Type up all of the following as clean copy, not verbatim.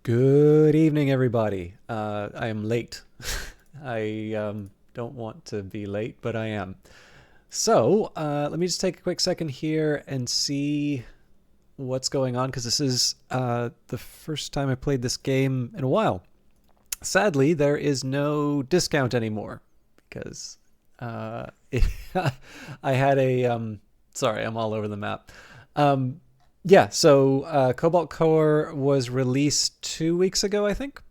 Good evening, everybody. I am late. I don't want to be late, but I am. So let me just take a quick second here and see what's going on because this is the first time I played this game in a while. Sadly, there is no discount anymore because it, I had a. Sorry, I'm all over the map. Um, yeah, so Cobalt Core was released 2 weeks ago, I think.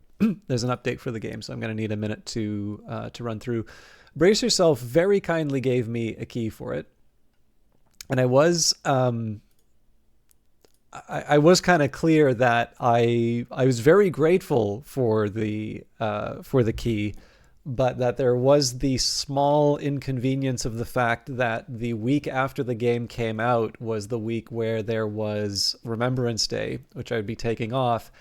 There's an update for the game, so I'm going to need a minute to run through. Brace Yourself very kindly gave me a key for it, and I was kind of clear that I was very grateful for the key, but that there was the small inconvenience of the fact that the week after the game came out was the week where there was Remembrance Day, which I would be taking off,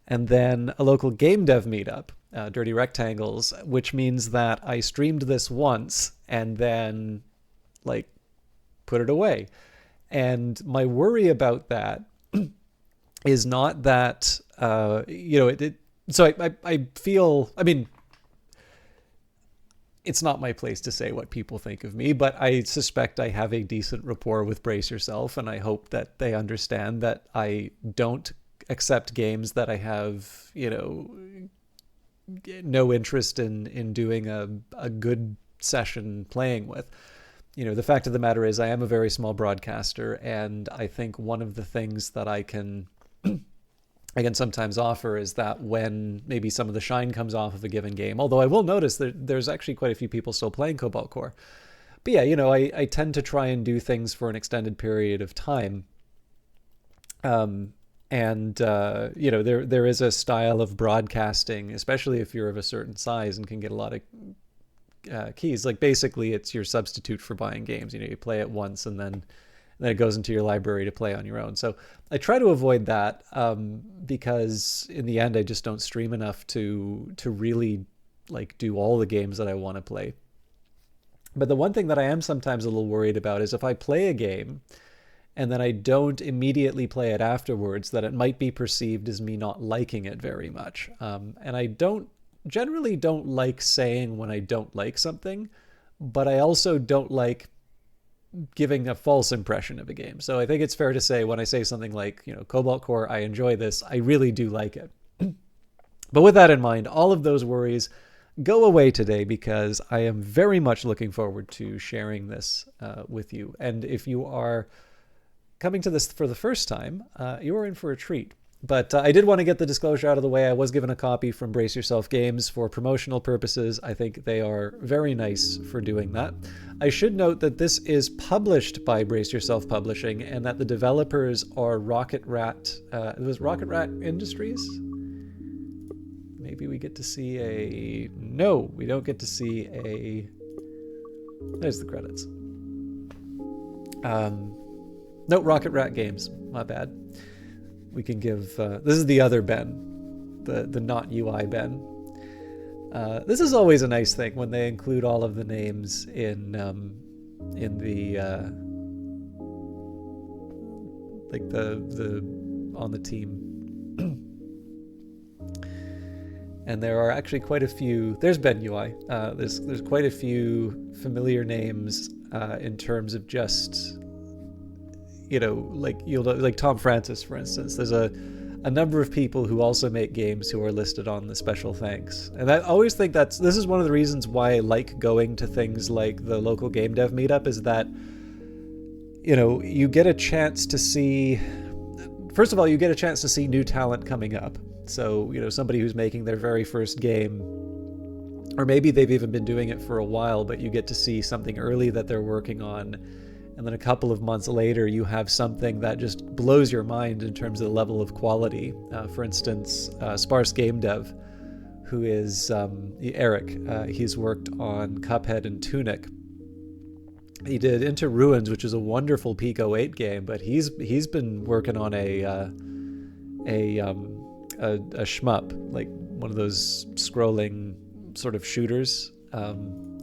and then a local game dev meetup, Dirty Rectangles, which means that I streamed this once and then like put it away. And my worry about that is not that so I feel, I mean, it's not my place to say what people think of me, but I suspect I have a decent rapport with Brace Yourself, and I hope that they understand that I don't accept games that I have, no interest in doing a good session playing with. The fact of the matter is I am a very small broadcaster, and I think one of the things that I can sometimes offer is that when maybe some of the shine comes off of a given game, although I will notice that there's actually quite a few people still playing Cobalt Core. But yeah, I tend to try and do things for an extended period of time. There is a style of broadcasting, especially if you're of a certain size and can get a lot of keys. Like basically it's your substitute for buying games. You play it once and then it goes into your library to play on your own. So I try to avoid that because in the end I just don't stream enough to really like do all the games that I want to play. But the one thing that I am sometimes a little worried about is if I play a game and then I don't immediately play it afterwards, that it might be perceived as me not liking it very much. And I generally don't like saying when I don't like something, but I also don't like giving a false impression of a game. So I think it's fair to say when I say something like, Cobalt Core, I enjoy this, I really do like it. But with that in mind, all of those worries go away today because I am very much looking forward to sharing this with you. And if you are coming to this for the first time, you are in for a treat. But I did want to get the disclosure out of the way. I was given a copy from Brace Yourself Games for promotional purposes. I think they are very nice for doing that. I should note that this is published by Brace Yourself Publishing and that the developers are Rocket Rat. It was Rocket Rat Industries? Maybe we get to see a... No, we don't get to see a... There's the credits. No, Rocket Rat Games. My bad. We can give this is the other Ben, the not UI Ben. This is always a nice thing when they include all of the names in the like the on the team. And there are actually quite a few. There's Ben UI. There's quite a few familiar names in terms of just. Like Tom Francis, for instance. There's a number of people who also make games who are listed on the special thanks. And I always think this is one of the reasons why I like going to things like the local game dev meetup is that, you get a chance to see, first of all, you get a chance to see new talent coming up. So, somebody who's making their very first game, or maybe they've even been doing it for a while, but you get to see something early that they're working on. And then a couple of months later, you have something that just blows your mind in terms of the level of quality. For instance, Sparse Game Dev, who is Eric. He's worked on Cuphead and Tunic. He did Into Ruins, which is a wonderful Pico 8 game, but he's been working on a shmup, like one of those scrolling sort of shooters, and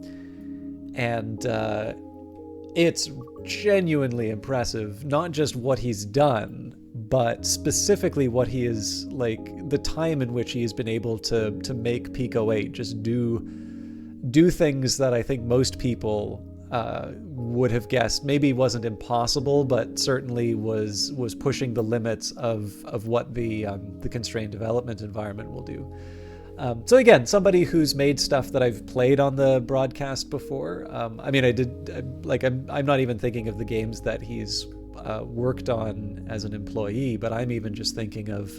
it's genuinely impressive, not just what he's done, but specifically what he is like, the time in which he has been able to make Peak 08 just do things that I think most people would have guessed maybe wasn't impossible, but certainly was pushing the limits of what the constrained development environment will do. So again, somebody who's made stuff that I've played on the broadcast before. I mean, I'm not even thinking of the games that he's worked on as an employee, but I'm even just thinking of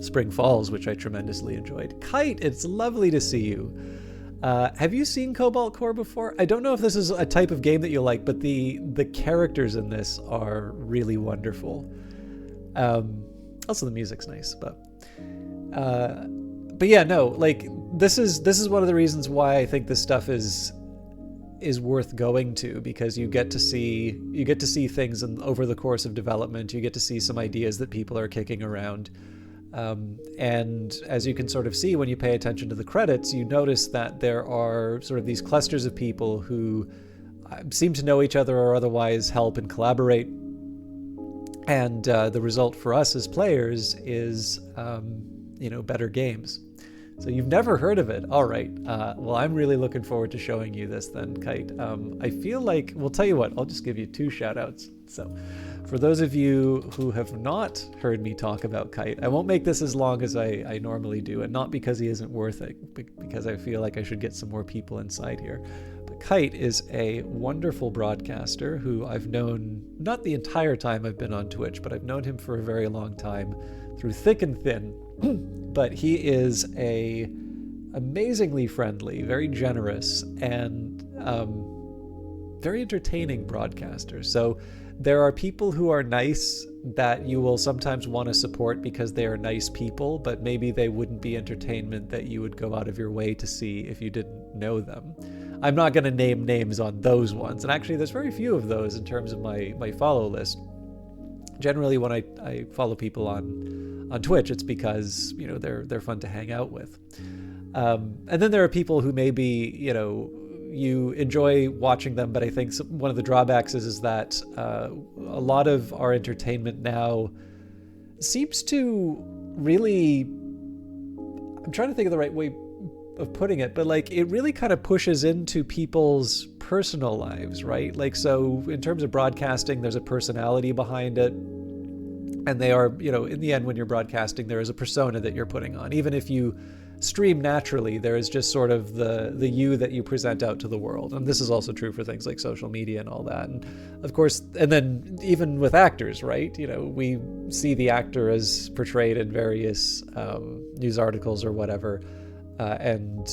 Spring Falls, which I tremendously enjoyed. Kite, it's lovely to see you. Have you seen Cobalt Core before? I don't know if this is a type of game that you like, but the characters in this are really wonderful. Also, the music's nice, but yeah, no, like this is one of the reasons why I think this stuff is worth going to, because you get to see things over the course of development. You get to see some ideas that people are kicking around. And as you can sort of see when you pay attention to the credits, you notice that there are sort of these clusters of people who seem to know each other or otherwise help and collaborate. And the result for us as players is, better games. So you've never heard of it. All right. Well, I'm really looking forward to showing you this then, Kite. I feel like, we'll tell you what, I'll just give you 2 shout outs. So for those of you who have not heard me talk about Kite, I won't make this as long as I normally do, and not because he isn't worth it, because I feel like I should get some more people inside here. But Kite is a wonderful broadcaster who I've known, not the entire time I've been on Twitch, but I've known him for a very long time through thick and thin. But he is a amazingly friendly, very generous, and very entertaining broadcaster. So there are people who are nice that you will sometimes want to support because they are nice people, but maybe they wouldn't be entertainment that you would go out of your way to see if you didn't know them. I'm not going to name names on those ones, and actually there's very few of those in terms of my follow list. Generally, when I follow people on Twitch, it's because they're fun to hang out with. And then there are people who maybe you enjoy watching them, but I think one of the drawbacks is that a lot of our entertainment now seems to really, I'm trying to think of the right way of putting it, but like it really kind of pushes into people's personal lives, right? Like, so in terms of broadcasting, there's a personality behind it. And they are, in the end, when you're broadcasting, there is a persona that you're putting on. Even if you stream naturally, there is just sort of the you that you present out to the world. And this is also true for things like social media and all that. And of course, and then even with actors, right? We see the actor as portrayed in various news articles or whatever. And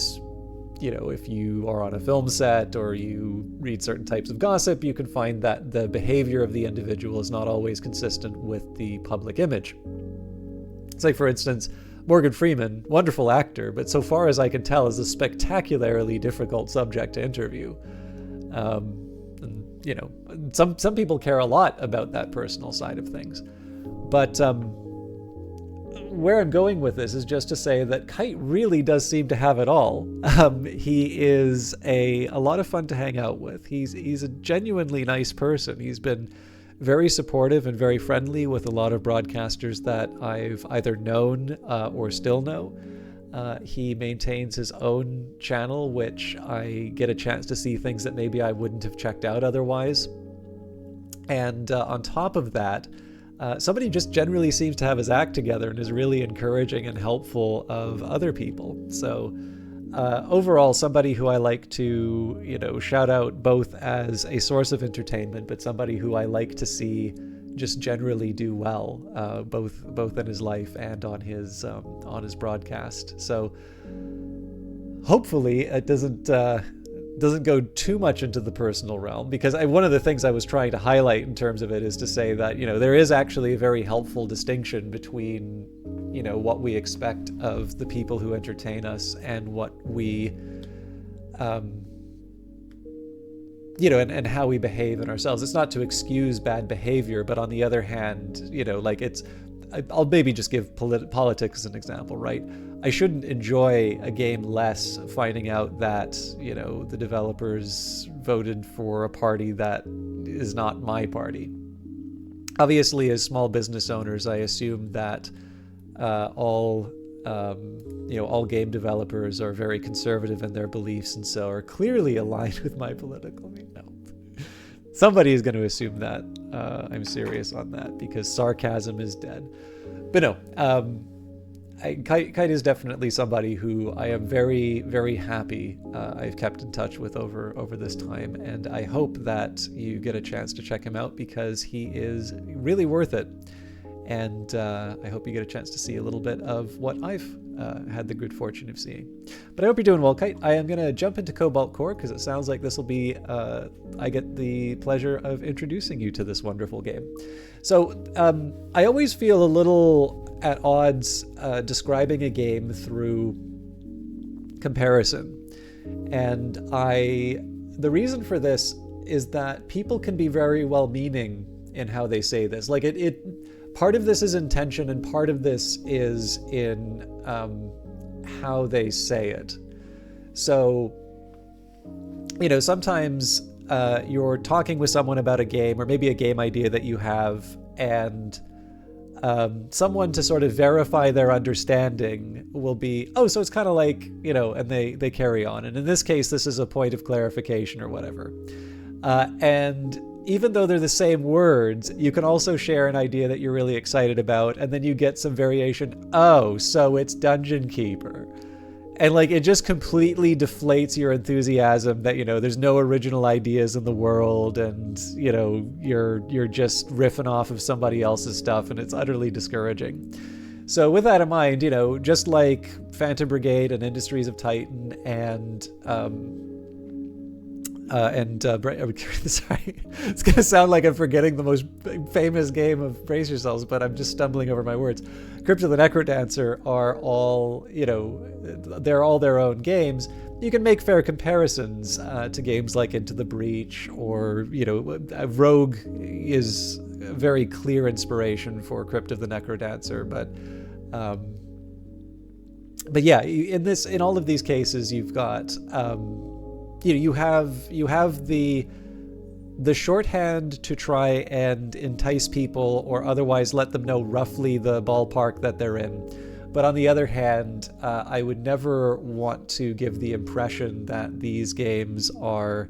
if you are on a film set or you read certain types of gossip, you can find that the behavior of the individual is not always consistent with the public image. It's like, for instance, Morgan Freeman, wonderful actor, but so far as I can tell is a spectacularly difficult subject to interview. And, some people care a lot about that personal side of things. But where I'm going with this is just to say that Kite really does seem to have it all. He is a lot of fun to hang out with. He's a genuinely nice person. He's been very supportive and very friendly with a lot of broadcasters that I've either known or still know. He maintains his own channel, which I get a chance to see things that maybe I wouldn't have checked out otherwise. And on top of that, somebody just generally seems to have his act together and is really encouraging and helpful of other people. So overall, somebody who I like to, shout out both as a source of entertainment, but somebody who I like to see just generally do well, both in his life and on his broadcast. So hopefully it doesn't go too much into the personal realm, because one of the things I was trying to highlight in terms of it is to say that, there is actually a very helpful distinction between, what we expect of the people who entertain us and what we, and how we behave in ourselves. It's not to excuse bad behavior, but on the other hand, I'll maybe just give politics as an example, right? I shouldn't enjoy a game less finding out that, the developers voted for a party that is not my party. Obviously, as small business owners, I assume that all all game developers are very conservative in their beliefs and so are clearly aligned with my political view. No, somebody is going to assume that. I'm serious on that because sarcasm is dead. But no, Kite is definitely somebody who I am very, very happy I've kept in touch with over this time, and I hope that you get a chance to check him out because he is really worth it. And I hope you get a chance to see a little bit of what I've had the good fortune of seeing. But I hope you're doing well, Kite. I am going to jump into Cobalt Core because it sounds like this will be, I get the pleasure of introducing you to this wonderful game. So I always feel a little at odds describing a game through comparison. And the reason for this is that people can be very well-meaning in how they say this. Like part of this is intention and part of this is in how they say it. So, sometimes you're talking with someone about a game or maybe a game idea that you have, and someone to sort of verify their understanding will be, oh, so it's kind of like, and they carry on. And in this case, this is a point of clarification or whatever. And even though they're the same words, you can also share an idea that you're really excited about, and then you get some variation. Oh, so it's Dungeon Keeper. And it just completely deflates your enthusiasm that, there's no original ideas in the world, and, you're just riffing off of somebody else's stuff, and it's utterly discouraging. So with that in mind, just like Phantom Brigade and Industries of Titan and sorry, it's gonna sound like I'm forgetting the most famous game of Brace Yourselves, but I'm just stumbling over my words. Crypt of the Necrodancer are all, they're all their own games. You can make fair comparisons to games like Into the Breach, or Rogue is a very clear inspiration for Crypt of the Necrodancer, but yeah, in all of these cases, you've got. You have the shorthand to try and entice people or otherwise let them know roughly the ballpark that they're in. But on the other hand, I would never want to give the impression that these games are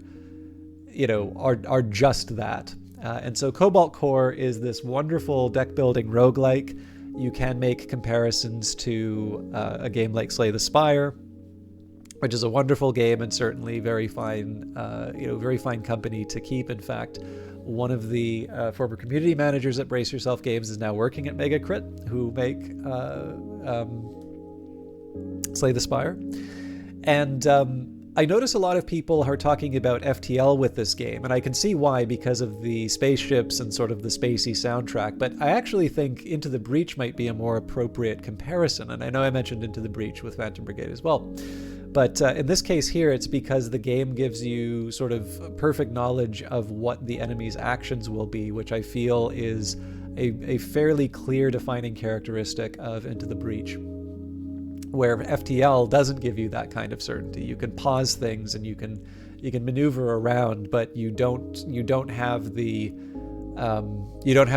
just that. And so Cobalt Core is this wonderful deck building roguelike. You can make comparisons to a game like Slay the Spire, which is a wonderful game and certainly very fine company to keep. In fact, one of the former community managers at Brace Yourself Games is now working at Megacrit, who make Slay the Spire. And I notice a lot of people are talking about FTL with this game, and I can see why, because of the spaceships and sort of the spacey soundtrack, but I actually think Into the Breach might be a more appropriate comparison, and I know I mentioned Into the Breach with Phantom Brigade as well. But in this case here, it's because the game gives you sort of perfect knowledge of what the enemy's actions will be, which I feel is a fairly clear defining characteristic of Into the Breach, where FTL doesn't give you that kind of certainty. You can pause things and you can maneuver around, but you don't have the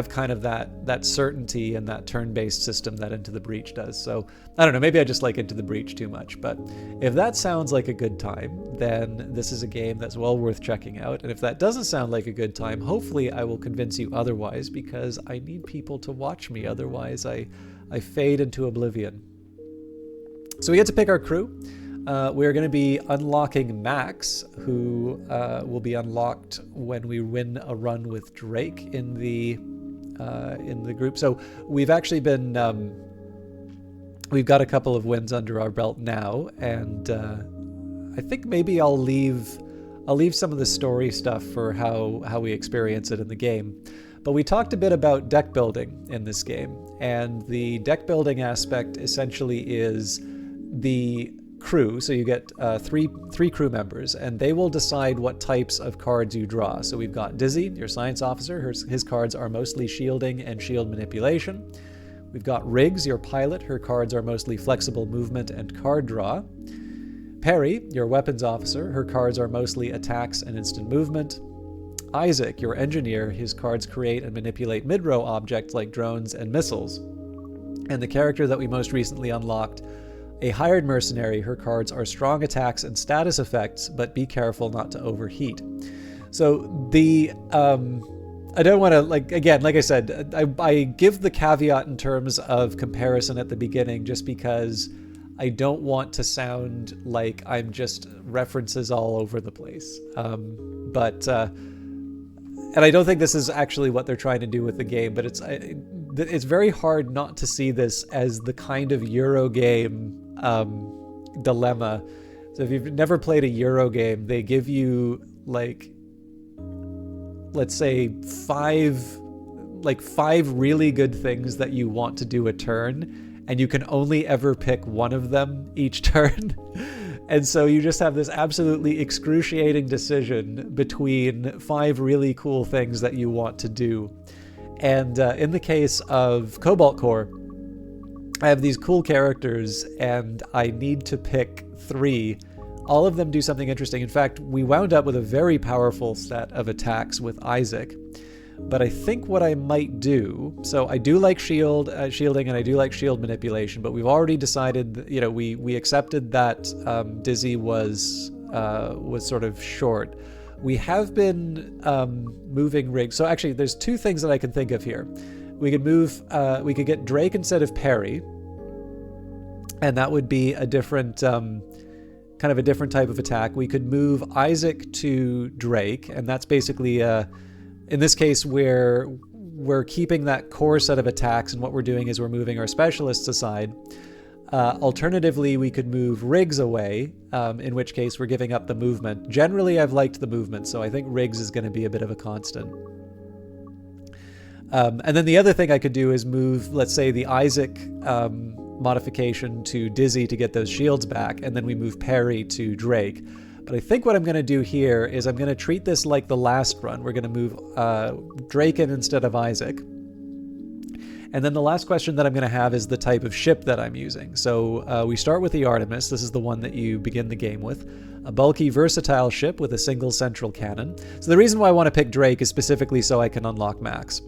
kind of that certainty and that turn-based system that Into the Breach does. So I don't know, maybe I just like Into the Breach too much, but if that sounds like a good time, then this is a game that's well worth checking out. And if that doesn't sound like a good time, hopefully I will convince you otherwise, because I need people to watch me. Otherwise I fade into oblivion. So we get to pick our crew. We're going to be unlocking Max, who will be unlocked when we win a run with Drake in the group. So we've actually been we've got a couple of wins under our belt now, and I think maybe I'll leave some of the story stuff for how we experience it in the game. But we talked a bit about deck building in this game, and the deck building aspect essentially is the crew. So you get three crew members, and they will decide what types of cards you draw. So we've got Dizzy, your science officer. His cards are mostly shielding and shield manipulation. We've got Riggs, your pilot. Her cards are mostly flexible movement and card draw. Perry, your weapons officer. Her cards are mostly attacks and instant movement. Isaac, your engineer. His cards create and manipulate mid-row objects like drones and missiles. And the character that we most recently unlocked, a hired mercenary, her cards are strong attacks and status effects, but be careful not to overheat. So the I don't want to, like I said, I give the caveat in terms of comparison at the beginning just because I don't want to sound like I'm just references all over the place. And I don't think this is actually what they're trying to do with the game, but it's very hard not to see this as the kind of Euro game dilemma. So if you've never played a Euro game, they give you like, let's say five really good things that you want to do a turn, and you can only ever pick one of them each turn. And so you just have this absolutely excruciating decision between 5 really cool things that you want to do. And in the case of Cobalt Core, I have these cool characters and I need to pick 3. All of them do something interesting. In fact, we wound up with a very powerful set of attacks with Isaac. But I think what I might do, so I do like shielding, and I do like shield manipulation, but we've already decided, we accepted that Dizzy was sort of short. We have been moving rigs. So actually, there's 2 things that I can think of here. We could get Drake instead of Parry, and that would be a different kind of a different type of attack. We could move Isaac to Drake, and that's basically in this case we're keeping that core set of attacks, and what we're doing is we're moving our specialists aside. Alternatively, we could move Riggs away, in which case we're giving up the movement. Generally, I've liked the movement, so I think Riggs is going to be a bit of a constant. And then the other thing I could do is move, let's say, the Isaac modification to Dizzy to get those shields back, and then we move Parry to Drake. But I think what I'm going to do here is I'm going to treat this like the last run. We're going to move Drake in instead of Isaac. And then the last question that I'm going to have is the type of ship that I'm using. So we start with the Artemis. This is the one that you begin the game with. A bulky, versatile ship with a single central cannon. So the reason why I want to pick Drake is specifically so I can unlock Max.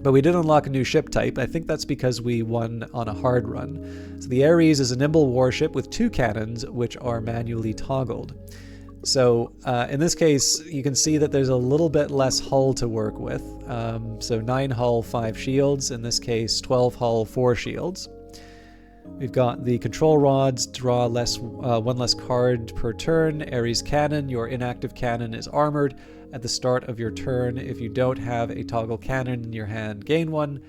But we did unlock a new ship type. I think that's because we won on a hard run. So the Ares is a nimble warship with 2 cannons, which are manually toggled. So in this case, you can see that there's a little bit less hull to work with. So 9 hull, 5 shields. In this case, 12 hull, 4 shields. We've got the control rods, draw 1 less card per turn. Ares cannon, your inactive cannon is armored. At the start of your turn, if you don't have a toggle cannon in your hand, gain 1.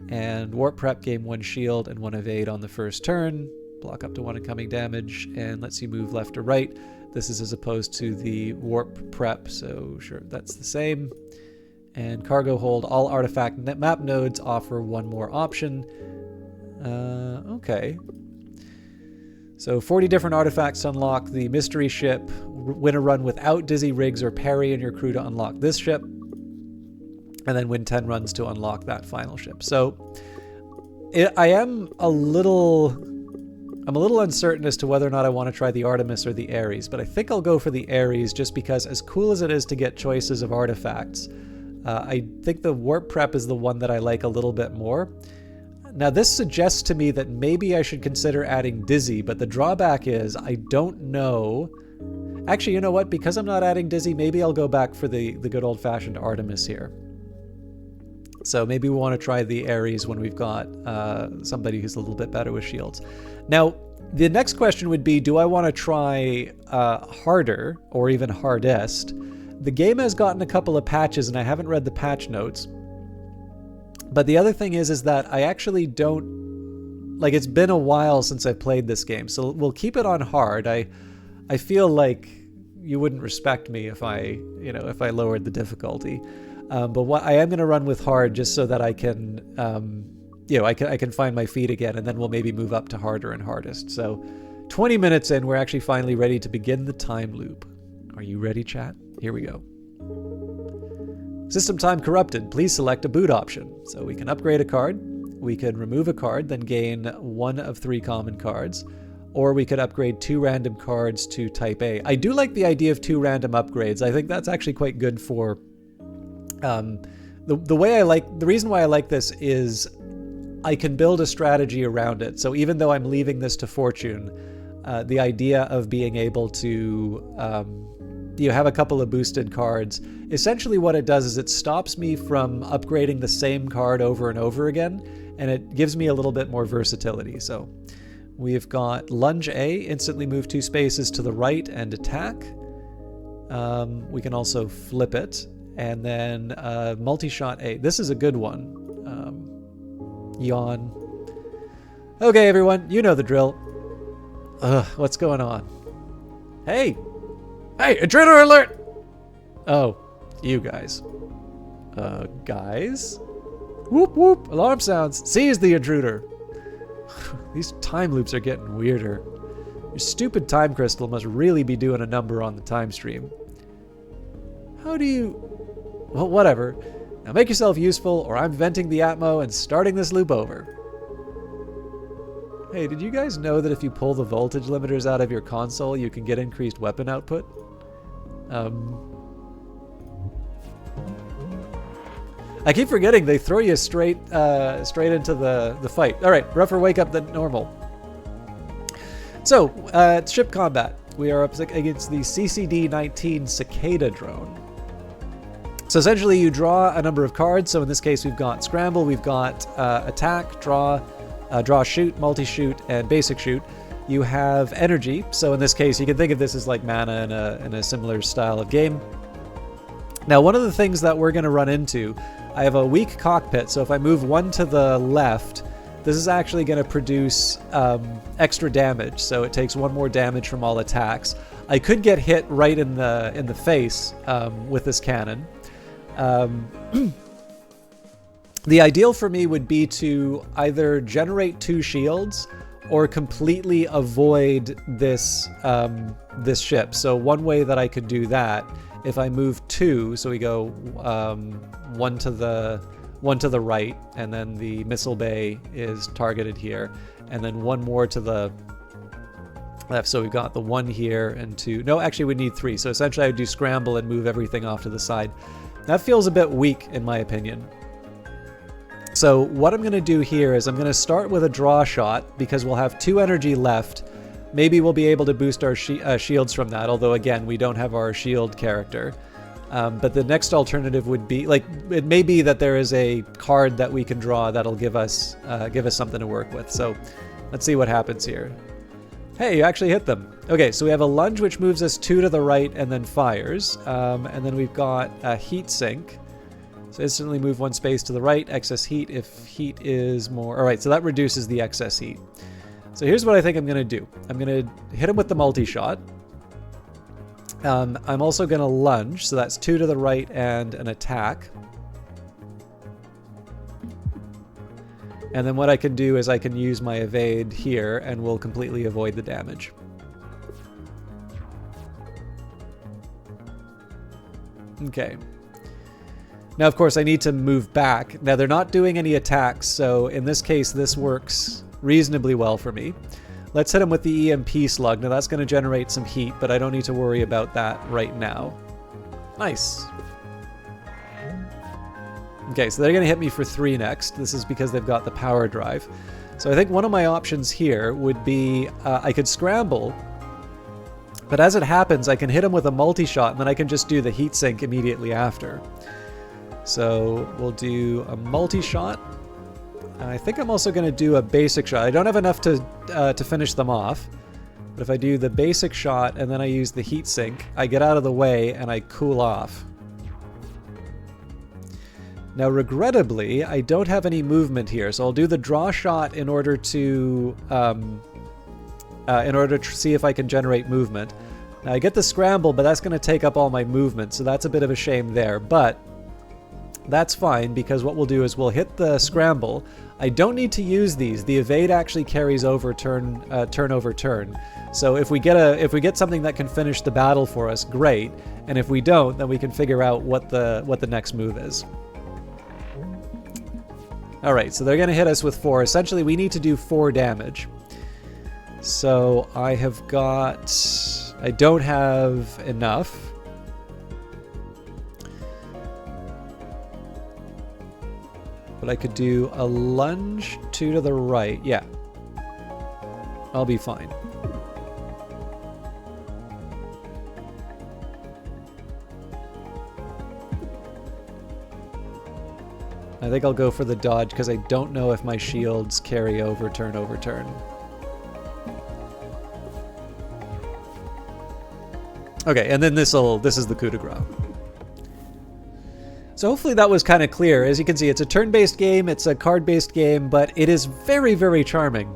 And warp prep, gain 1 shield and 1 evade on the first turn. Block up to 1 incoming damage, and lets you move left or right. This is as opposed to the warp prep, so sure, that's the same. And cargo hold, all artifact map nodes offer 1 more option. Okay. So 40 different artifacts to unlock the mystery ship. Win a run without Dizzy, Riggs, or Parry and your crew to unlock this ship. And then win 10 runs to unlock that final ship. So I'm a little uncertain as to whether or not I want to try the Artemis or the Ares, but I think I'll go for the Ares just because, as cool as it is to get choices of artifacts, I think the warp prep is the one that I like a little bit more. Now, this suggests to me that maybe I should consider adding Dizzy, but the drawback is I don't know. Actually, you know what? Because I'm not adding Dizzy, maybe I'll go back for the good old-fashioned Artemis here. So maybe we want to try the Ares when we've got somebody who's a little bit better with shields. Now, the next question would be, do I want to try harder or even hardest? The game has gotten a couple of patches, and I haven't read the patch notes. But the other thing is that I actually don't, like, it's been a while since I played this game, so we'll keep it on hard. I feel like you wouldn't respect me if I lowered the difficulty. But what I am going to run with hard just so that I can, I can find my feet again, and then we'll maybe move up to harder and hardest. So 20 minutes in, we're actually finally ready to begin the time loop. Are you ready, chat? Here we go. System time corrupted. Please select a boot option. So we can upgrade a card. We can remove a card, then gain 1 of 3 common cards. or we could upgrade 2 random cards to type A. I do like the idea of 2 random upgrades. I think that's actually quite good for the reason why I like this is I can build a strategy around it. So even though I'm leaving this to fortune, the idea of being able to have a couple of boosted cards, essentially what it does is it stops me from upgrading the same card over and over again, and it gives me a little bit more versatility. So we've got Lunge A, instantly move 2 spaces to the right and attack. We can also flip it, and then Multi-Shot A. This is a good one. Yawn. Okay, everyone, you know the drill. What's going on? Hey! Hey, intruder alert! Oh, you guys. Guys? Whoop whoop, alarm sounds. Seize the intruder. These time loops are getting weirder. Your stupid time crystal must really be doing a number on the time stream. How do you... Well, whatever. Now make yourself useful, or I'm venting the Atmo and starting this loop over. Hey, did you guys know that if you pull the voltage limiters out of your console, you can get increased weapon output? I keep forgetting they throw you straight into the fight. All right, rougher wake up than normal. So, it's ship combat. We are up against the CCD-19 Cicada drone. So essentially you draw a number of cards. So in this case we've got Scramble, we've got Attack, Draw, Shoot, Multi-Shoot, and Basic Shoot. You have Energy. So in this case you can think of this as like mana in a similar style of game. Now one of the things that we're going to run into, I have a weak cockpit, so if I move 1 to the left, this is actually going to produce extra damage, so it takes 1 more damage from all attacks. I could get hit right in the face with this cannon. The ideal for me would be to either generate 2 shields or completely avoid this this ship. So one way that I could do that, if I move 2, so we go 1 to the right, and then the missile bay is targeted here, and then 1 more to the left. So we've got the 1 here and 2. No, actually we need 3. So essentially I would do Scramble and move everything off to the side. That feels a bit weak in my opinion. So what I'm going to do here is I'm going to start with a draw shot because we'll have 2 energy left. Maybe we'll be able to boost our shields from that, although again, we don't have our shield character. But the next alternative would be, like, it may be that there is a card that we can draw that'll give us something to work with. So let's see what happens here. Hey, you actually hit them. Okay, so we have a lunge which moves us 2 to the right and then fires. And then we've got a heat sink. So instantly move 1 space to the right, excess heat if heat is more... Alright, so that reduces the excess heat. So here's what I think I'm going to do. I'm going to hit him with the multi-shot. I'm also going to lunge, so that's 2 to the right and an attack. And then what I can do is I can use my evade here and we'll completely avoid the damage. Okay. Now, of course, I need to move back. Now, they're not doing any attacks, so in this case, this works reasonably well for me. Let's hit him with the EMP slug. Now, that's going to generate some heat, but I don't need to worry about that right now. Nice. Okay, so they're going to hit me for 3 next. This is because they've got the power drive. So I think one of my options here would be I could scramble, but as it happens, I can hit him with a multi-shot, and then I can just do the heat sink immediately after. So we'll do a multi-shot. I think I'm also going to do a basic shot. I don't have enough to finish them off, but if I do the basic shot and then I use the heat sink, I get out of the way and I cool off. Now, regrettably, I don't have any movement here, so I'll do the draw shot in order to see if I can generate movement. Now, I get the scramble, but that's going to take up all my movement, so that's a bit of a shame there, but that's fine, because what we'll do is we'll hit the scramble. I don't need to use these. The evade actually carries over turn over turn. So if we get something that can finish the battle for us, great. And if we don't, then we can figure out what the next move is. All right, so they're going to hit us with 4. Essentially, we need to do 4 damage. So I have got... I don't have enough. But I could do a lunge, 2 to the right. Yeah. I'll be fine. I think I'll go for the dodge because I don't know if my shields carry over turn over turn. Okay, and then this is the coup de grace. So hopefully that was kind of clear. As you can see, it's a turn-based game, it's a card-based game, but it is very, very charming.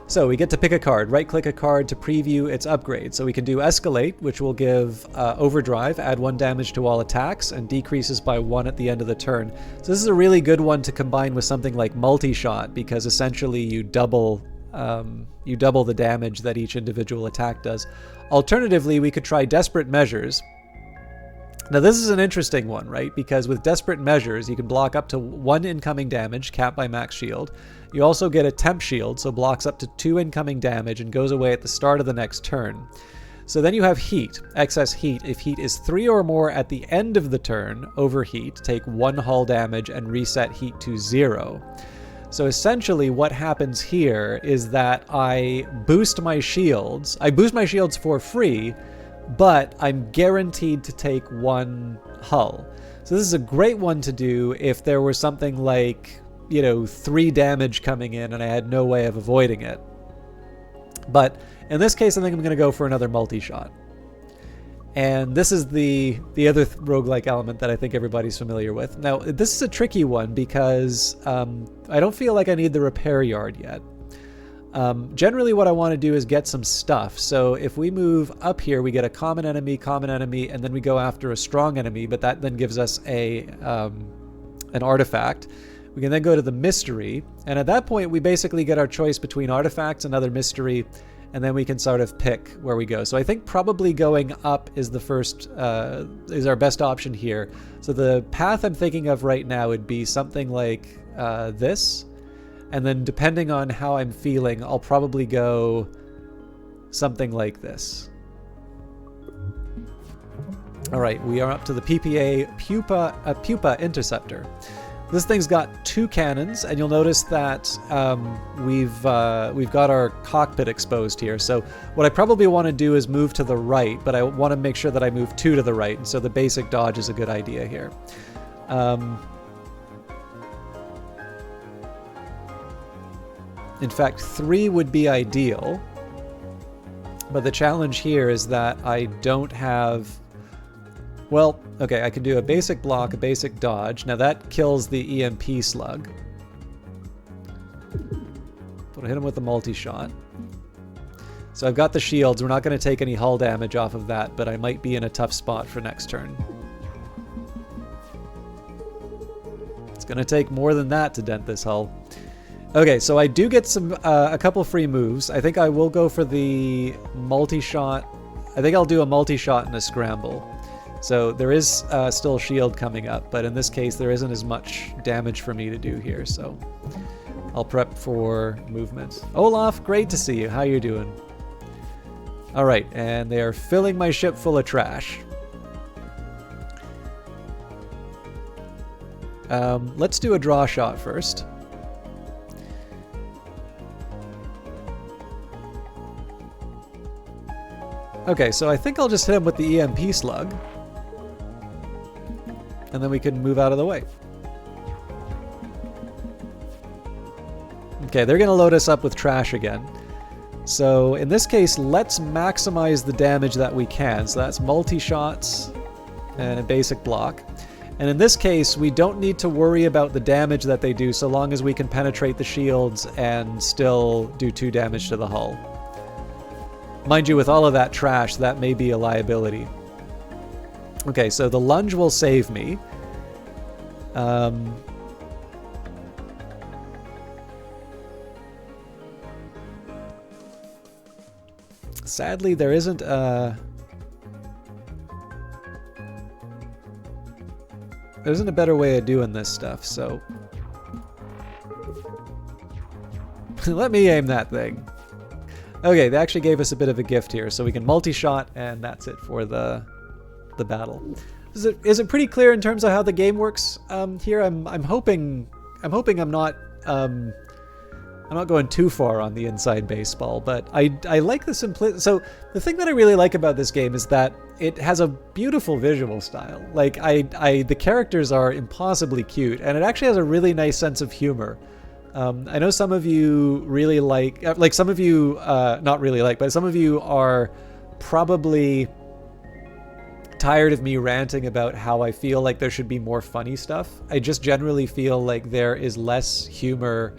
So we get to pick a card, right-click a card to preview its upgrade. So we can do Escalate, which will give Overdrive, add 1 damage to all attacks, and decreases by 1 at the end of the turn. So this is a really good one to combine with something like Multi-Shot, because essentially you double the damage that each individual attack does. Alternatively, we could try Desperate Measures. Now this is an interesting one, right? Because with Desperate Measures, you can block up to 1 incoming damage, capped by max shield. You also get a temp shield, so blocks up to 2 incoming damage and goes away at the start of the next turn. So then you have Heat, excess Heat. If Heat is 3 or more at the end of the turn, overheat, take 1 hull damage and reset Heat to 0. So essentially what happens here is that I boost my shields. I boost my shields for free, but I'm guaranteed to take 1 hull. So this is a great one to do if there was something like, 3 damage coming in and I had no way of avoiding it. But in this case, I think I'm going to go for another multi-shot. And this is the other roguelike element that I think everybody's familiar with. Now, this is a tricky one because I don't feel like I need the repair yard yet. Generally what I want to do is get some stuff. So if we move up here, we get a common enemy, and then we go after a strong enemy, but that then gives us an artifact. We can then go to the mystery, and at that point we basically get our choice between artifacts and other mystery, and then we can sort of pick where we go. So I think probably going up is the first, is our best option here. So the path I'm thinking of right now would be something like this. And then depending on how I'm feeling, I'll probably go something like this. All right, we are up to the PPA Pupa Interceptor. This thing's got 2 cannons, and you'll notice that we've got our cockpit exposed here. So what I probably want to do is move to the right, but I want to make sure that I move 2 to the right, and so the basic dodge is a good idea here. In fact, 3 would be ideal, but the challenge here is that I don't have... Well, okay, I can do a basic block, a basic dodge. Now that kills the EMP slug. But I'll hit him with a multi-shot. So I've got the shields. We're not going to take any hull damage off of that, but I might be in a tough spot for next turn. It's going to take more than that to dent this hull. Okay, so I do get a couple free moves. I think I will go for the multi-shot. I think I'll do a multi-shot and a scramble. So there is still shield coming up, but in this case there isn't as much damage for me to do here, so I'll prep for movement. Olaf, great to see you. How you doing? All right, and they are filling my ship full of trash. Let's do a draw shot first. Okay, so I think I'll just hit him with the EMP slug. And then we can move out of the way. Okay, they're going to load us up with trash again. So in this case, let's maximize the damage that we can. So that's multi-shots and a basic block. And in this case, we don't need to worry about the damage that they do so long as we can penetrate the shields and still do 2 damage to the hull. Mind you, with all of that trash, that may be a liability. Okay, so the lunge will save me. Sadly, there isn't a better way of doing this stuff, so let me aim that thing. Okay, they actually gave us a bit of a gift here, so we can multi-shot, and that's it for the battle. Is it pretty clear in terms of how the game works here? I'm hoping I'm not going too far on the inside baseball, but I like the simplicity. So the thing that I really like about this game is that it has a beautiful visual style. Like the characters are impossibly cute, and it actually has a really nice sense of humor. I know some of you really like some of you not really like, but some of you are probably tired of me ranting about how I feel like there should be more funny stuff. I just generally feel like there is less humor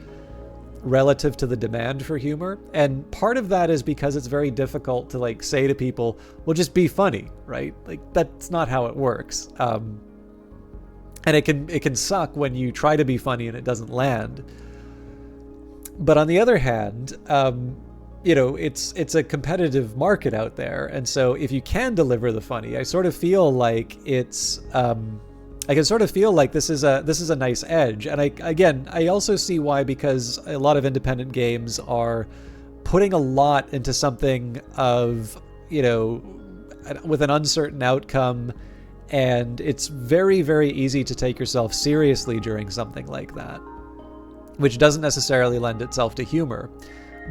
relative to the demand for humor, and part of that is because it's very difficult to like say to people, well, just be funny, right? Like that's not how it works. And it can suck when you try to be funny and it doesn't land. But on the other hand, it's a competitive market out there, and so if you can deliver the funny, I sort of feel like it's I can sort of feel like this is a nice edge. And I also see why, because a lot of independent games are putting a lot into something of, with an uncertain outcome, and it's very, very easy to take yourself seriously during something like that, which doesn't necessarily lend itself to humor.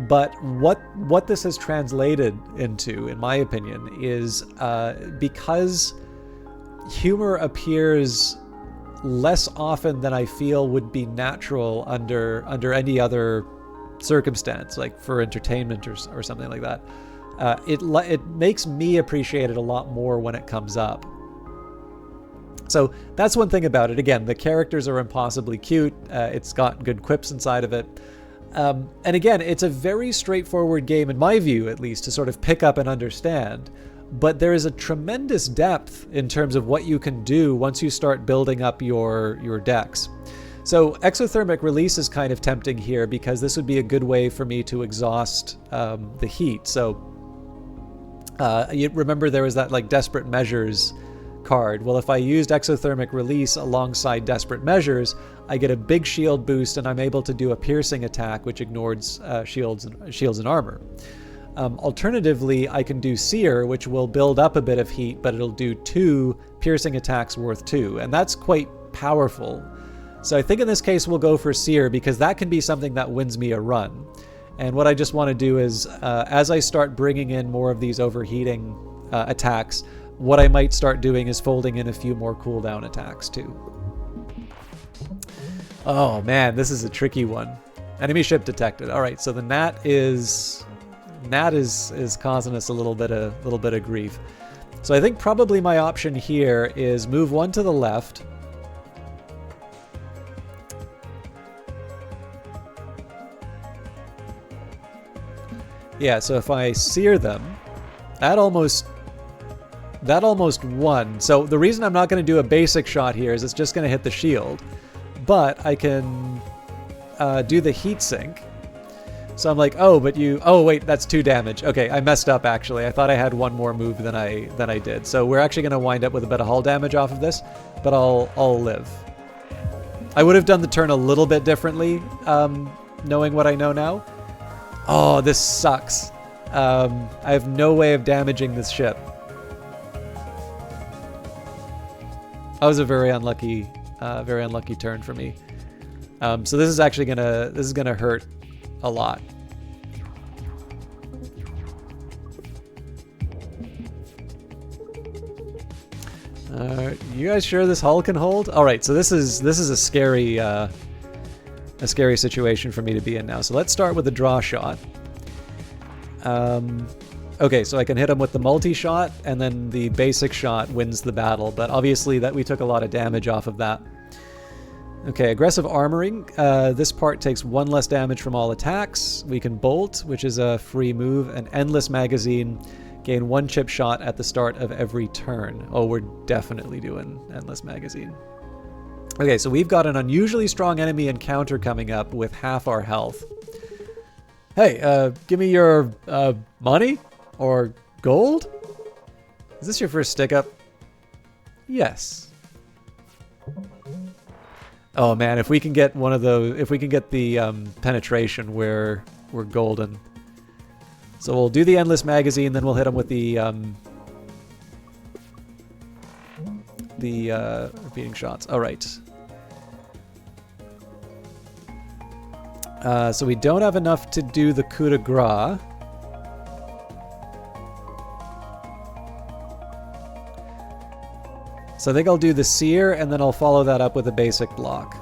But what this has translated into, in my opinion, is because humor appears less often than I feel would be natural under any other circumstance, like for entertainment or something like that. It makes me appreciate it a lot more when it comes up. So that's one thing about it. Again, the characters are impossibly cute. It's got good quips inside of it. And again, it's a very straightforward game, in my view at least, to sort of pick up and understand. But there is a tremendous depth in terms of what you can do once you start building up your decks. So exothermic release is kind of tempting here, because this would be a good way for me to exhaust the heat. So you remember there was that like Desperate Measures card. Well, if I used exothermic release alongside Desperate Measures, I get a big shield boost, and I'm able to do a piercing attack which ignores shields and armor. Alternatively, I can do Sear, which will build up a bit of heat, but it'll do 2 piercing attacks worth 2, and that's quite powerful. So I think in this case we'll go for Sear, because that can be something that wins me a run. And what I just want to do is, as I start bringing in more of these overheating attacks, what I might start doing is folding in a few more cooldown attacks too. Oh man, this is a tricky one. Enemy ship detected. All right, so the gnat is causing us a little bit of grief. So I think probably my option here is move 1 to the left. Yeah, so if I sear them, that almost won. So the reason I'm not going to do a basic shot here is it's just going to hit the shield, but I can do the heat sink. So I'm like, oh wait, that's 2 damage. Okay, I messed up actually. I thought I had 1 more move than I did. So we're actually going to wind up with a bit of hull damage off of this, but I'll live. I would have done the turn a little bit differently, knowing what I know now. Oh, this sucks. I have no way of damaging this ship. That was a very unlucky turn for me. So this is actually gonna hurt a lot. You guys sure this hull can hold? All right, so this is a scary situation for me to be in now. So let's start with the draw shot. Okay, so I can hit him with the multi-shot, and then the basic shot wins the battle, but obviously that we took a lot of damage off of that. Okay, aggressive armoring. This part takes 1 less damage from all attacks. We can bolt, which is a free move, and endless magazine. Gain 1 chip shot at the start of every turn. Oh, we're definitely doing endless magazine. Okay, so we've got an unusually strong enemy encounter coming up with half our health. Hey, give me your money or gold? Is this your first stick up? Yes. Oh man, if we can get one of those, if we can get the penetration, we're golden. So we'll do the endless magazine, then we'll hit him with the repeating shots. All right. So we don't have enough to do the coup de grace. So I think I'll do the seer, and then I'll follow that up with a basic block.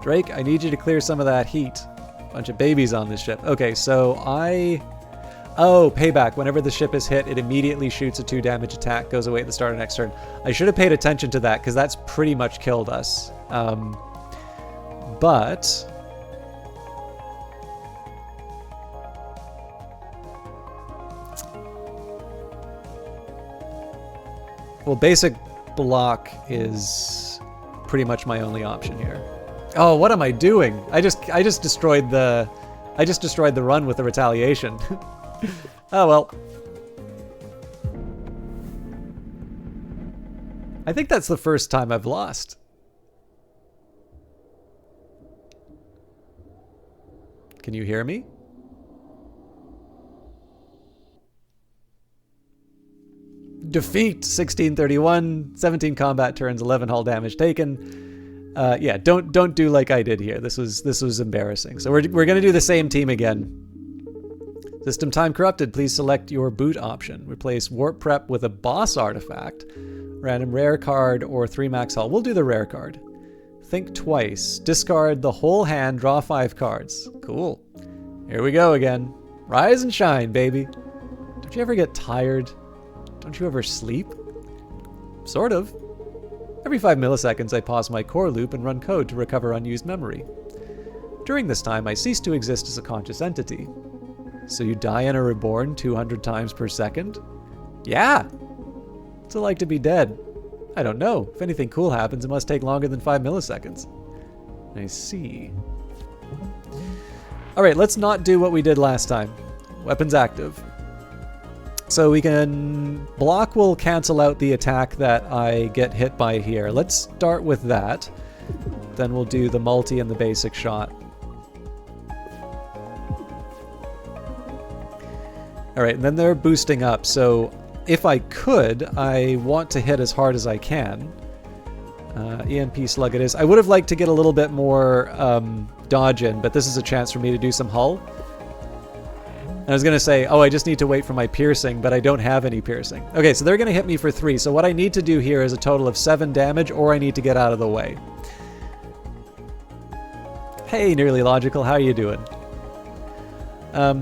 Drake, I need you to clear some of that heat. Bunch of babies on this ship. Okay, so Oh, payback. Whenever the ship is hit, it immediately shoots a 2 damage attack, goes away at the start of next turn. I should have paid attention to that, because that's pretty much killed us. But... well, basic block is pretty much my only option here. Oh, what am I doing? I just destroyed the run with the retaliation. Oh well. I think that's the first time I've lost. Can you hear me? Defeat 1631, 17 combat turns, 11 hull damage taken. Yeah, don't do like I did here. This was embarrassing. So we're gonna do the same team again. System time corrupted. Please select your boot option. Replace warp prep with a boss artifact, random rare card, or 3 max hull. We'll do the rare card. Think twice. Discard the whole hand. Draw 5 cards. Cool. Here we go again. Rise and shine, baby. Don't you ever get tired? Don't you ever sleep? Sort of. Every 5 milliseconds, I pause my core loop and run code to recover unused memory. During this time, I cease to exist as a conscious entity. So you die and are reborn 200 times per second? Yeah! What's it like to be dead? I don't know. If anything cool happens, it must take longer than 5 milliseconds. I see. Alright, let's not do what we did last time. Weapons active. So we can... block will cancel out the attack that I get hit by here. Let's start with that. Then we'll do the multi and the basic shot. Alright, and then they're boosting up, so if I could, I want to hit as hard as I can. EMP slug it is. I would have liked to get a little bit more dodge in, but this is a chance for me to do some hull. And I was going to say, oh, I just need to wait for my piercing, but I don't have any piercing. Okay, so they're going to hit me for 3, so what I need to do here is a total of 7 damage, or I need to get out of the way. Hey, Nearly Logical, how are you doing?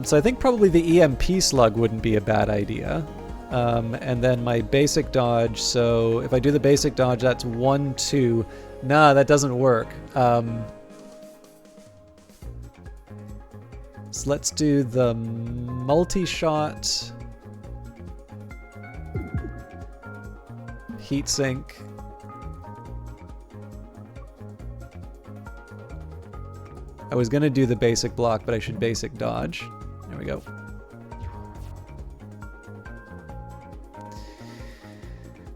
So I think probably the EMP slug wouldn't be a bad idea. And then my basic dodge, so if I do the basic dodge, that's 1, 2. Nah, that doesn't work. So let's do the multi-shot. Heat sink. I was going to do the basic block, but I should basic dodge. There we go.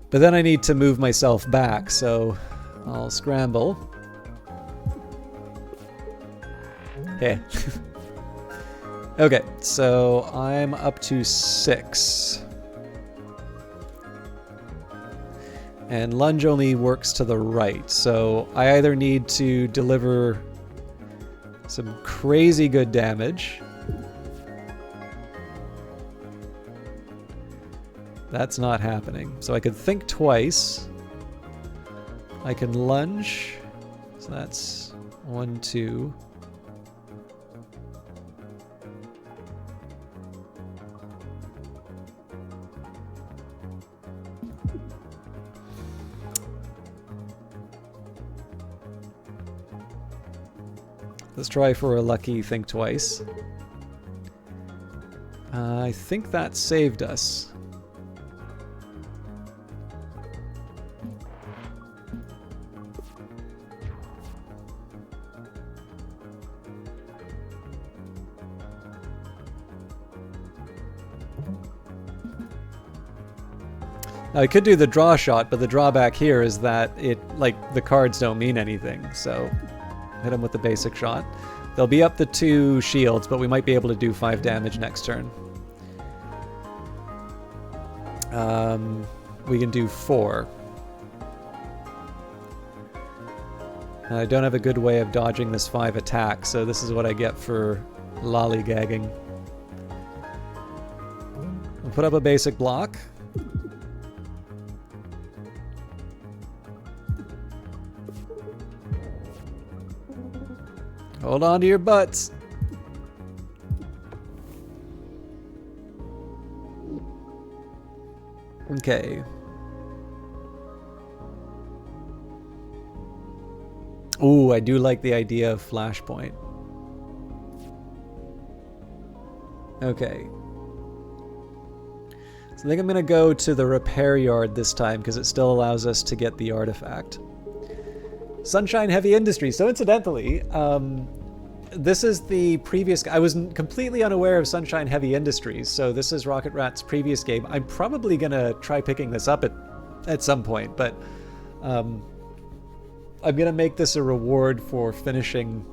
But then I need to move myself back, so I'll scramble. Okay. Okay, so I'm up to 6. And lunge only works to the right, so I either need to deliver some crazy good damage. That's not happening. So I could think twice. I can lunge. So that's 1, 2. Let's try for a lucky think twice. I think that saved us. Now, I could do the draw shot, but the drawback here is that the cards don't mean anything. So hit him with the basic shot. They'll be up to 2 shields, but we might be able to do 5 damage next turn. We can do 4. And I don't have a good way of dodging this 5 attack, so this is what I get for lollygagging. We'll put up a basic block. Hold on to your butts. Okay. Ooh, I do like the idea of flashpoint. Okay. So I think I'm going to go to the repair yard this time because it still allows us to get the artifact. Sunshine Heavy Industries. So incidentally, this is the previous... I was completely unaware of Sunshine Heavy Industries, so this is Rocket Rat's previous game. I'm probably going to try picking this up at some point, but I'm going to make this a reward for finishing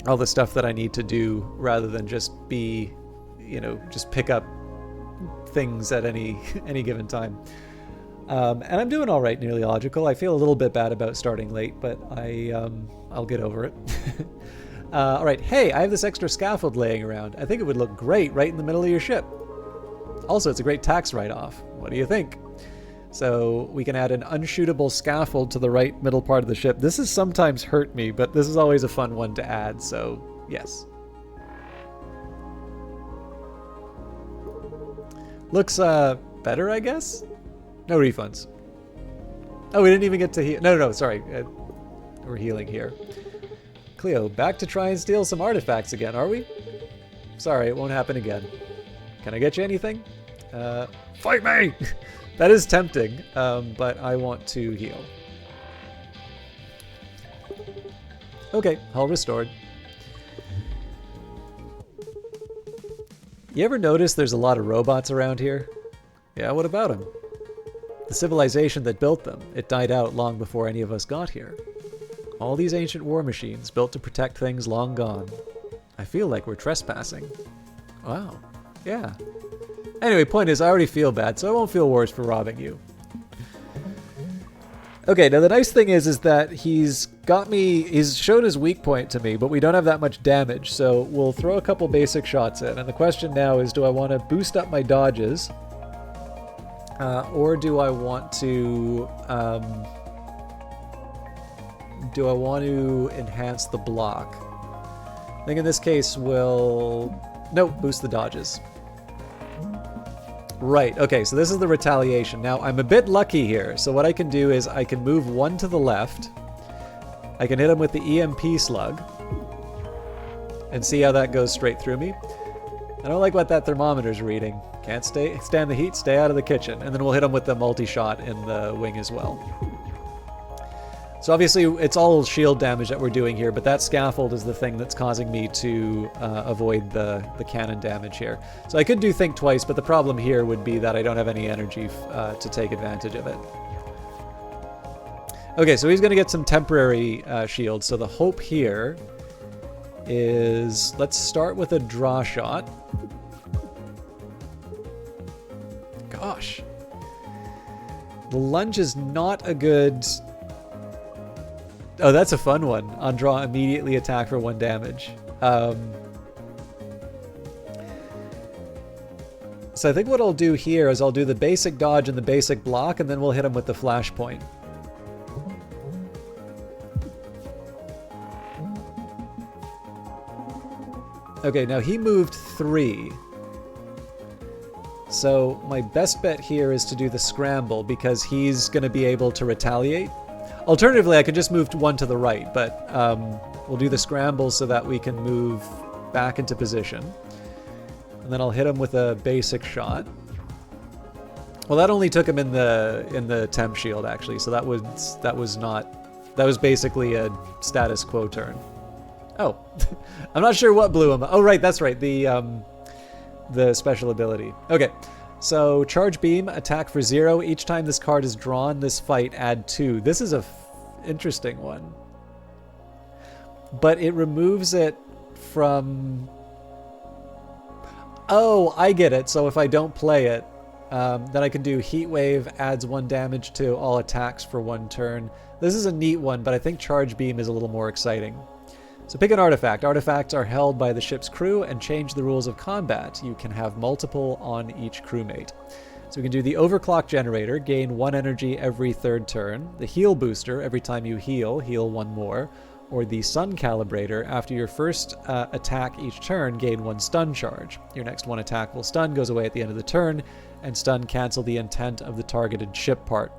all the stuff that I need to do rather than just be, just pick up things at any given time. And I'm doing all right, Nearly Logical. I feel a little bit bad about starting late, but I'll get over it. All right, hey, I have this extra scaffold laying around. I think it would look great right in the middle of your ship. Also, it's a great tax write-off. What do you think? So we can add an unshootable scaffold to the right middle part of the ship. This has sometimes hurt me, but this is always a fun one to add, so yes. Looks better, I guess? No refunds. Oh, we didn't even get to heal. No, sorry. We're healing here. Cleo, back to try and steal some artifacts again, are we? Sorry, it won't happen again. Can I get you anything? Fight me! That is tempting, but I want to heal. Okay, hull restored. You ever notice there's a lot of robots around here? Yeah, what about them? The civilization that built them, it died out long before any of us got here. All these ancient war machines built to protect things long gone. I feel like we're trespassing. Wow. Yeah. Anyway, point is, I already feel bad, so I won't feel worse for robbing you. Okay, now the nice thing is that he's shown his weak point to me, but we don't have that much damage, so we'll throw a couple basic shots in. And the question now is, do I want to boost up my dodges? Or do I want to enhance the block? I think in this case nope, boost the dodges. Right, okay, so this is the retaliation. Now, I'm a bit lucky here, so what I can do is I can move 1 to the left. I can hit him with the EMP slug. And see how that goes straight through me. I don't like what that thermometer's reading. Can't stand the heat, stay out of the kitchen. And then we'll hit him with the multi-shot in the wing as well. So obviously, it's all shield damage that we're doing here, but that scaffold is the thing that's causing me to avoid the cannon damage here. So I could do Think Twice, but the problem here would be that I don't have any energy to take advantage of it. Okay, so he's going to get some temporary shields. So the hope here is, let's start with a draw shot. Gosh. The lunge is not a good... Oh, that's a fun one. On draw, immediately attack for 1 damage. So I think what I'll do here is I'll do the basic dodge and the basic block, and then we'll hit him with the flashpoint. Okay, now he moved 3. So my best bet here is to do the scramble because he's going to be able to retaliate. Alternatively, I could just move 1 to the right, but we'll do the scramble so that we can move back into position. And then I'll hit him with a basic shot. Well, that only took him in the temp shield, actually, so that was basically a status quo turn. Oh, I'm not sure what blew him. Oh, right, that's right, the special ability. Okay, So charge beam, attack for 0. Each time this card is drawn this fight, add 2. This is a interesting one. But it removes it from... Oh, I get it. So if I don't play it, then I can do Heat Wave, adds 1 damage to all attacks for 1 turn. This is a neat one, but I think Charge Beam is a little more exciting. So pick an artifact. Artifacts are held by the ship's crew and change the rules of combat. You can have multiple on each crewmate. So we can do the Overclock Generator, gain 1 energy every 3rd turn. The Heal Booster, every time you heal, heal 1 more. Or the Sun Calibrator, after your first attack each turn, gain 1 stun charge. Your next 1 attack will stun, goes away at the end of the turn, and stun cancel the intent of the targeted ship part.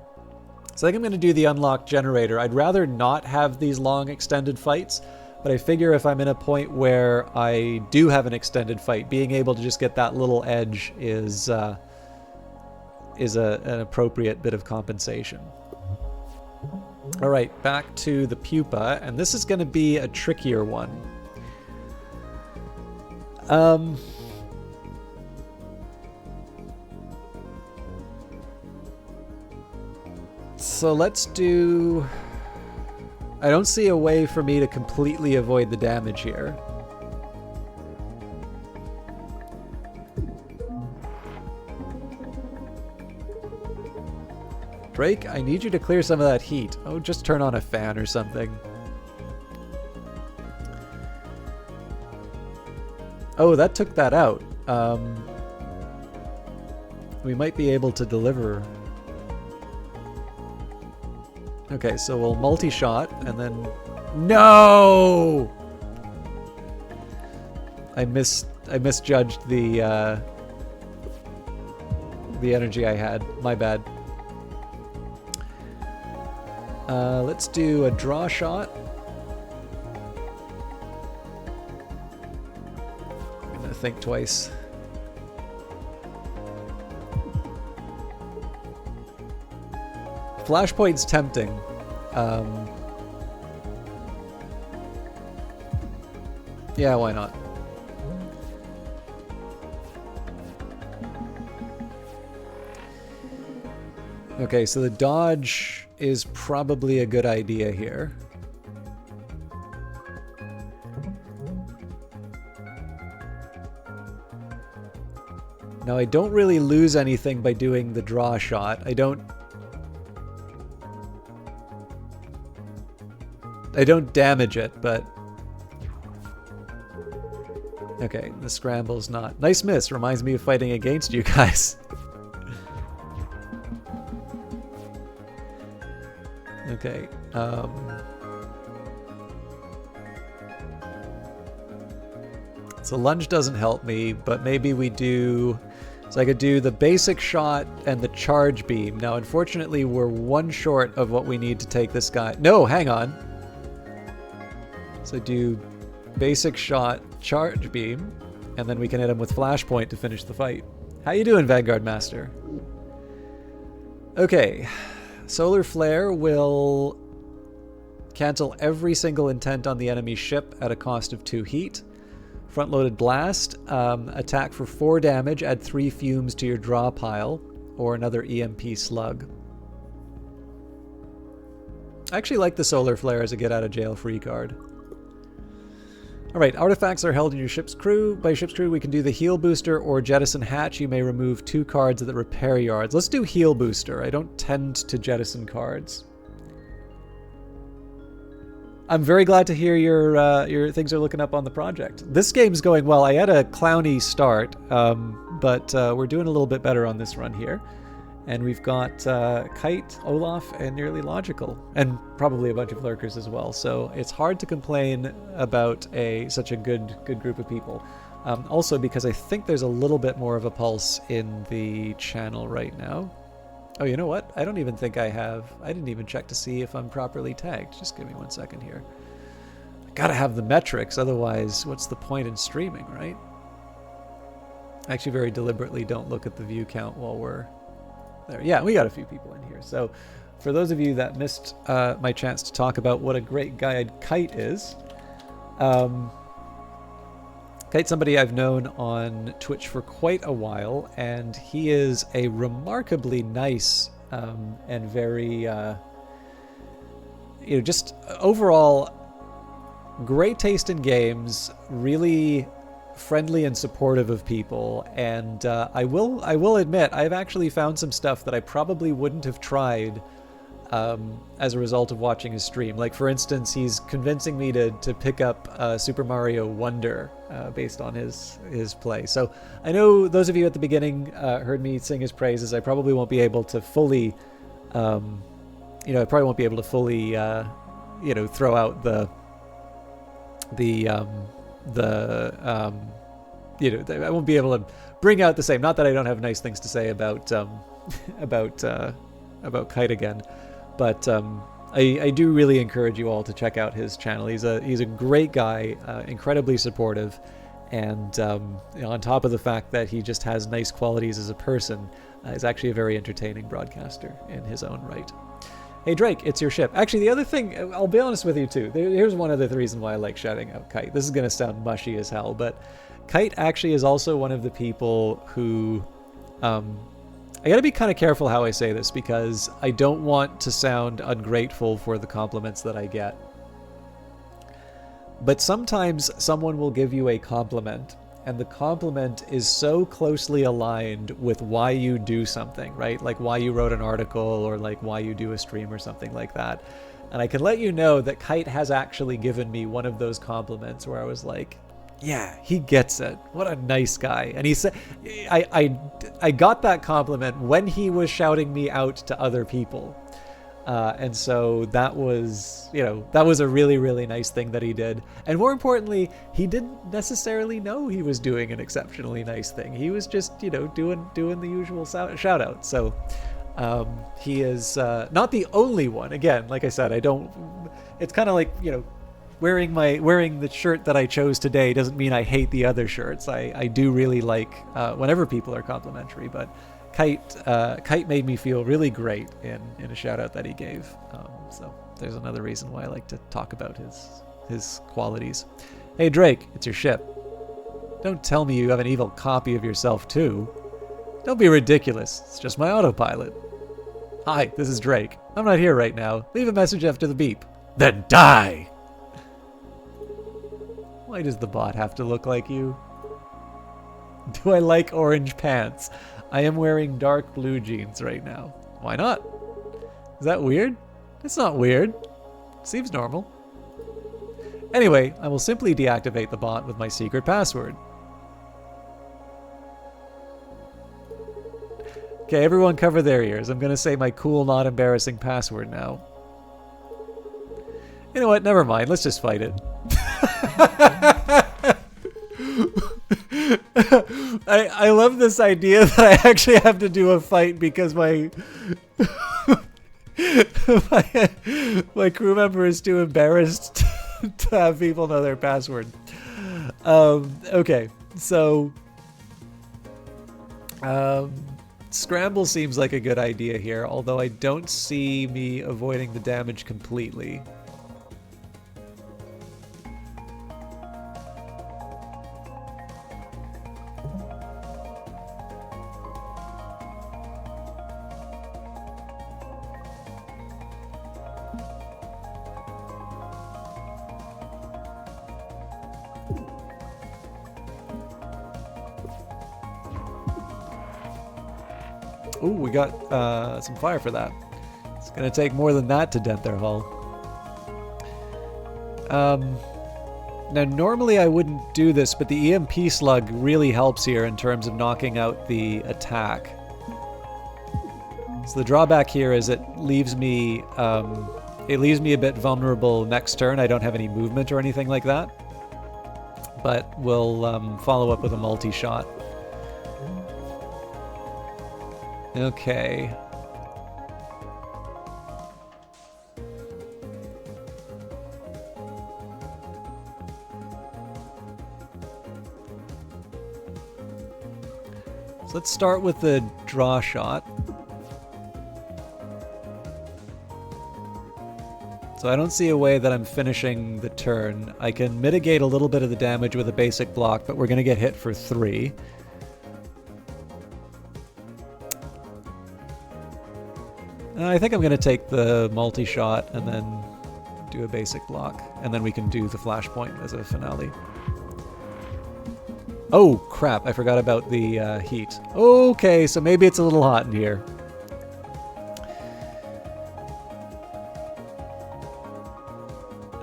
So I think I'm going to do the Unlock Generator. I'd rather not have these long extended fights, but I figure if I'm in a point where I do have an extended fight, being able to just get that little edge is an appropriate bit of compensation. All right, back to the pupa, and this is going to be a trickier one. So let's do... I don't see a way for me to completely avoid the damage here. Drake, I need you to clear some of that heat. Oh, just turn on a fan or something. Oh, that took that out. We might be able to deliver. Okay, so we'll multi-shot and then... No! I misjudged the energy I had. My bad. Let's do a draw shot. I'm gonna think twice. Flashpoint's tempting. Yeah, why not? Okay, so the dodge is probably a good idea here. Now I don't really lose anything by doing the draw shot. I don't damage it, but... Okay, the scramble's not... Nice miss, reminds me of fighting against you guys. Okay, so lunge doesn't help me, but maybe we do... So I could do the basic shot and the charge beam. Now, unfortunately, we're 1 short of what we need to take this guy... No, hang on! So do basic shot, charge beam, and then we can hit him with flashpoint to finish the fight. How you doing, Vanguard Master? Okay, Solar Flare will cancel every single intent on the enemy ship at a cost of 2 heat. Front-loaded Blast, attack for 4 damage, add 3 fumes to your draw pile, or another EMP slug. I actually like the Solar Flare as a get-out-of-jail-free card. Alright, artifacts are held in your ship's crew. By ship's crew, we can do the Heal Booster or Jettison Hatch. You may remove 2 cards at the repair yards. Let's do Heal Booster. I don't tend to jettison cards. I'm very glad to hear your things are looking up on the project. This game's going well. I had a clowny start, but we're doing a little bit better on this run here. And we've got Kite, Olaf, and Nearly Logical, and probably a bunch of lurkers as well. So it's hard to complain about such a good group of people. Also because I think there's a little bit more of a pulse in the channel right now. Oh, you know what? I don't even think I have. I didn't even check to see if I'm properly tagged. Just give me 1 second here. I gotta have the metrics, otherwise what's the point in streaming, right? I actually very deliberately don't look at the view count while we're there. Yeah, we got a few people in here. So for those of you that missed my chance to talk about what a great guide Kite is, Kite's somebody I've known on Twitch for quite a while, and he is a remarkably nice and very, just overall great taste in games, really friendly and supportive of people. And I will admit, I've actually found some stuff that I probably wouldn't have tried as a result of watching his stream. Like, for instance, he's convincing me to pick up Super Mario Wonder based on his play. So I know those of you at the beginning heard me sing his praises. I probably won't be able to fully, I probably won't be able to fully, throw out I won't be able to bring out the same. Not that I don't have nice things to say about Kite again, but I do really encourage you all to check out his channel. He's a great guy, incredibly supportive, and on top of the fact that he just has nice qualities as a person, is actually a very entertaining broadcaster in his own right. Hey Drake, it's your ship. Actually, the other thing, I'll be honest with you too. Here's one other reason why I like shouting out Kite. This is going to sound mushy as hell, but Kite actually is also one of the people who, I gotta be kind of careful how I say this, because I don't want to sound ungrateful for the compliments that I get. But sometimes someone will give you a compliment, and the compliment is so closely aligned with why you do something, right? Like why you wrote an article, or like why you do a stream or something like that. And I can let you know that Kite has actually given me one of those compliments where I was like, yeah, he gets it. What a nice guy. And he said, I got that compliment when he was shouting me out to other people. And so that was a really, really nice thing that he did. And more importantly, he didn't necessarily know he was doing an exceptionally nice thing. He was just, doing the usual shout out. So he is not the only one. Again, like I said, it's kind of like, wearing the shirt that I chose today doesn't mean I hate the other shirts. I do really like whenever people are complimentary, but Kite made me feel really great in a shout out that he gave. So there's another reason why I like to talk about his qualities. Hey Drake, it's your ship. Don't tell me you have an evil copy of yourself too. Don't be ridiculous. It's just my autopilot. Hi, this is Drake. I'm not here right now. Leave a message after the beep. Then die! Why does the bot have to look like you? Do I like orange pants? I am wearing dark blue jeans right now. Why not? Is that weird? It's not weird. It seems normal. Anyway, I will simply deactivate the bot with my secret password. Okay, everyone cover their ears. I'm going to say my cool, not embarrassing password now. You know what? Never mind. Let's just fight it. I love this idea that I actually have to do a fight because my my crew member is too embarrassed to have people know their password. Okay, so scramble seems like a good idea here, although I don't see me avoiding the damage completely. Ooh, we got some fire for that. It's gonna take more than that to dent their hull. Now normally I wouldn't do this, but the EMP slug really helps here in terms of knocking out the attack. So the drawback here is it leaves me a bit vulnerable next turn. I don't have any movement or anything like that, but we'll follow up with a multi-shot. Okay. So let's start with the draw shot. So I don't see a way that I'm finishing the turn. I can mitigate a little bit of the damage with a basic block, but we're going to get hit for 3. I think I'm going to take the multi-shot and then do a basic block, and then we can do the flashpoint as a finale. Oh, crap, I forgot about the heat. Okay, so maybe it's a little hot in here.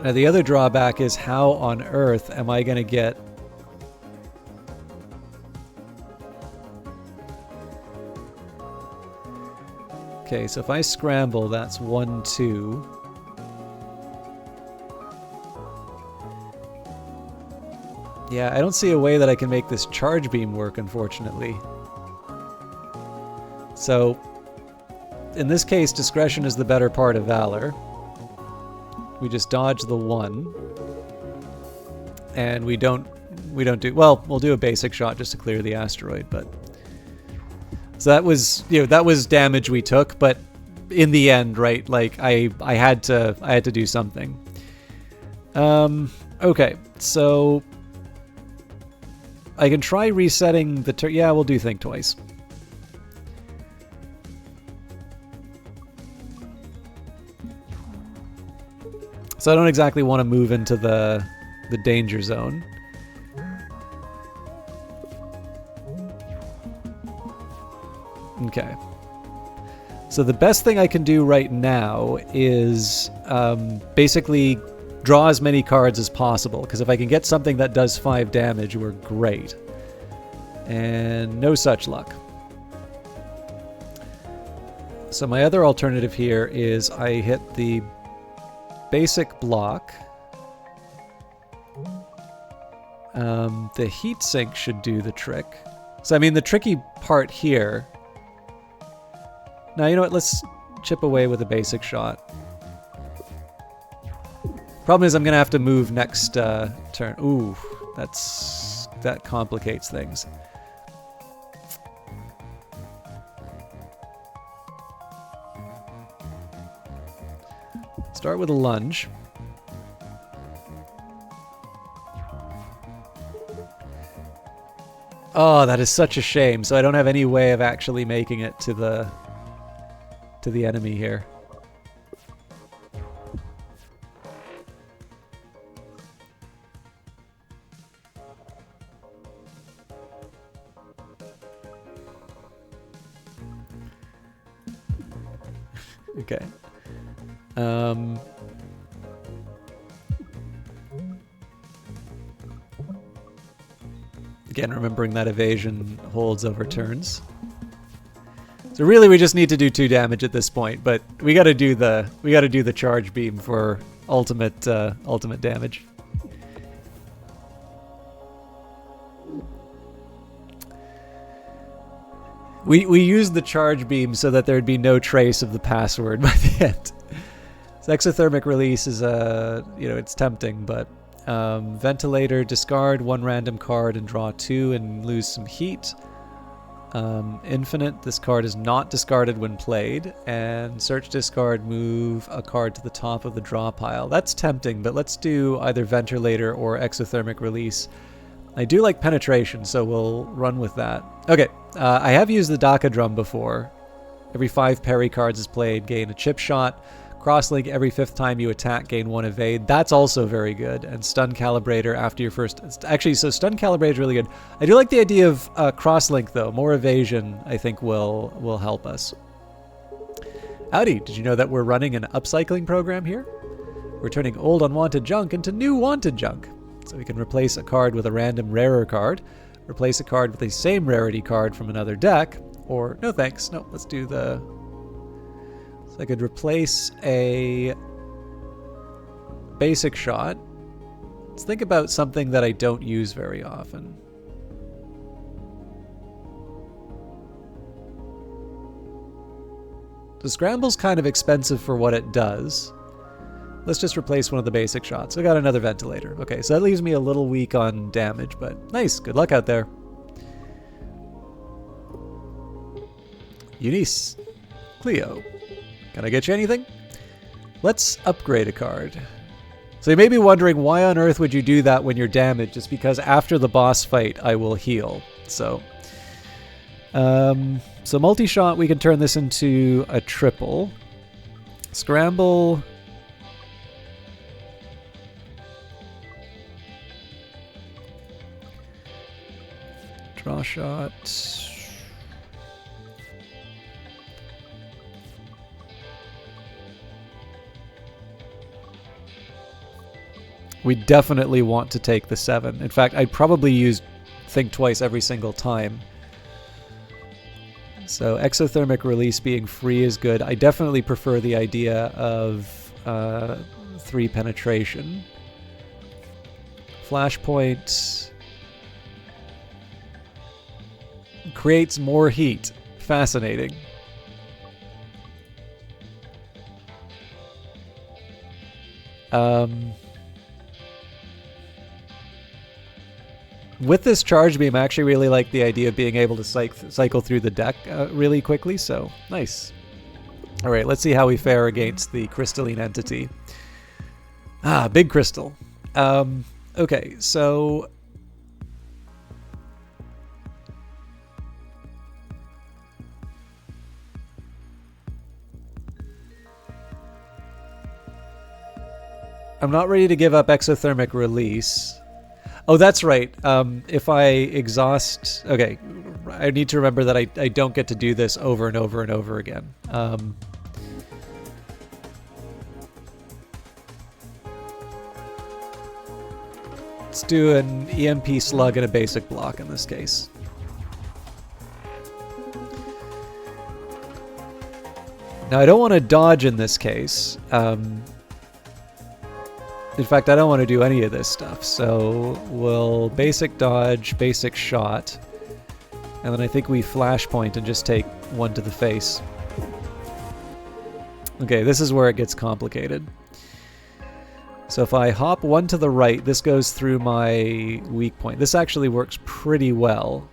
Now, the other drawback is how on earth am I going to get... Okay, so if I scramble, that's 1, 2. Yeah, I don't see a way that I can make this charge beam work, unfortunately. So, in this case, discretion is the better part of valor. We just dodge the 1. And we don't do... Well, we'll do a basic shot just to clear the asteroid, but... So that was, that was damage we took, but in the end, right, like, I had to do something. Okay, so... I can try resetting the turn. Yeah, we'll do think twice. So I don't exactly want to move into the danger zone. Okay. So the best thing I can do right now is basically draw as many cards as possible, because if I can get something that does 5 damage, we're great. And no such luck. So my other alternative here is I hit the basic block. The heat sink should do the trick. So I mean, the tricky part here... Now, you know what? Let's chip away with a basic shot. Problem is I'm going to have to move next turn. Ooh, that complicates things. Start with a lunge. Oh, that is such a shame. So I don't have any way of actually making it to the enemy here. Okay. Again, remembering that evasion holds over turns. So really, we just need to do 2 damage at this point, but we got to do the charge beam for ultimate damage. We used the charge beam so that there'd be no trace of the password by the end. So exothermic release is it's tempting, but ventilator, discard 1 random card and draw 2 and lose some heat. Infinite, this card is not discarded when played, and search discard, move a card to the top of the draw pile. That's tempting, but let's do either ventilator or exothermic release. I do like penetration, so we'll run with that. Okay, I have used the Daka drum before. Every 5 parry cards is played, gain a chip shot. Crosslink, every 5th time you attack, gain 1 evade. That's also very good. And stun calibrator after your first... Actually, so stun calibrator is really good. I do like the idea of crosslink, though. More evasion, I think, will help us. Howdy, did you know that we're running an upcycling program here? We're turning old unwanted junk into new wanted junk. So we can replace a card with a random rarer card, replace a card with the same rarity card from another deck, or no thanks. No, let's do the... So I could replace a basic shot. Let's think about something that I don't use very often. So Scramble's kind of expensive for what it does. Let's just replace one of the basic shots. I got another ventilator. Okay, so that leaves me a little weak on damage, but nice. Good luck out there. Eunice. Cleo. Can I get you anything? Let's upgrade a card. So you may be wondering, why on earth would you do that when you're damaged? It's because after the boss fight, I will heal. So multi-shot, we can turn this into a triple. Scramble. Draw shot. We definitely want to take the 7. In fact, I'd probably use Think Twice every single time. So exothermic release being free is good. I definitely prefer the idea of 3 penetration. Flashpoint creates more heat. Fascinating. With this charge beam, I actually really like the idea of being able to cycle through the deck really quickly, so nice. All right, let's see how we fare against the crystalline entity. Ah, big crystal. Okay, so... I'm not ready to give up exothermic release. Oh, that's right. If I exhaust... Okay, I need to remember that I don't get to do this over and over and over again. Let's do an EMP slug and a basic block in this case. Now, I don't want to dodge in this case. In fact, I don't want to do any of this stuff, so we'll basic dodge, basic shot, and then I think we flashpoint and just take 1 to the face. Okay, this is where it gets complicated. So if I hop 1 to the right, this goes through my weak point. This actually works pretty well.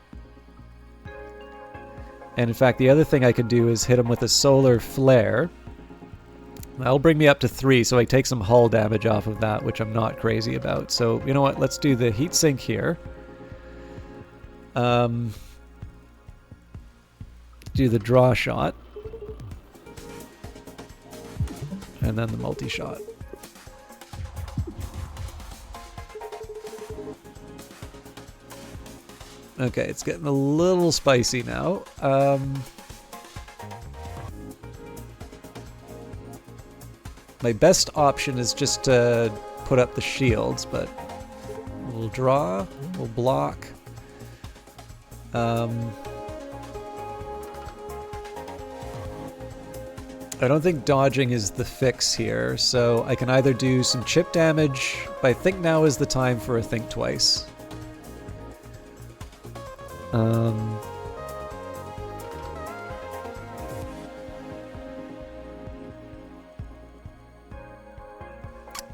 And in fact, the other thing I can do is hit him with a solar flare. That'll bring me up to 3, so I take some hull damage off of that, which I'm not crazy about. So, you know what? Let's do the heat sink here. Do the draw shot. And then the multi-shot. Okay, it's getting a little spicy now. My best option is just to put up the shields, but we'll draw, we'll block. I don't think dodging is the fix here, so I can either do some chip damage, but I think now is the time for a Think Twice.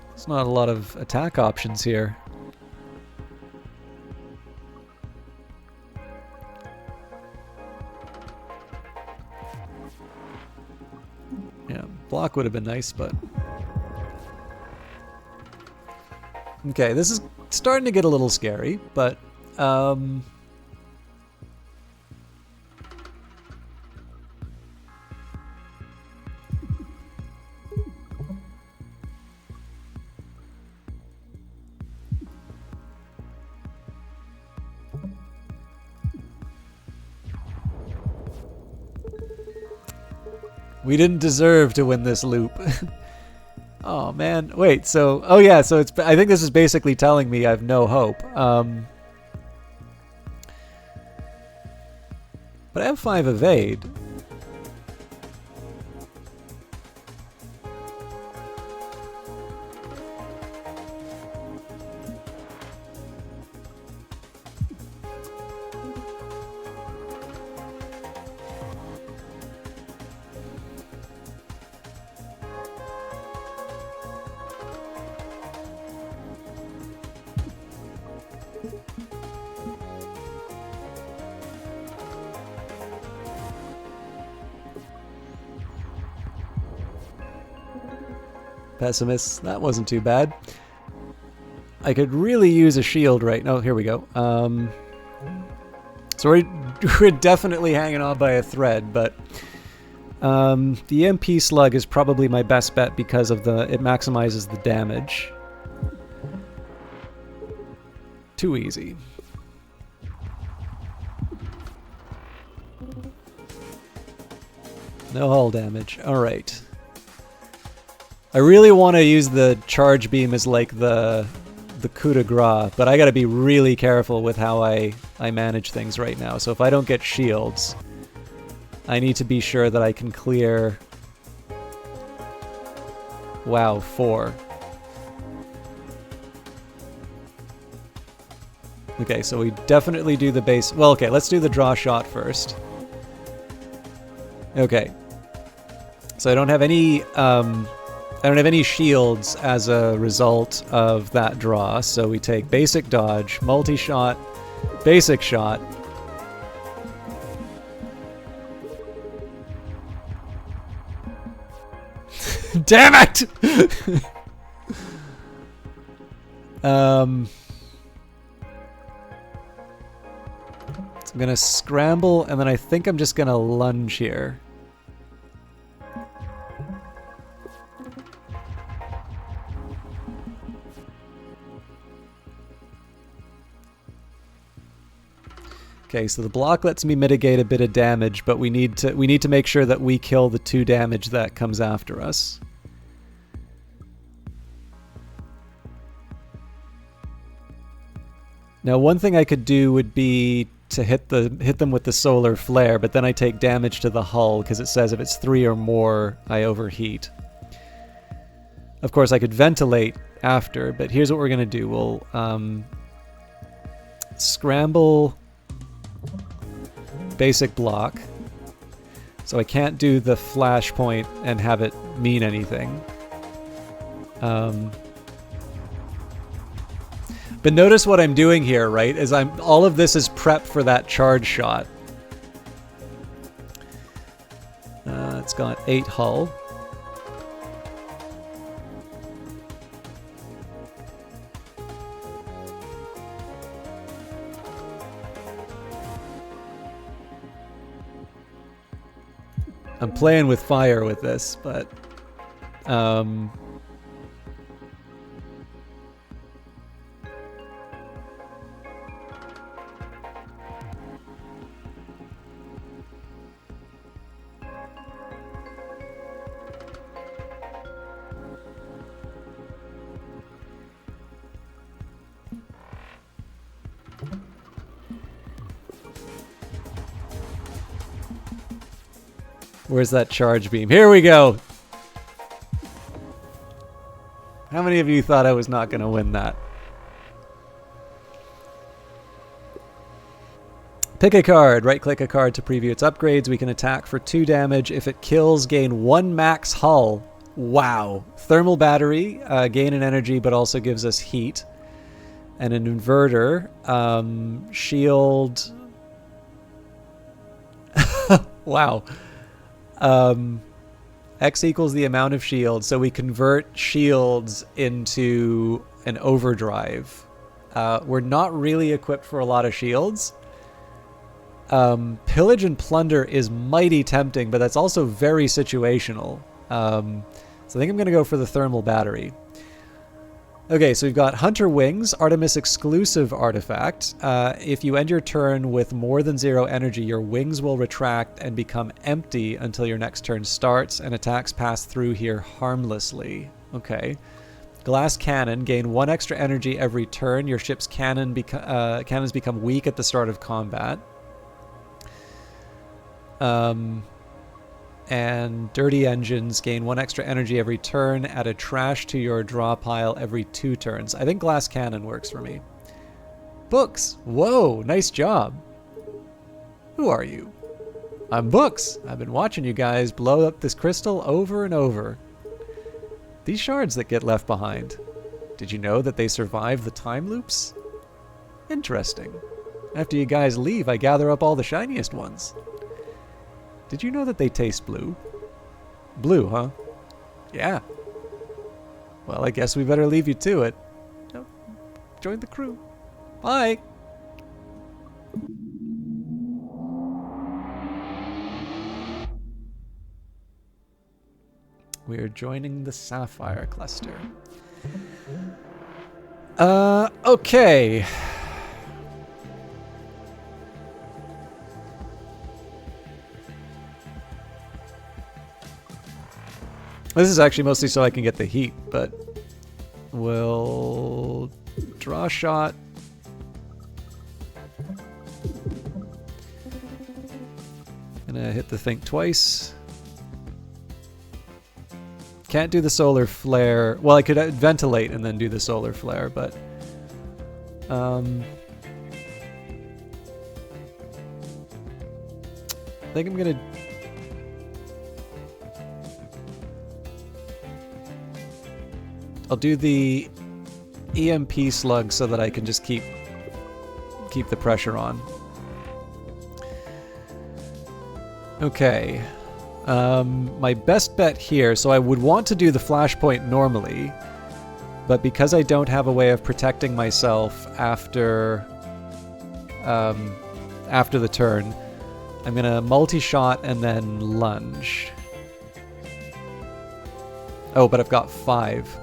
There's not a lot of attack options here. Yeah, block would have been nice, but... Okay, this is starting to get a little scary, but... we didn't deserve to win this loop. Oh man, wait, so... Oh yeah, so it's... I think this is basically telling me I have no hope. But I have 5 evade. Pessimist. That wasn't too bad. I could really use a shield right now. Here we go. So we're definitely hanging on by a thread, but the EMP slug is probably my best bet because of it maximizes the damage. Too easy. No hull damage. Alright. I really want to use the charge beam as like the coup de grace, but I gotta be really careful with how I manage things right now. So if I don't get shields, I need to be sure that I can clear... Wow, 4. Okay, so we definitely do the base... Well, okay, let's do the draw shot first. Okay. So I don't have any... I don't have any shields as a result of that draw, so we take basic dodge, multi-shot, basic shot. Damn it! So I'm gonna scramble, and then I think I'm just gonna lunge here. Okay, so the block lets me mitigate a bit of damage, but we need to make sure that we kill the 2 damage that comes after us. Now, one thing I could do would be to hit them with the solar flare, but then I take damage to the hull because it says if it's 3 or more, I overheat. Of course, I could ventilate after, but here's what we're gonna do. We'll scramble. Basic block. So I can't do the flashpoint and have it mean anything. But notice what I'm doing here, right? Is all of this is prep for that charge shot. It's got 8 hull. I'm playing with fire with this, but where's that charge beam? Here we go! How many of you thought I was not going to win that? Pick a card. Right-click a card to preview its upgrades. We can attack for 2 damage. If it kills, gain 1 max hull. Wow. Thermal battery. Gain an energy, but also gives us heat. And an inverter. Shield. Wow. X equals the amount of shields, so we convert shields into an overdrive. We're not really equipped for a lot of shields. Pillage and plunder is mighty tempting, but that's also very situational. So I think I'm going to go for the thermal battery. Okay, so we've got Hunter Wings, Artemis exclusive artifact. If you end your turn with more than 0 energy, your wings will retract and become empty until your next turn starts, and attacks pass through here harmlessly. Okay. Glass Cannon, gain 1 extra energy every turn. Your ship's cannons become weak at the start of combat. And Dirty Engines, gain 1 extra energy every turn. Add a trash to your draw pile every 2 turns. I think Glass Cannon works for me. Books. Whoa, nice job. Who are you? I'm Books. I've been watching you guys blow up this crystal over and over. These shards that get left behind. Did you know that they survive the time loops? Interesting. After you guys leave, I gather up all the shiniest ones. Did you know that they taste blue? Blue, huh? Yeah. Well, I guess we better leave you to it. Oh, join the crew. Bye! We are joining the Sapphire Cluster. Okay. This is actually mostly so I can get the heat, but we'll draw a shot. Gonna hit the think twice. Can't do the solar flare. Well, I could ventilate and then do the solar flare, but I think I'm gonna I'll do the EMP slug so that I can just keep the pressure on. Okay. My best bet here, so I would want to do the flashpoint normally, but because I don't have a way of protecting myself after the turn, I'm gonna multi-shot and then lunge. Oh, but I've got 5.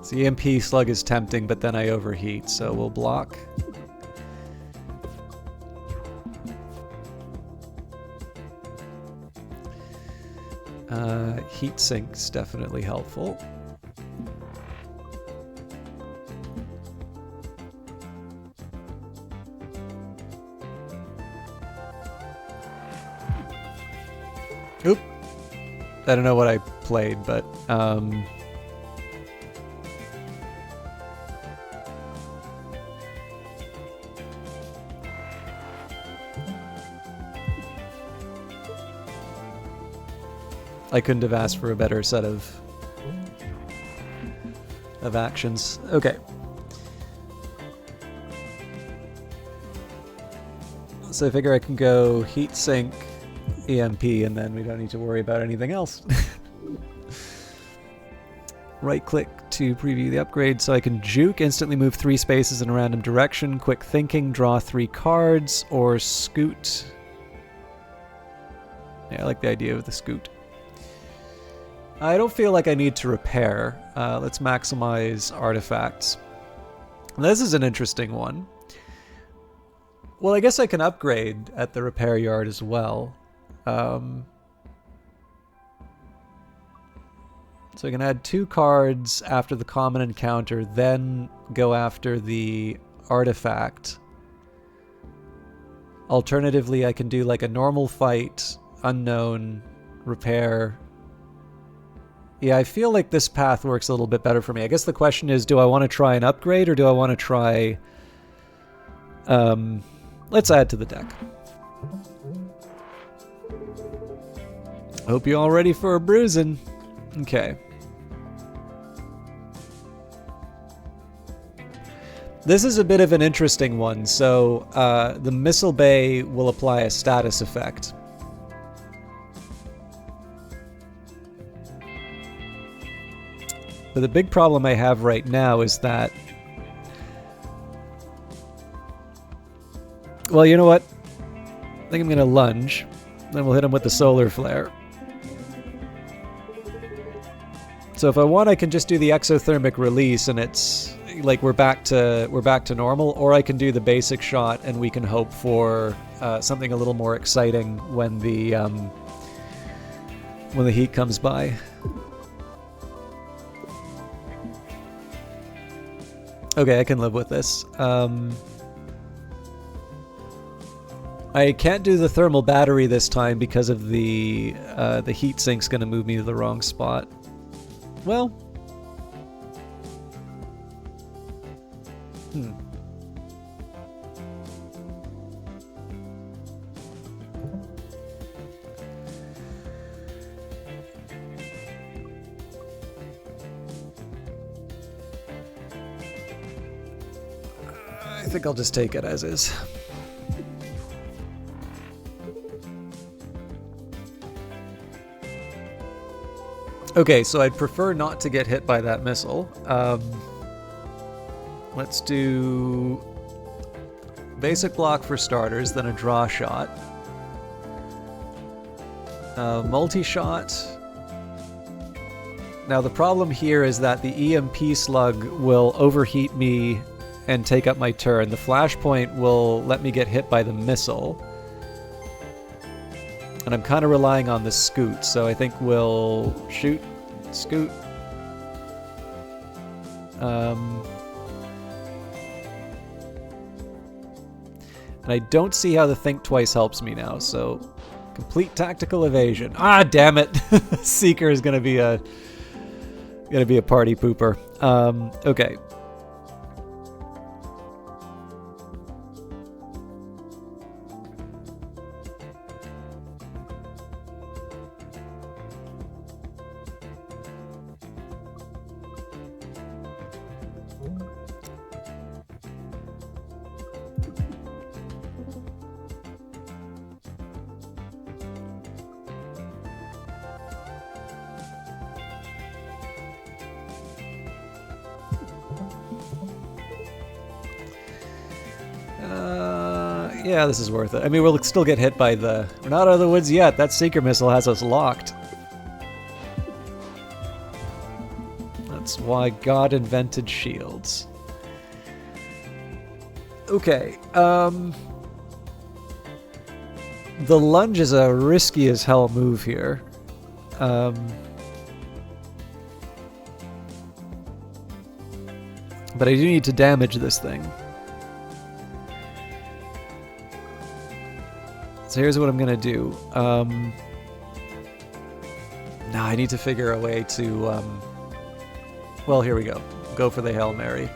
The EMP slug is tempting, but then I overheat, so we'll block. Heat sink's definitely helpful. Oop. I don't know what I played, but I couldn't have asked for a better set of actions. Okay. So I figure I can go heat sink, EMP, and then we don't need to worry about anything else. Right click to preview the upgrade, so I can juke, instantly move 3 spaces in a random direction, quick thinking, draw 3 cards, or scoot. Yeah, I like the idea of the scoot. I don't feel like I need to repair. Let's maximize artifacts. This is an interesting one. Well, I guess I can upgrade at the repair yard as well. So I can add 2 cards after the common encounter, then go after the artifact. Alternatively, I can do like a normal fight, unknown, repair. Yeah, I feel like this path works a little bit better for me. I guess the question is, do I want to try an upgrade or do I want to try... let's add to the deck. Hope you're all ready for a bruising. Okay. This is a bit of an interesting one. So the missile bay will apply a status effect. But the big problem I have right now is that... Well, you know what? I think I'm going to lunge. Then we'll hit him with the solar flare. So if I want, I can just do the exothermic release and it's like we're back to normal, or I can do the basic shot and we can hope for something a little more exciting when the heat comes by. Okay, I can live with this. I can't do the thermal battery this time because of the heat sink's going to move me to the wrong spot. Well, think I'll just take it as is. Okay, so I'd prefer not to get hit by that missile. Let's do basic block for starters, then a draw shot. Multi-shot. Now the problem here is that the EMP slug will overheat me and take up my turn. The flashpoint will let me get hit by the missile. And I'm kind of relying on the scoot, so I think we'll shoot, scoot. And I don't see how the think twice helps me now, so complete tactical evasion. Ah, damn it! Seeker is gonna be a party pooper. Okay. Yeah, this is worth it. I mean, we'll still get hit by the... We're not out of the woods yet. That Seeker missile has us locked. That's why God invented shields. Okay. The lunge is a risky as hell move here. But I do need to damage this thing. So here's what I'm gonna do. Now I need to figure a way to, well, here we go. Go for the Hail Mary.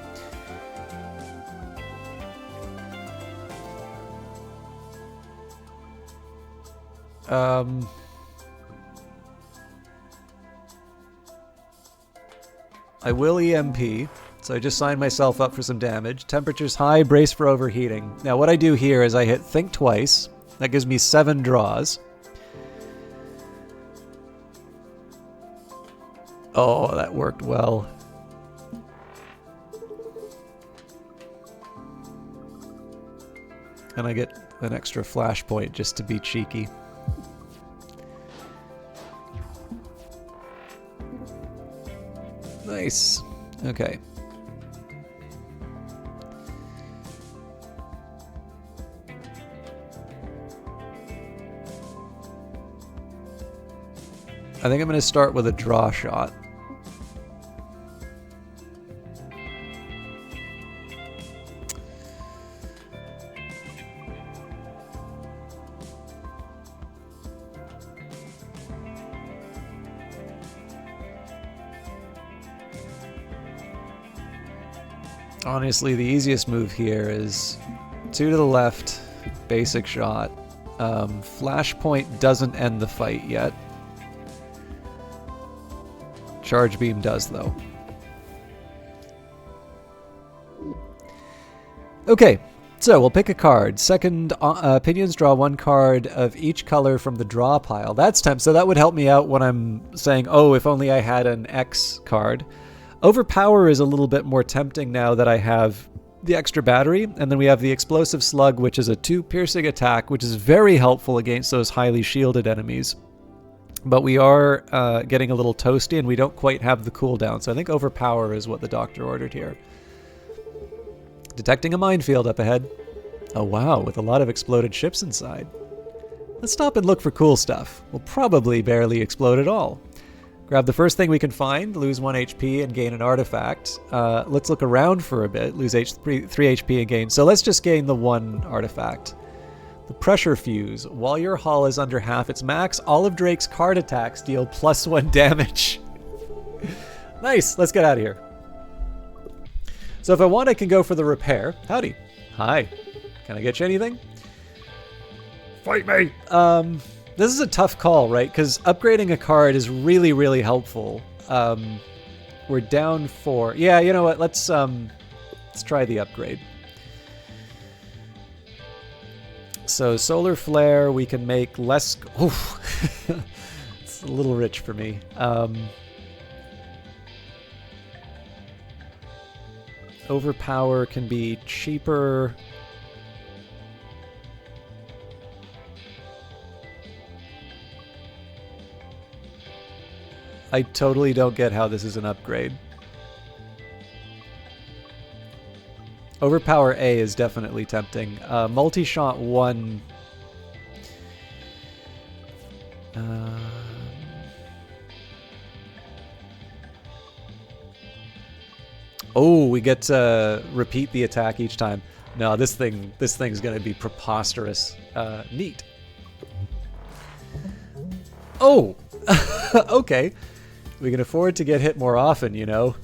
I will EMP, so I just signed myself up for some damage. Temperature's high, brace for overheating. Now what I do here is I hit think twice. That gives me 7 draws. Oh, that worked well. And I get an extra flashpoint just to be cheeky. Nice. Okay. I think I'm going to start with a draw shot. Honestly, the easiest move here is 2 to the left, basic shot. Flashpoint doesn't end the fight yet. Charge beam does, though. Okay, so we'll pick a card. Second, opinions draw 1 card of each color from the draw pile. That's temp, so that would help me out when I'm saying, oh, if only I had an X card. Overpower is a little bit more tempting now that I have the extra battery, and then we have the explosive slug, which is a 2 piercing attack, which is very helpful against those highly shielded enemies. But we are getting a little toasty, and we don't quite have the cooldown, so I think overpower is what the doctor ordered here. Detecting a minefield up ahead. Oh wow, with a lot of exploded ships inside. Let's stop and look for cool stuff. We'll probably barely explode at all. Grab the first thing we can find, lose 1 HP and gain an artifact. Let's look around for a bit, lose 3 HP and gain. So let's just gain the 1 artifact. The pressure fuse. While your hull is under half its max, all of Drake's card attacks deal +1 damage. Nice, let's get out of here. So if I want, I can go for the repair. Howdy. Hi. Can I get you anything? Fight me! This is a tough call, right? Because upgrading a card is really, really helpful. We're down 4. Yeah, you know what? Let's try the upgrade. So solar flare, we can make less. Oof. It's a little rich for me. Overpower can be cheaper. I totally don't get how this is an upgrade. Overpower A is definitely tempting. Multi-shot 1... Oh, we get to repeat the attack each time. No, this thing's gonna be preposterous. Neat. Oh! Okay. We can afford to get hit more often, you know?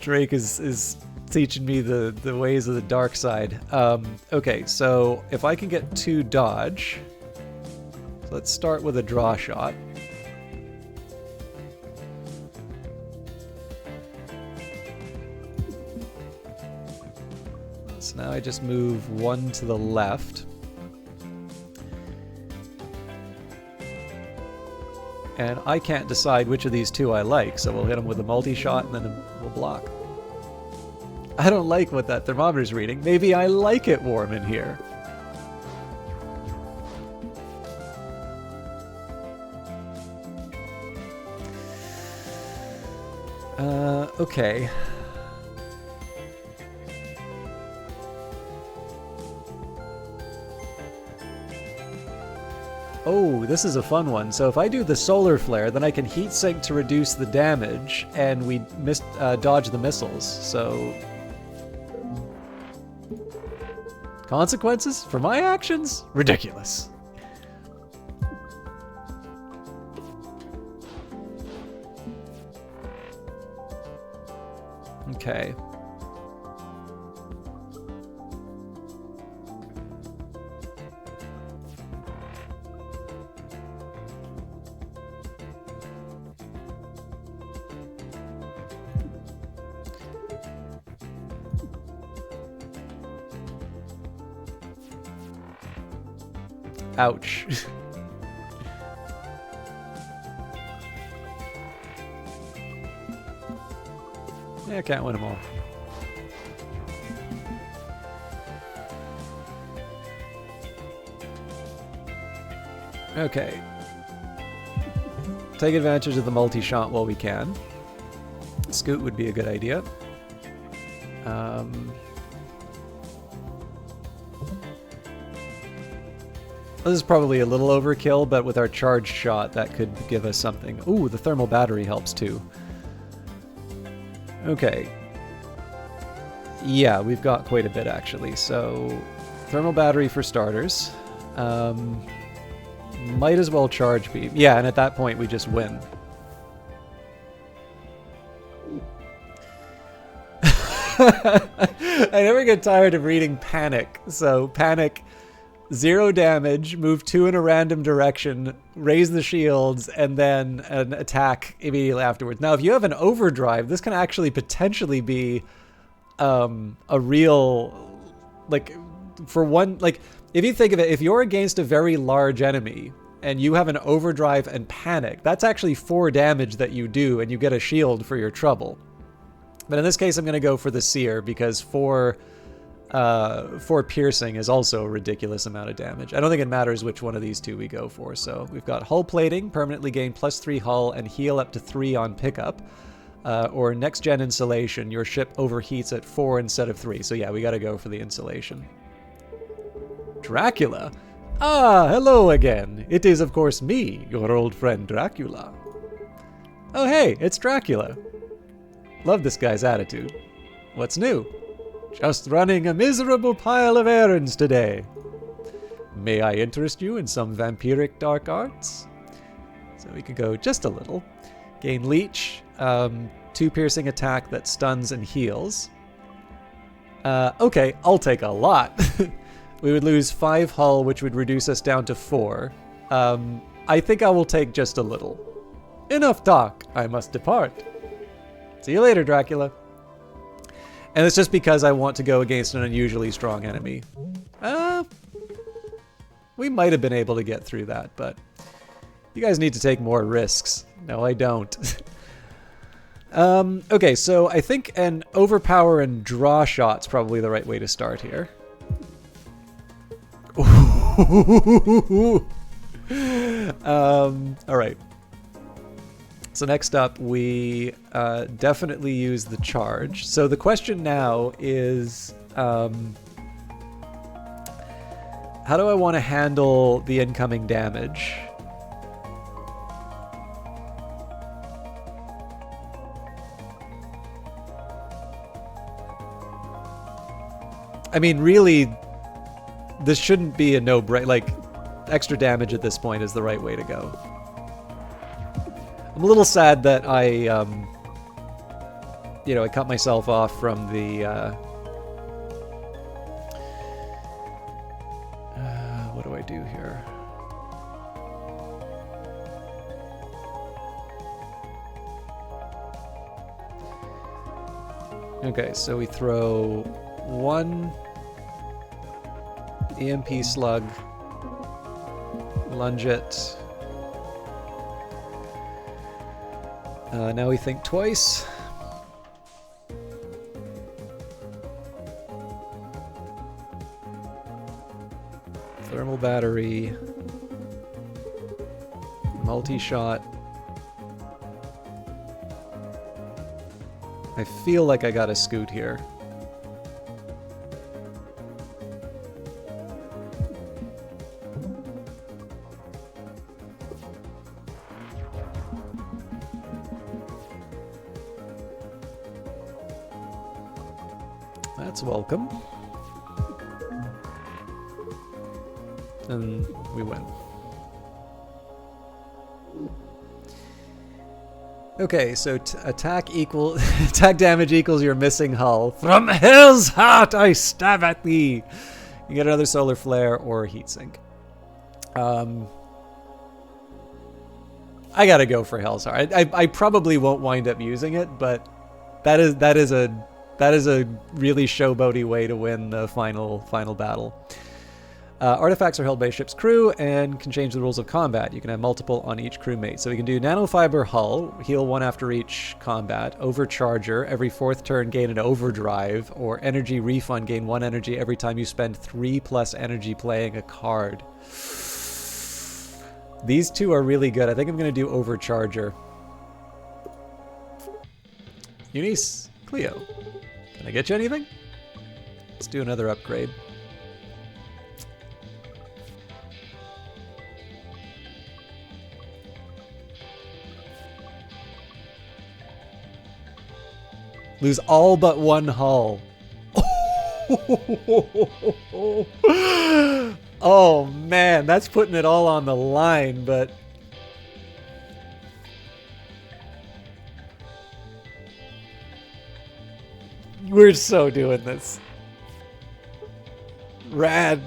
Drake is teaching me the ways of the dark side. Okay, so if I can get 2 dodge, let's start with a draw shot. So now I just move 1 to the left. And I can't decide which of these 2 I like, so we'll hit them with a multi-shot and then we'll block. I don't like what that thermometer's reading. Maybe I like it warm in here. Okay. Oh, this is a fun one. So if I do the solar flare, then I can heat sink to reduce the damage, and we dodge the missiles. So consequences for my actions? Ridiculous. Okay. Ouch. Yeah, I can't win them all. Okay. Take advantage of the multi-shot while we can. Scoot would be a good idea. This is probably a little overkill, but with our charged shot, that could give us something. Ooh, the thermal battery helps too. Okay. Yeah, we've got quite a bit actually. So, thermal battery for starters. Might as well charge beam. Yeah, and at that point we just win. I never get tired of reading Panic. So, Panic... 0 damage, move 2 in a random direction, raise the shields, and then an attack immediately afterwards. Now, if you have an overdrive, this can actually potentially be a real, like, for one, like, if you think of it, if you're against a very large enemy, and you have an overdrive and panic, that's actually 4 damage that you do, and you get a shield for your trouble. But in this case, I'm going to go for the Seer, because 4 piercing is also a ridiculous amount of damage. I don't think it matters which one of these 2 we go for. So we've got hull plating, permanently gain +3 hull and heal up to 3 on pickup. Or next gen insulation, your ship overheats at 4 instead of 3. So yeah, we gotta go for the insulation. Dracula? Ah, hello again. It is of course me, your old friend Dracula. Oh hey, it's Dracula. Love this guy's attitude. What's new? Just running a miserable pile of errands today. May I interest you in some vampiric dark arts? So we could go just a little. Gain leech, 2 piercing attack that stuns and heals. Okay, I'll take a lot. We would lose 5 hull, which would reduce us down to 4. I think I will take just a little. Enough talk, I must depart. See you later, Dracula. And it's just because I want to go against an unusually strong enemy. We might have been able to get through that, but you guys need to take more risks. No, I don't. Okay, so I think an overpower and draw shot's probably the right way to start here. Alright. So next up, we definitely use the charge. So the question now is, how do I want to handle the incoming damage? I mean, really, this shouldn't be a no-brainer. Like, extra damage at this point is the right way to go. I'm a little sad that I cut myself off from the, what do I do here? Okay, so we throw one EMP slug, lunge it. Now we think twice. Thermal battery, multi-shot. I feel like I got a scoot here. That's welcome. And we win. Okay, so attack damage equals your missing hull. From hell's heart I stab at thee. You get another solar flare or a heatsink. I gotta go for hell's heart. I probably won't wind up using it, but that is a really showboaty way to win the final battle. Artifacts are held by a ship's crew and can change the rules of combat. You can have multiple on each crewmate. So we can do nanofiber hull, heal 1 after each combat, overcharger, every 4th turn gain an overdrive, or energy refund, gain 1 energy every time you spend 3+ energy playing a card. These two are really good. I think I'm going to do overcharger. Eunice, Cleo, can I get you anything? Let's do another upgrade. Lose all but 1 hull. Oh man, that's putting it all on the line, but we're so doing this. Rad.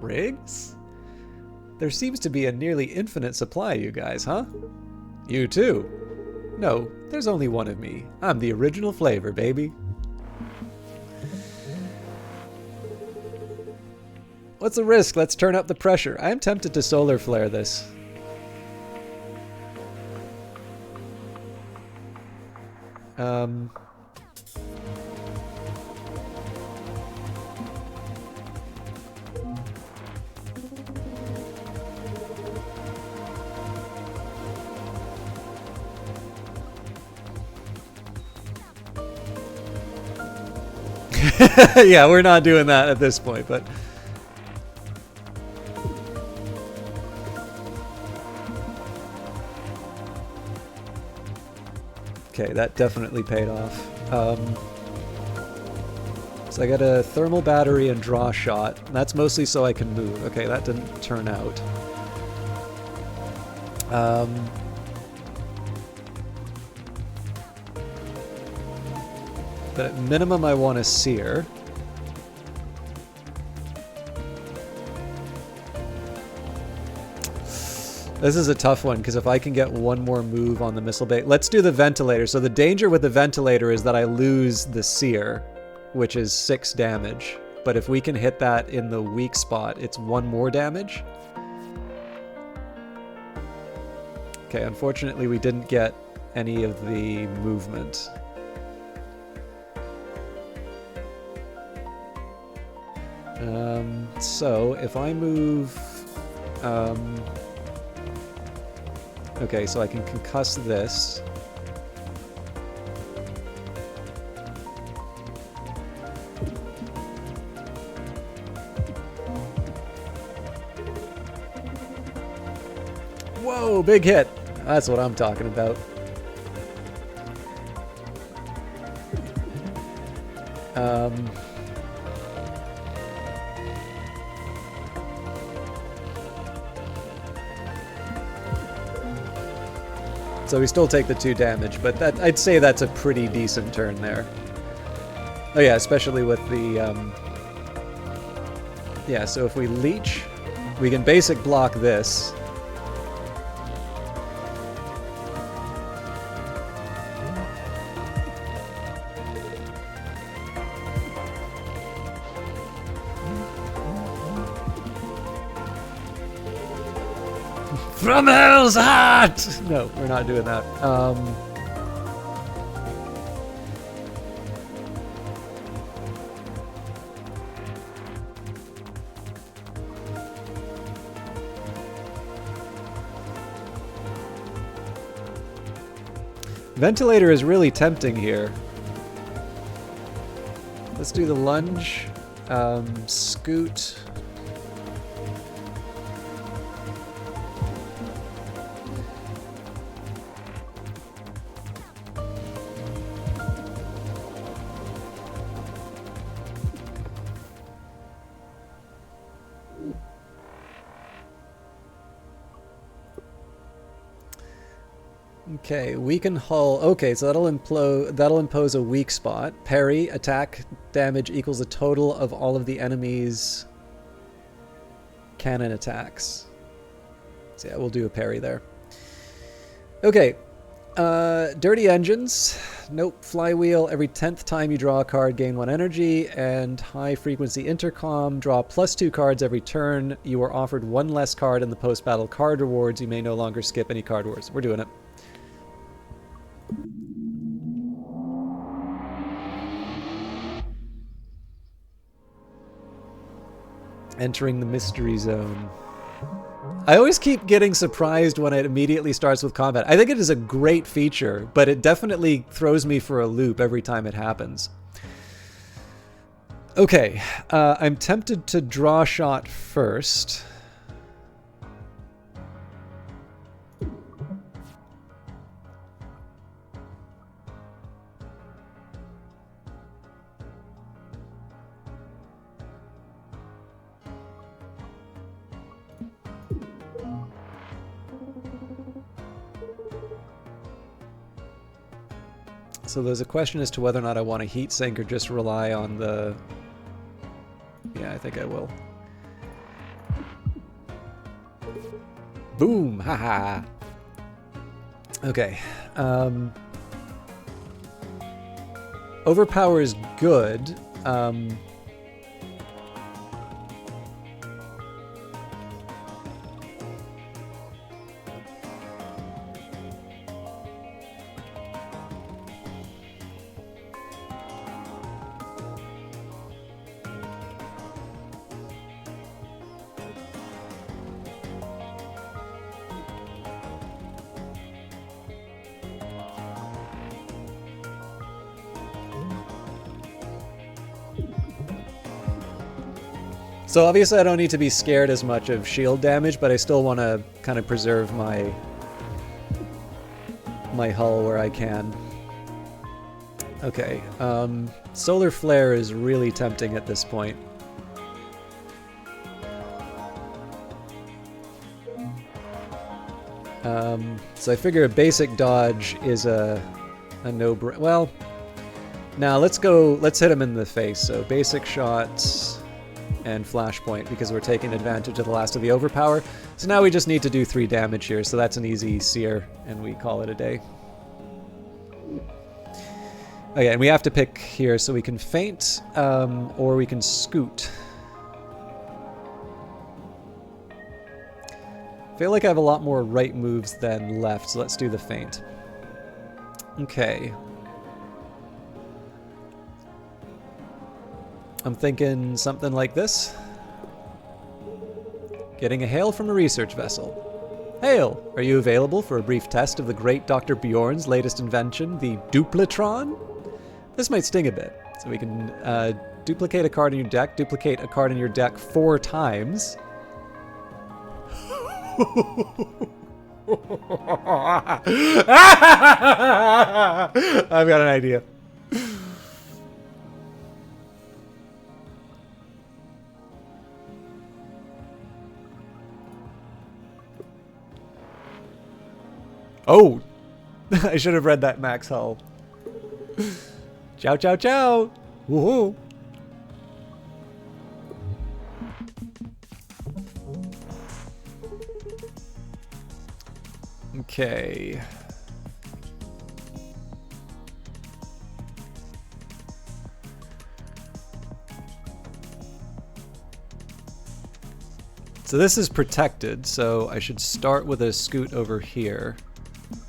Rigs? There seems to be a nearly infinite supply, you guys, huh? You too. No, there's only one of me. I'm the original flavor, baby. What's the risk? Let's turn up the pressure. I am tempted to solar flare this. Yeah, we're not doing that at this point, but okay, that definitely paid off. So I got a thermal battery and draw shot. That's mostly so I can move. Okay, that didn't turn out. But at minimum, I want to sear. This is a tough one, because if I can get one more move on the missile bait... Let's do the ventilator. So the danger with the ventilator is that I lose the sear, which is 6 damage. But if we can hit that in the weak spot, it's 1 more damage. Okay, unfortunately we didn't get any of the movement. So if I move... okay, so I can concuss this. Whoa, big hit! That's what I'm talking about. So we still take the 2 damage, but that, I'd say that's a pretty decent turn there. Oh yeah, especially with the... yeah, so if we leech, we can basic block this. From hell's heart! No, we're not doing that. Ventilator is really tempting here. Let's do the lunge. Scoot. Okay, weaken hull. Okay, so that'll impose a weak spot. Parry, attack damage equals the total of all of the enemy's cannon attacks. So yeah, we'll do a parry there. Okay, dirty engines. Nope. Flywheel. Every 10th time you draw a card, gain 1 energy. And high frequency intercom. Draw +2 cards every turn. You are offered 1 less card in the post-battle card rewards. You may no longer skip any card wars. We're doing it. Entering the mystery zone. I always keep getting surprised when it immediately starts with combat. I think it is a great feature, but it definitely throws me for a loop every time it happens. Okay, I'm tempted to draw shot first. So there's a question as to whether or not I want to heat sink or just rely on the... Yeah, I think I will. Boom! Haha! Okay. Overpower is good. So obviously I don't need to be scared as much of shield damage, but I still want to kind of preserve my hull where I can. Okay, Solar Flare is really tempting at this point. So I figure a basic dodge is a no-brainer. Well, now let's hit him in the face. So basic shots. and Flashpoint because we're taking advantage of the last of the overpower. So now we just need to do 3 damage here, so that's an easy seer, and we call it a day. Okay, and we have to pick here, so we can feint, or we can scoot. I feel like I have a lot more right moves than left, so let's do the feint. Okay. I'm thinking something like this. Getting a hail from a research vessel. Hail! Are you available for a brief test of the great Dr. Bjorn's latest invention, the Duplatron? This might sting a bit. So we can duplicate a card in your deck, duplicate a card in your deck 4 times. I've got an idea. Oh! I should have read that Max Hull. Ciao, ciao, ciao! Woohoo! Okay. So this is protected, so I should start with a scoot over here.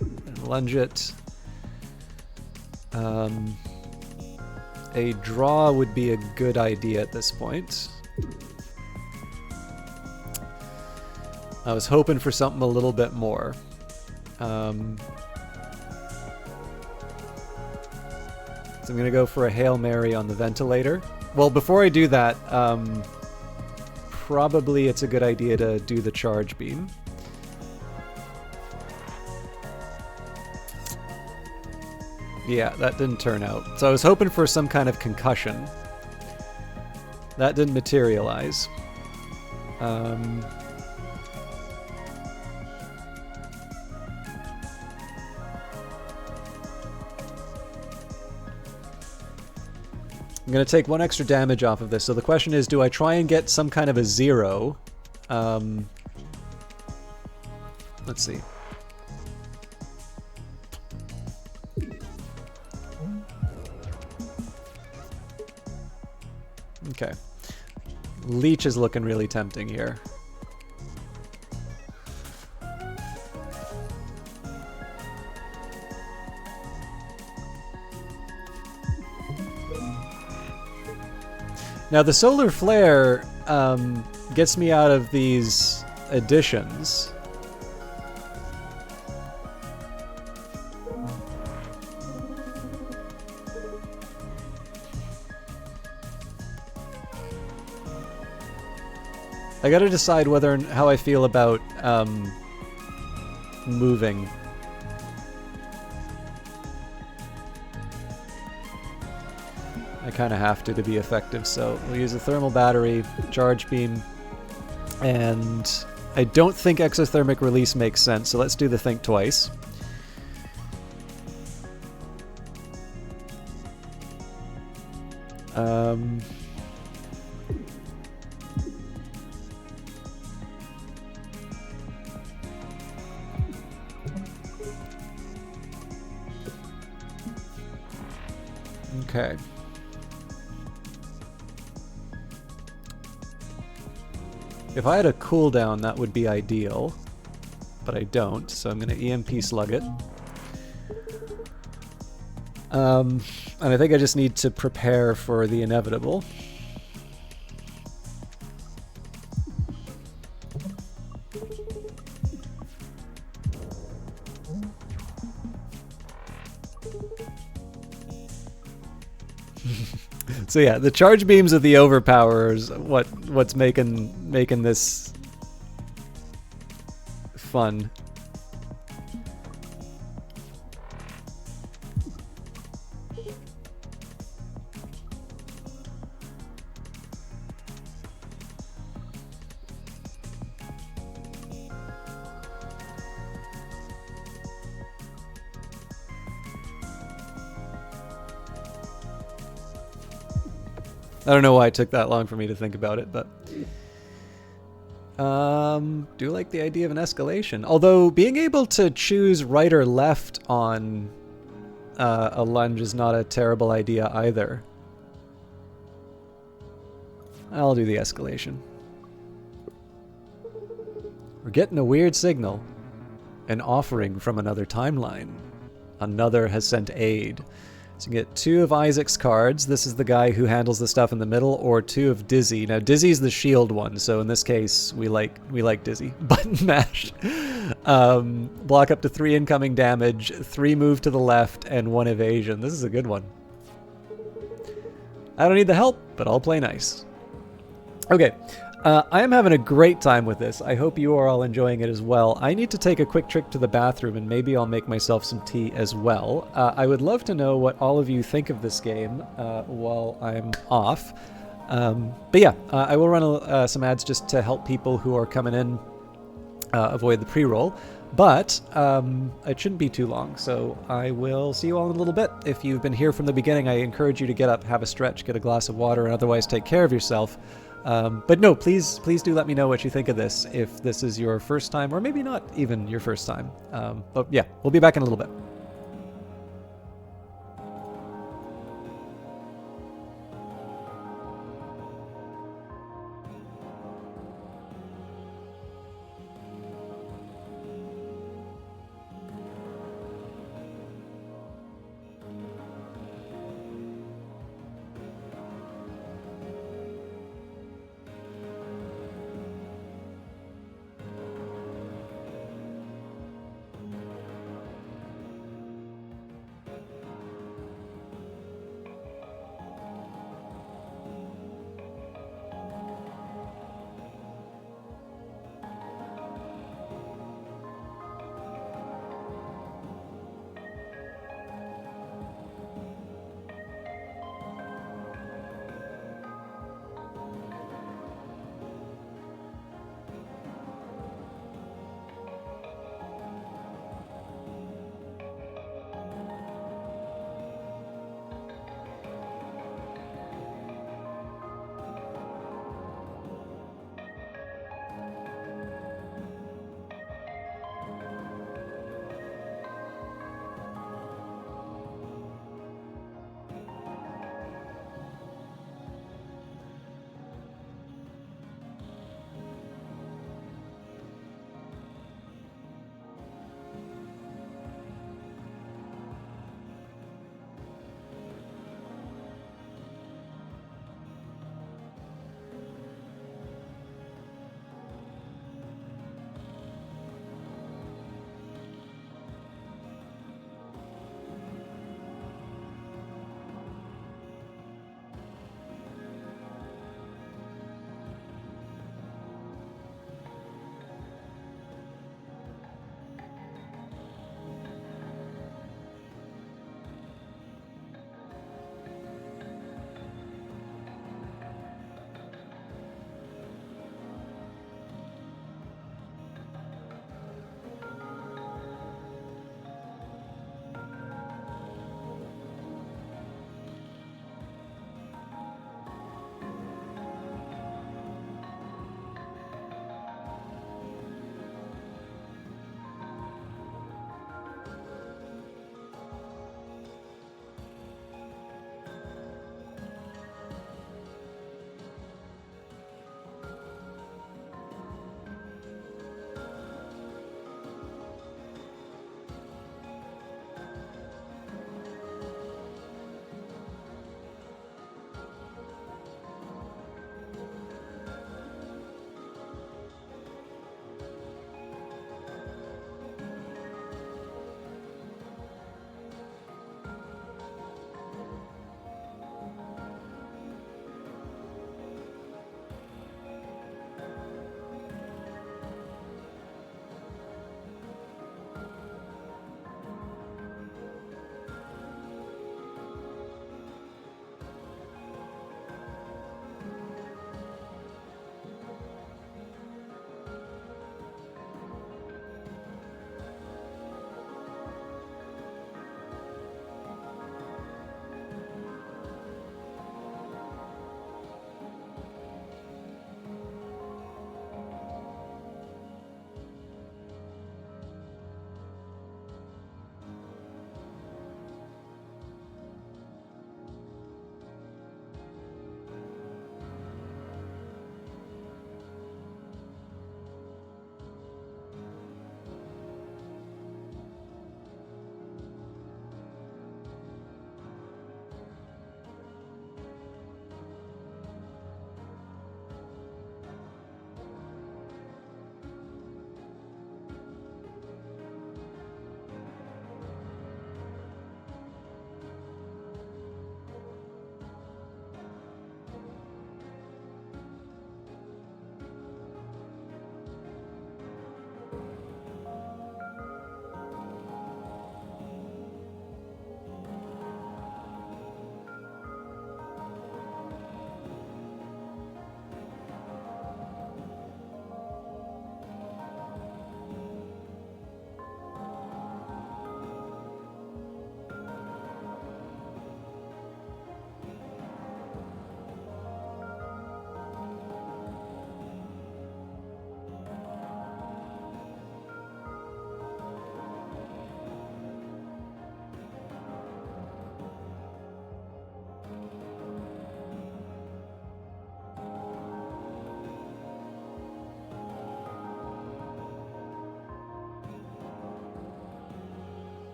And lunge it. A draw would be a good idea at this point. I was hoping for something a little bit more. So I'm going to go for a Hail Mary on the ventilator. Well, before I do that, probably it's a good idea to do the charge beam. Yeah, that didn't turn out. So I was hoping for some kind of concussion. That didn't materialize. I'm going to take 1 extra damage off of this. So the question is, do I try and get some kind of a 0? Let's see. Okay. Leech is looking really tempting here. Now the Solar Flare gets me out of these additions. I gotta decide whether and how I feel about moving. I kind of have to be effective, so we'll use a thermal battery, charge beam, and I don't think exothermic release makes sense, so let's do the think twice. Okay. If I had a cooldown, that would be ideal, but I don't, so I'm going to EMP slug it. And I think I just need to prepare for the inevitable. So yeah, the charge beams of the overpowers what's making this fun. I don't know why it took that long for me to think about it, but do like the idea of an escalation. Although being able to choose right or left on a lunge is not a terrible idea either. I'll do the escalation. We're getting a weird signal. An offering from another timeline. Another has sent aid. So you get 2 of Isaac's cards. This is the guy who handles the stuff in the middle, or 2 of Dizzy. Now Dizzy's the shield one, so in this case we like Dizzy. Button mash. Block up to 3 incoming damage, 3 move to the left, and 1 evasion. This is a good one. I don't need the help, but I'll play nice. Okay. I am having a great time with this. I hope you are all enjoying it as well. I need to take a quick trip to the bathroom, and maybe I'll make myself some tea as well. I would love to know what all of you think of this game while I'm off. But yeah, I will run some ads just to help people who are coming in avoid the pre-roll. But it shouldn't be too long, so I will see you all in a little bit. If you've been here from the beginning, I encourage you to get up, have a stretch, get a glass of water, and otherwise take care of yourself. But no, please do let me know what you think of this, if this is your first time, or maybe not even your first time. But yeah, we'll be back in a little bit.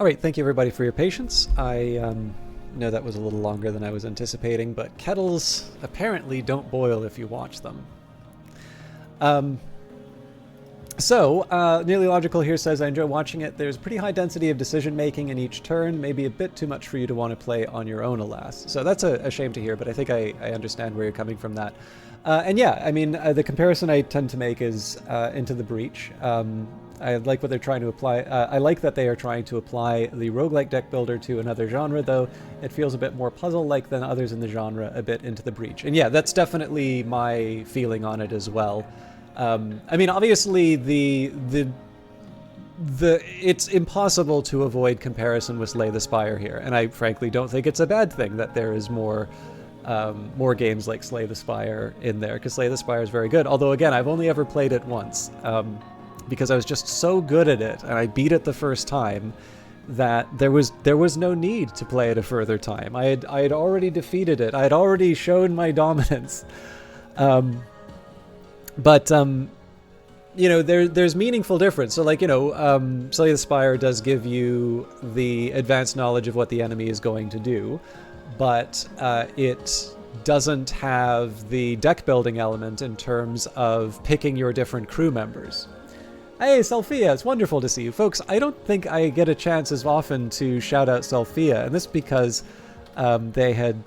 All right, thank you everybody for your patience. I know that was a little longer than I was anticipating, but kettles apparently don't boil if you watch them. Nearly Logical here says, I enjoy watching it. There's pretty high density of decision making in each turn, maybe a bit too much for you to want to play on your own, alas. So that's a shame to hear, but I think I understand where you're coming from that. And yeah, I mean, the comparison I tend to make is Into the Breach. I like what they're trying to apply. I like that they are trying to apply the roguelike deck builder to another genre, though it feels a bit more puzzle-like than others in the genre, a bit Into the Breach. And yeah, that's definitely my feeling on it as well. I mean, obviously, it's impossible to avoid comparison with Slay the Spire here, and I frankly don't think it's a bad thing that there is more games like Slay the Spire in there, because Slay the Spire is very good. Although, again, I've only ever played it once, because I was just so good at it, and I beat it the first time, that there was no need to play it a further time. I had already defeated it. I had already shown my dominance. But you know, there's meaningful difference. So, like, you know, Slay the Spire does give you the advanced knowledge of what the enemy is going to do, but it doesn't have the deck building element in terms of picking your different crew members. Hey, Selphia, it's wonderful to see you. Folks, I don't think I get a chance as often to shout out Selphia, and this because they had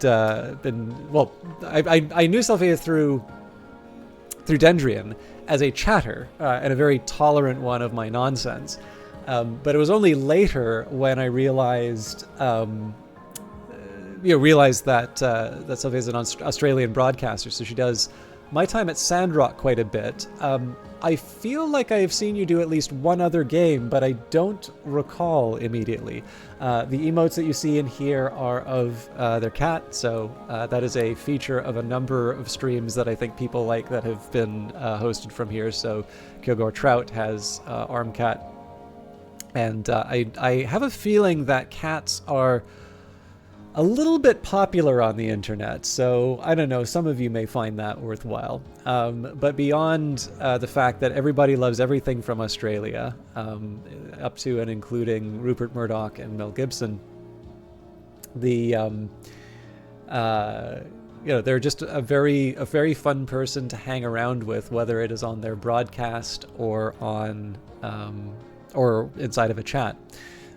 been... Well, I knew Selphia through Dendrian as a chatter, and a very tolerant one of my nonsense. But it was only later when I realized... realized that Selphia is an Australian broadcaster, so she does My Time at Sandrock quite a bit. I feel like I have seen you do at least one other game, but I don't recall immediately. The emotes that you see in here are of their cat, so that is a feature of a number of streams that I think people like that have been hosted from here. So Kilgore Trout has Armcat, and I have a feeling that cats are a little bit popular on the internet, so I don't know, some of you may find that worthwhile. But beyond the fact that everybody loves everything from Australia, up to and including Rupert Murdoch and Mel Gibson, they're just a very fun person to hang around with, whether it is on their broadcast or on or inside of a chat.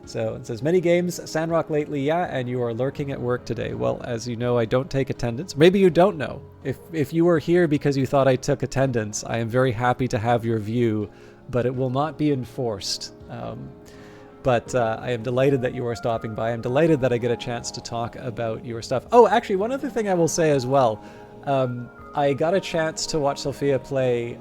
So it says, many games, Sandrock lately, yeah, and you are lurking at work today. Well, as you know, I don't take attendance. Maybe you don't know. If you are here because you thought I took attendance, I am very happy to have your view, but it will not be enforced. But I am delighted that you are stopping by. I'm delighted that I get a chance to talk about your stuff. Oh, actually, one other thing I will say as well. I got a chance to watch Sophia play...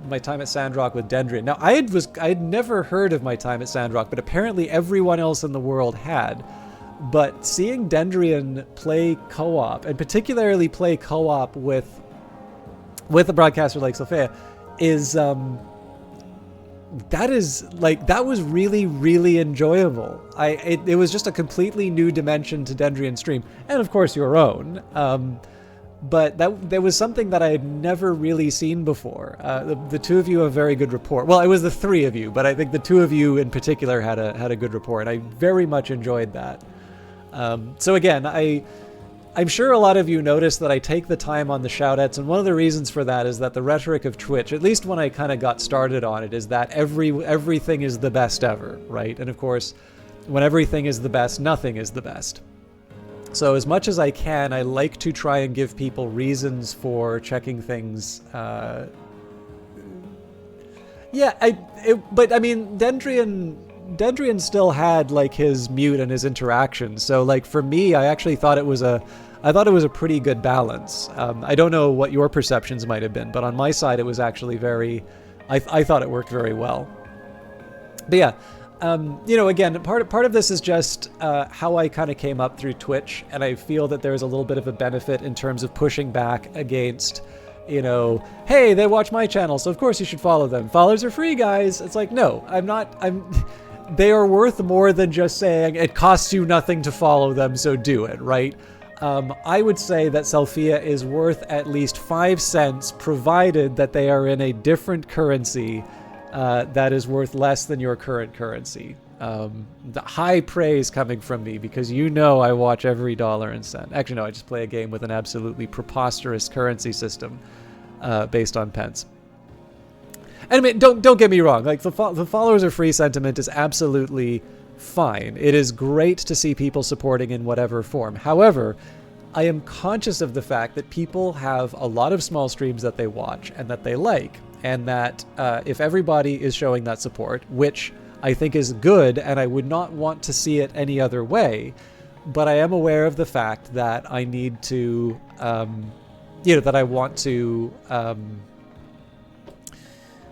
My Time at Sandrock with Dendrian. Now, I had never heard of My Time at Sandrock, but apparently everyone else in the world had. But seeing Dendrian play co-op, and particularly play co-op with a broadcaster like Sophia, that was really, really enjoyable. It was just a completely new dimension to Dendrian's stream, and of course your own. But there was something that I had never really seen before. The two of you have very good rapport. Well, it was the three of you, but I think the two of you in particular had a good rapport, and I very much enjoyed that. So again, I'm sure a lot of you noticed that I take the time on the shoutouts, and one of the reasons for that is that the rhetoric of Twitch, at least when I kind of got started on it, is that everything is the best ever, right? And of course, when everything is the best, nothing is the best. So as much as I can, I like to try and give people reasons for checking things. But I mean, Dendrian still had like his mute and his interaction. So like for me, I actually thought it was a pretty good balance. I don't know what your perceptions might have been, but on my side, it was actually I thought it worked very well. But yeah. Again, part of this is just how I kind of came up through Twitch, and I feel that there's a little bit of a benefit in terms of pushing back against, hey, they watch my channel, so of course you should follow them. Followers are free, guys. It's like, no, they are worth more than just saying it costs you nothing to follow them, so do it, right? I would say that Selphia is worth at least 5 cents, provided that they are in a different currency that is worth less than your current currency. The high praise coming from me because you know I watch every dollar and cent. Actually, no, I just play a game with an absolutely preposterous currency system based on pence. And I mean, don't get me wrong. Like the followers are free sentiment is absolutely fine. It is great to see people supporting in whatever form. However, I am conscious of the fact that people have a lot of small streams that they watch and that they like, and that if everybody is showing that support, which I think is good, and I would not want to see it any other way, but I am aware of the fact that I need to, that I want to.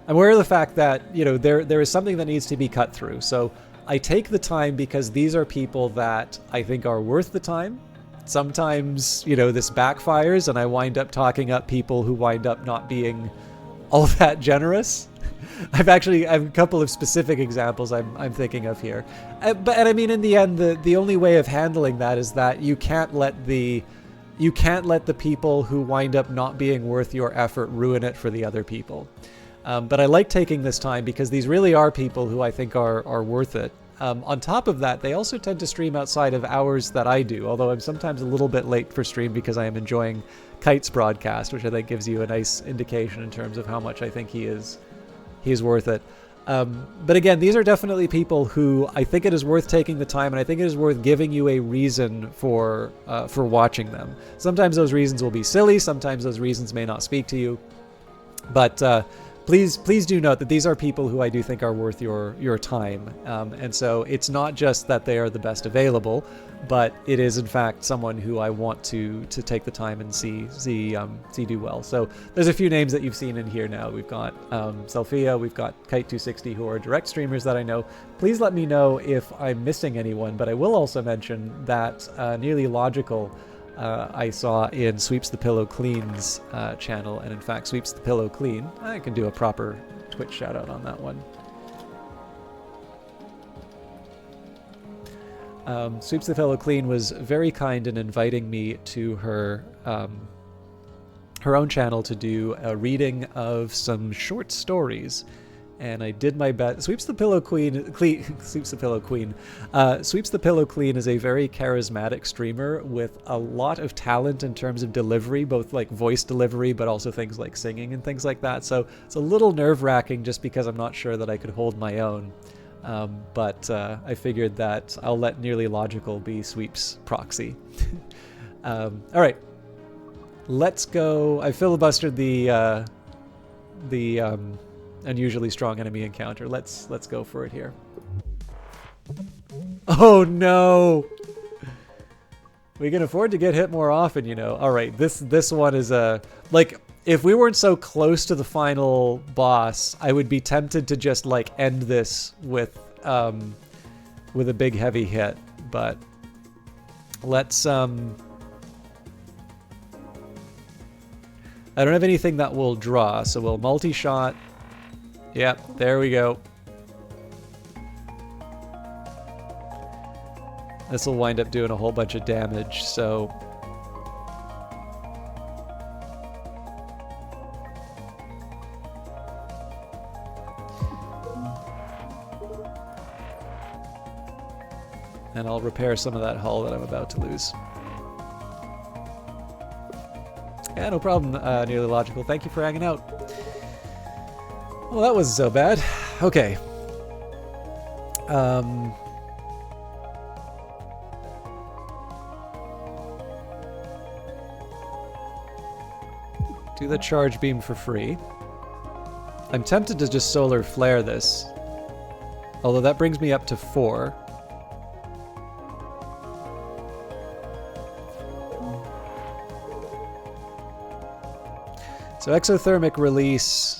I'm aware of the fact that, there is something that needs to be cut through. So I take the time because these are people that I think are worth the time. Sometimes, this backfires and I wind up talking up people who wind up not being all that generous. I have a couple of specific examples I'm thinking of here. But I mean, in the end, the only way of handling that is that you can't let the people who wind up not being worth your effort ruin it for the other people. But I like taking this time because these really are people who I think are worth it. On top of that, they also tend to stream outside of hours that I do, although I'm sometimes a little bit late for stream because I am enjoying Kite's broadcast, which I think gives you a nice indication in terms of how much I think he is worth it. But again, these are definitely people who I think it is worth taking the time, and I think it is worth giving you a reason for watching them. Sometimes those reasons will be silly, sometimes those reasons may not speak to you, but please do note that these are people who I do think are worth your time. And so it's not just that they are the best available, but it is in fact someone who I want to take the time and see do well. So there's a few names that you've seen in here now. We've got Selphia, we've got Kite260, who are direct streamers that I know. Please let me know if I'm missing anyone, but I will also mention that Nearly Logical I saw in Sweeps the Pillow Clean's channel, and in fact Sweeps the Pillow Clean, I can do a proper Twitch shout out on that one. Sweeps the Pillow Clean was very kind in inviting me to her own channel to do a reading of some short stories. And I did my best. Sweeps the Pillow Queen. Sweeps the Pillow Queen. Sweeps the Pillow Clean is a very charismatic streamer with a lot of talent in terms of delivery, both like voice delivery, but also things like singing and things like that. So it's a little nerve-wracking just because I'm not sure that I could hold my own. But I figured that I'll let Nearly Logical be Sweeps' proxy. All right, let's go. I filibustered the unusually strong enemy encounter. Let's go for it here. Oh no! We can afford to get hit more often, All right, this one is like, if we weren't so close to the final boss, I would be tempted to just like end this with a big heavy hit. But let's I don't have anything that will draw, so we'll multi-shot. Yep, there we go. This will wind up doing a whole bunch of damage, so... And I'll repair some of that hull that I'm about to lose. Yeah, no problem, Nearly Logical. Thank you for hanging out. Well, that wasn't so bad. Okay. Do the charge beam for free. I'm tempted to just solar flare this. Although that brings me up to 4. So exothermic release...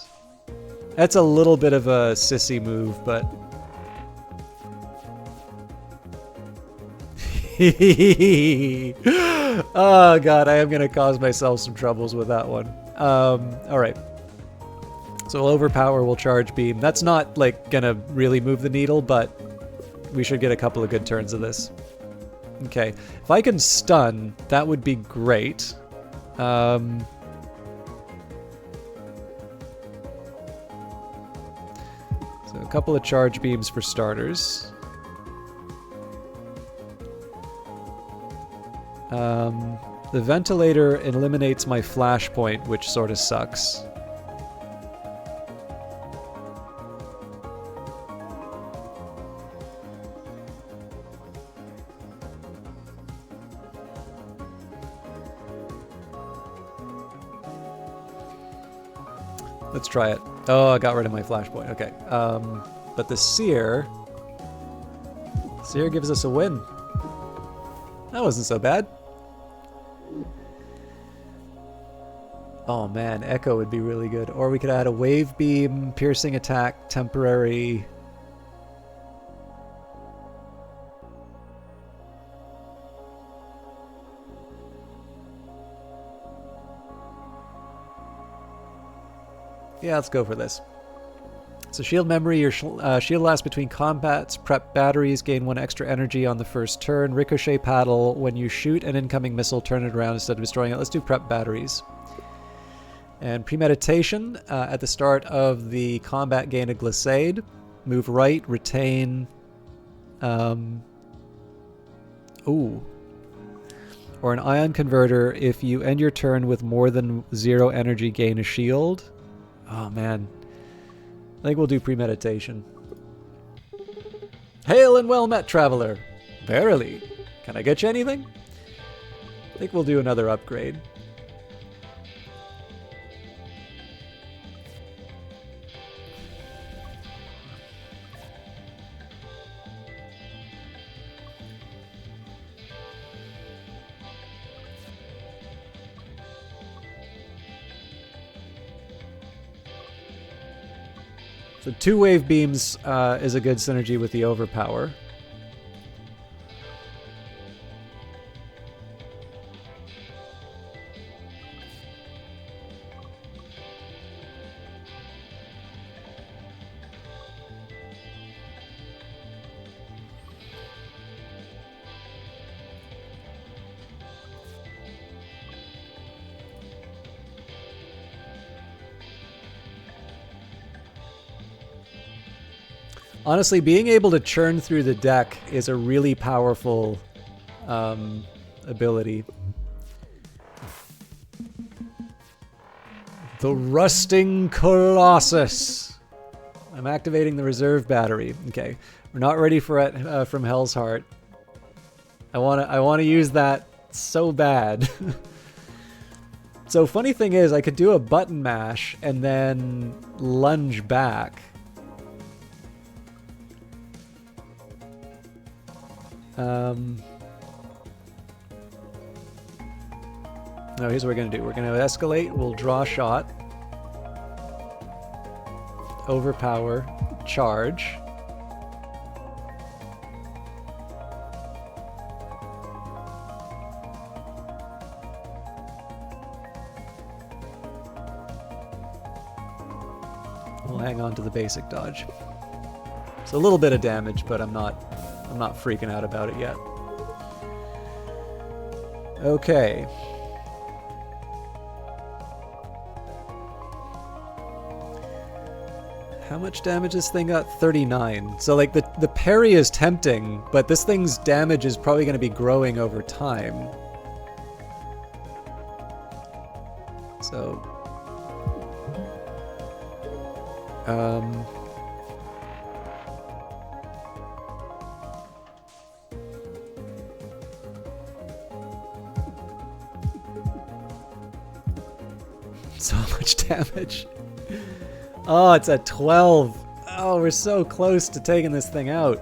That's a little bit of a sissy move, but... Oh god, I am going to cause myself some troubles with that one. Alright. So we'll overpower, we'll charge beam. That's not, like, gonna really move the needle, but we should get a couple of good turns of this. Okay. If I can stun, that would be great. So a couple of charge beams for starters. The ventilator eliminates my flashpoint, which sort of sucks. Let's try it. Oh, I got rid of my flashpoint. Okay. But the Seer gives us a win. That wasn't so bad. Oh man, Echo would be really good. Or we could add a Wave Beam, Piercing Attack, Temporary. Yeah, let's go for this. So shield memory, your shield lasts between combats, prep batteries, gain 1 extra energy on the first turn, ricochet paddle, when you shoot an incoming missile, turn it around instead of destroying it. Let's do prep batteries. And premeditation, at the start of the combat, gain a glissade, move right, retain, ooh. Or an ion converter, if you end your turn with more than 0 energy, gain a shield. Oh man. I think we'll do premeditation. Hail and well met, traveler. Verily. Can I get you anything? I think we'll do another upgrade. So 2 wave beams is a good synergy with the overpower. Honestly, being able to churn through the deck is a really powerful ability. The Rusting Colossus. I'm activating the reserve battery. Okay, we're not ready for it from Hell's Heart. I wanna use that so bad. So funny thing is, I could do a button mash and then lunge back. No, here's what we're going to do. We're going to escalate. We'll draw shot. Overpower. Charge. We'll hang on to the basic dodge. So a little bit of damage, but I'm not freaking out about it yet. Okay. How much damage this thing got? 39. So like the parry is tempting, but this thing's damage is probably going to be growing over time. So so much damage. Oh, it's at 12. Oh, we're so close to taking this thing out.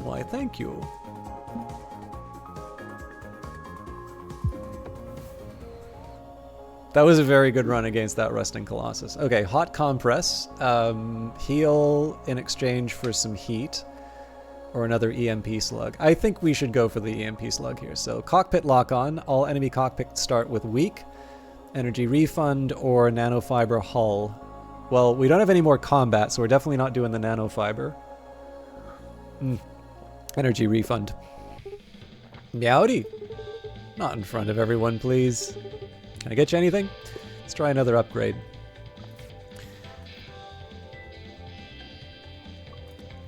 Why, thank you. That was a very good run against that Rusting Colossus. Okay, Hot Compress. Heal in exchange for some heat. Or another EMP slug. I think we should go for the EMP slug here. So, Cockpit Lock-On. All enemy cockpits start with weak. Energy Refund or Nanofiber Hull. Well, we don't have any more combat, so we're definitely not doing the Nanofiber. Energy Refund. Meowdy. Not in front of everyone, please. Can I get you anything? Let's try another upgrade.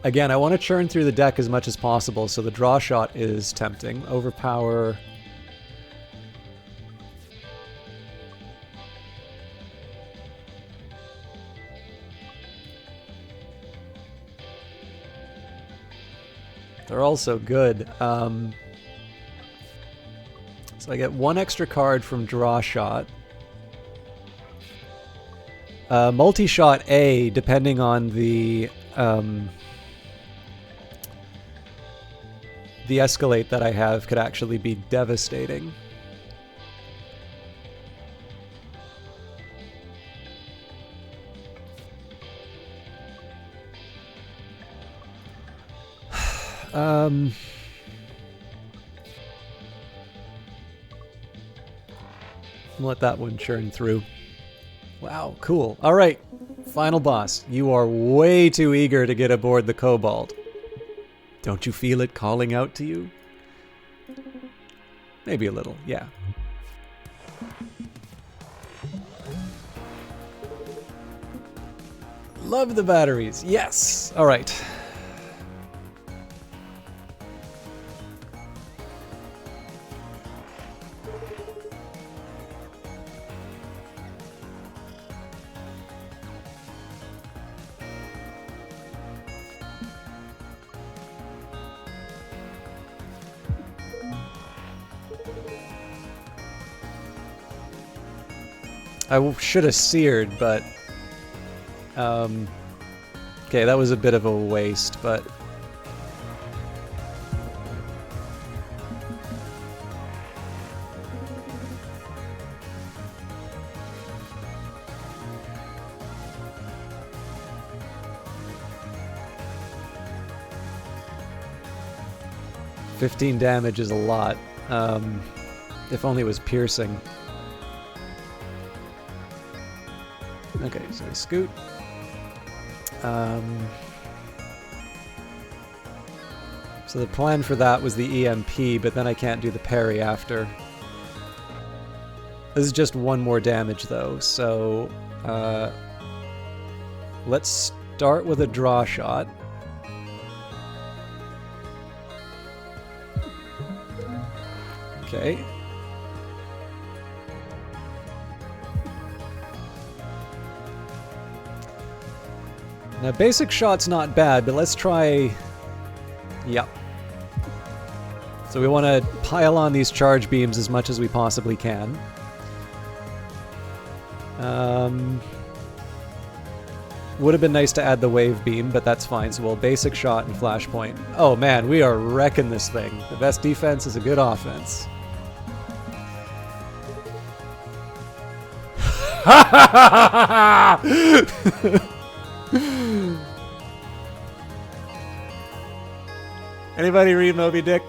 Again, I want to churn through the deck as much as possible, so the draw shot is tempting. Overpower. They're all so good. So I get one extra card from draw shot. Multi-shot A, depending on the escalate that I have, could actually be devastating. Let that one churn through. Wow, cool. All right, final boss. You are way too eager to get aboard the Cobalt. Don't you feel it calling out to you? Maybe a little, yeah. Love the batteries, yes! All right. I should have seared, but... okay, that was a bit of a waste, but... $15 damage is a lot. If only it was piercing. Okay, so we scoot. So the plan for that was the EMP, but then I can't do the parry after. This is just one more damage though, so let's start with a draw shot. Okay. Now, basic shot's not bad, but let's try... Yep. So we want to pile on these charge beams as much as we possibly can. Would have been nice to add the wave beam, but that's fine. So we'll basic shot and flashpoint. Oh man, we are wrecking this thing. The best defense is a good offense. Anybody read Moby Dick?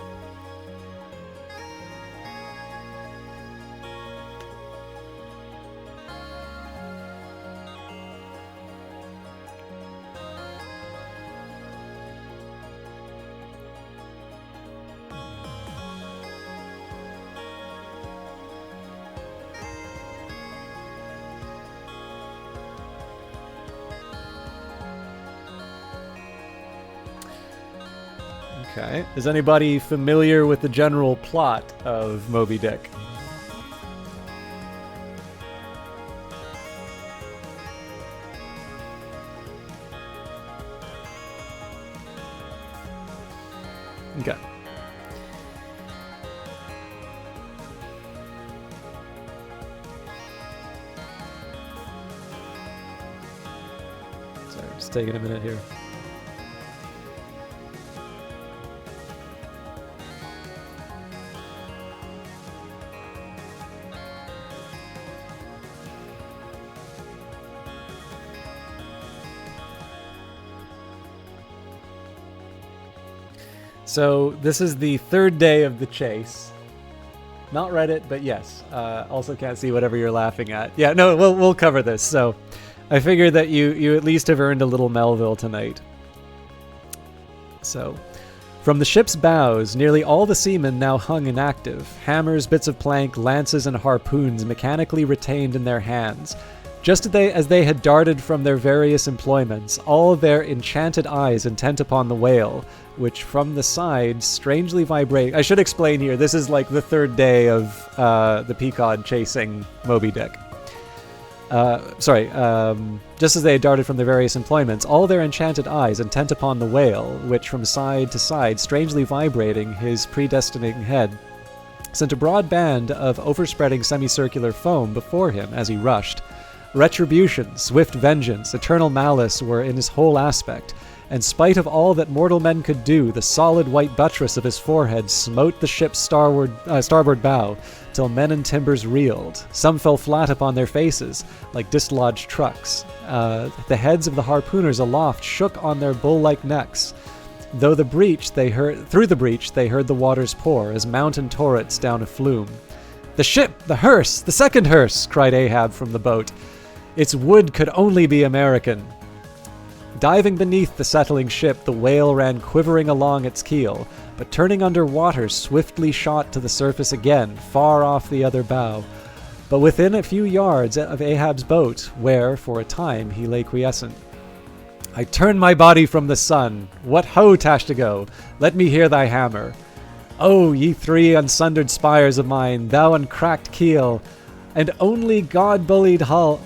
Okay. Is anybody familiar with the general plot of Moby Dick? Okay. Sorry, just taking a minute here. So this is the third day of the chase. Not Reddit, but yes. Also can't see whatever you're laughing at. Yeah, no, we'll cover this. So I figured that you at least have earned a little Melville tonight. So From the ship's bows, nearly all the seamen now hung inactive, hammers, bits of plank, lances, and harpoons mechanically retained in their hands. Just as they had darted from their various employments, all their enchanted eyes intent upon the whale, which from the side strangely vibrate. I should explain here, this is like the third day of the Pequod chasing Moby Dick. Just as they had darted from their various employments, all their enchanted eyes intent upon the whale, which from side to side, strangely vibrating his predestinating head, sent a broad band of overspreading semicircular foam before him as he rushed. Retribution, swift vengeance, eternal malice were in his whole aspect, and spite of all that mortal men could do, the solid white buttress of his forehead smote the ship's starboard bow, till men and timbers reeled. Some fell flat upon their faces, like dislodged trucks. The heads of the harpooners aloft shook on their bull-like necks. Through the breach they heard the waters pour, as mountain torrents down a flume. "The ship! The hearse! The second hearse!" cried Ahab from the boat. Its wood could only be American. Diving beneath the settling ship, the whale ran quivering along its keel, but turning under water swiftly shot to the surface again, far off the other bow, but within a few yards of Ahab's boat, where, for a time, he lay quiescent. "I turn my body from the sun. What ho, Tashtigo! Let me hear thy hammer. Oh, ye three unsundered spires of mine, thou uncracked keel, and only God-bullied hull,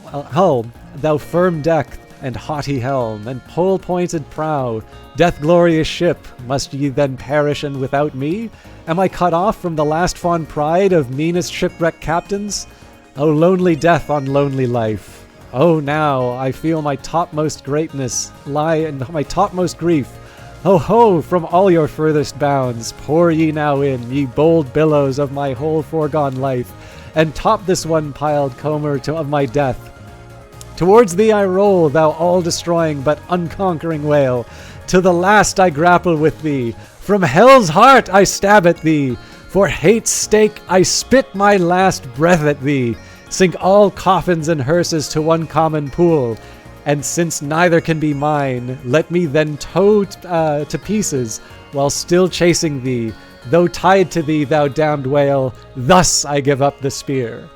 thou firm deck, and haughty helm, and pole-pointed prow, death-glorious ship, must ye then perish and without me? Am I cut off from the last fond pride of meanest shipwreck captains? O lonely death on lonely life! Oh, now I feel my topmost greatness lie in my topmost grief. Ho, ho, from all your furthest bounds, pour ye now in, ye bold billows of my whole foregone life, and top this one-piled comber of my death. Towards thee I roll, thou all-destroying but unconquering whale. To the last I grapple with thee. From hell's heart I stab at thee. For hate's stake I spit my last breath at thee. Sink all coffins and hearses to one common pool. And since neither can be mine, let me then tow to pieces while still chasing thee. Though tied to thee, thou damned whale, thus I give up the spear."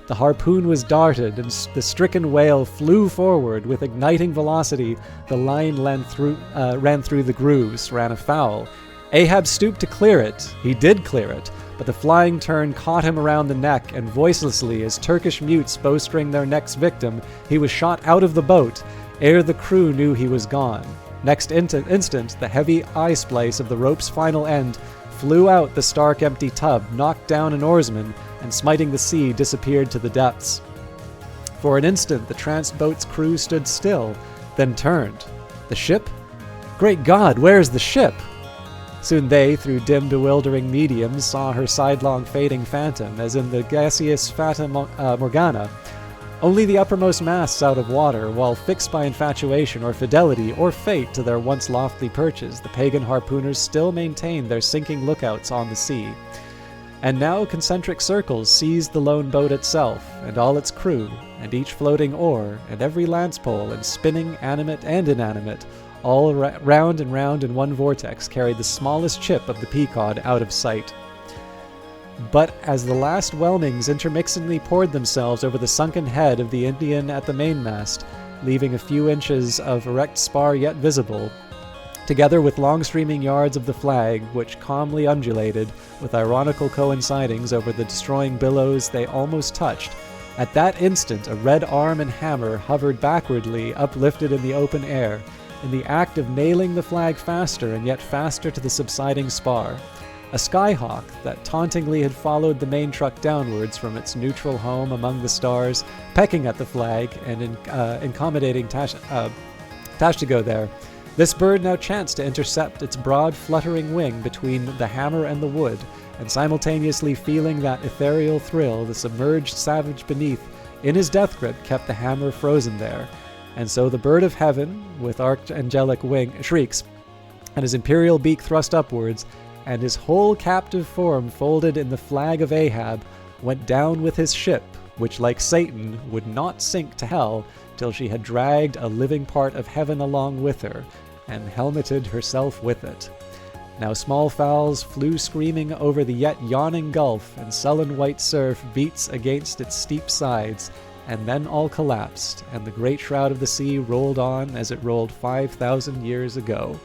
The harpoon was darted, and the stricken whale flew forward with igniting velocity. The line ran through the grooves, ran afoul. Ahab stooped to clear it. He did clear it, but the flying turn caught him around the neck, and voicelessly, as Turkish mutes bowstring their next victim, he was shot out of the boat, ere the crew knew he was gone. Next instant, the heavy eye-splice of the rope's final end flew out the stark empty tub, knocked down an oarsman, and smiting the sea, disappeared to the depths. For an instant, the tranced boat's crew stood still, then turned. The ship? Great God, where's the ship? Soon they, through dim, bewildering mediums, saw her sidelong fading phantom, as in the gaseous Fata Morgana. Only the uppermost masts out of water, while fixed by infatuation or fidelity or fate to their once lofty perches, the pagan harpooners still maintained their sinking lookouts on the sea. And now concentric circles seized the lone boat itself, and all its crew, and each floating oar, and every lance pole, and spinning, animate and inanimate, all round and round in one vortex, carried the smallest chip of the Pequod out of sight. But as the last whelmings intermixingly poured themselves over the sunken head of the Indian at the mainmast, leaving a few inches of erect spar yet visible, together with long streaming yards of the flag, which calmly undulated, with ironical coincidings over the destroying billows they almost touched, at that instant a red arm and hammer hovered backwardly uplifted in the open air, in the act of nailing the flag faster and yet faster to the subsiding spar. A skyhawk that tauntingly had followed the main truck downwards from its neutral home among the stars, pecking at the flag and accommodating Tashtigo there. This bird now chanced to intercept its broad fluttering wing between the hammer and the wood, and simultaneously feeling that ethereal thrill, the submerged savage beneath, in his death grip, kept the hammer frozen there. And so the bird of heaven, with archangelic shrieks, and his imperial beak thrust upwards, and his whole captive form folded in the flag of Ahab, went down with his ship, which, like Satan, would not sink to hell till she had dragged a living part of heaven along with her, and helmeted herself with it. Now small fowls flew screaming over the yet yawning gulf, and sullen white surf beats against its steep sides, and then all collapsed, and the great shroud of the sea rolled on as it rolled 5,000 years ago.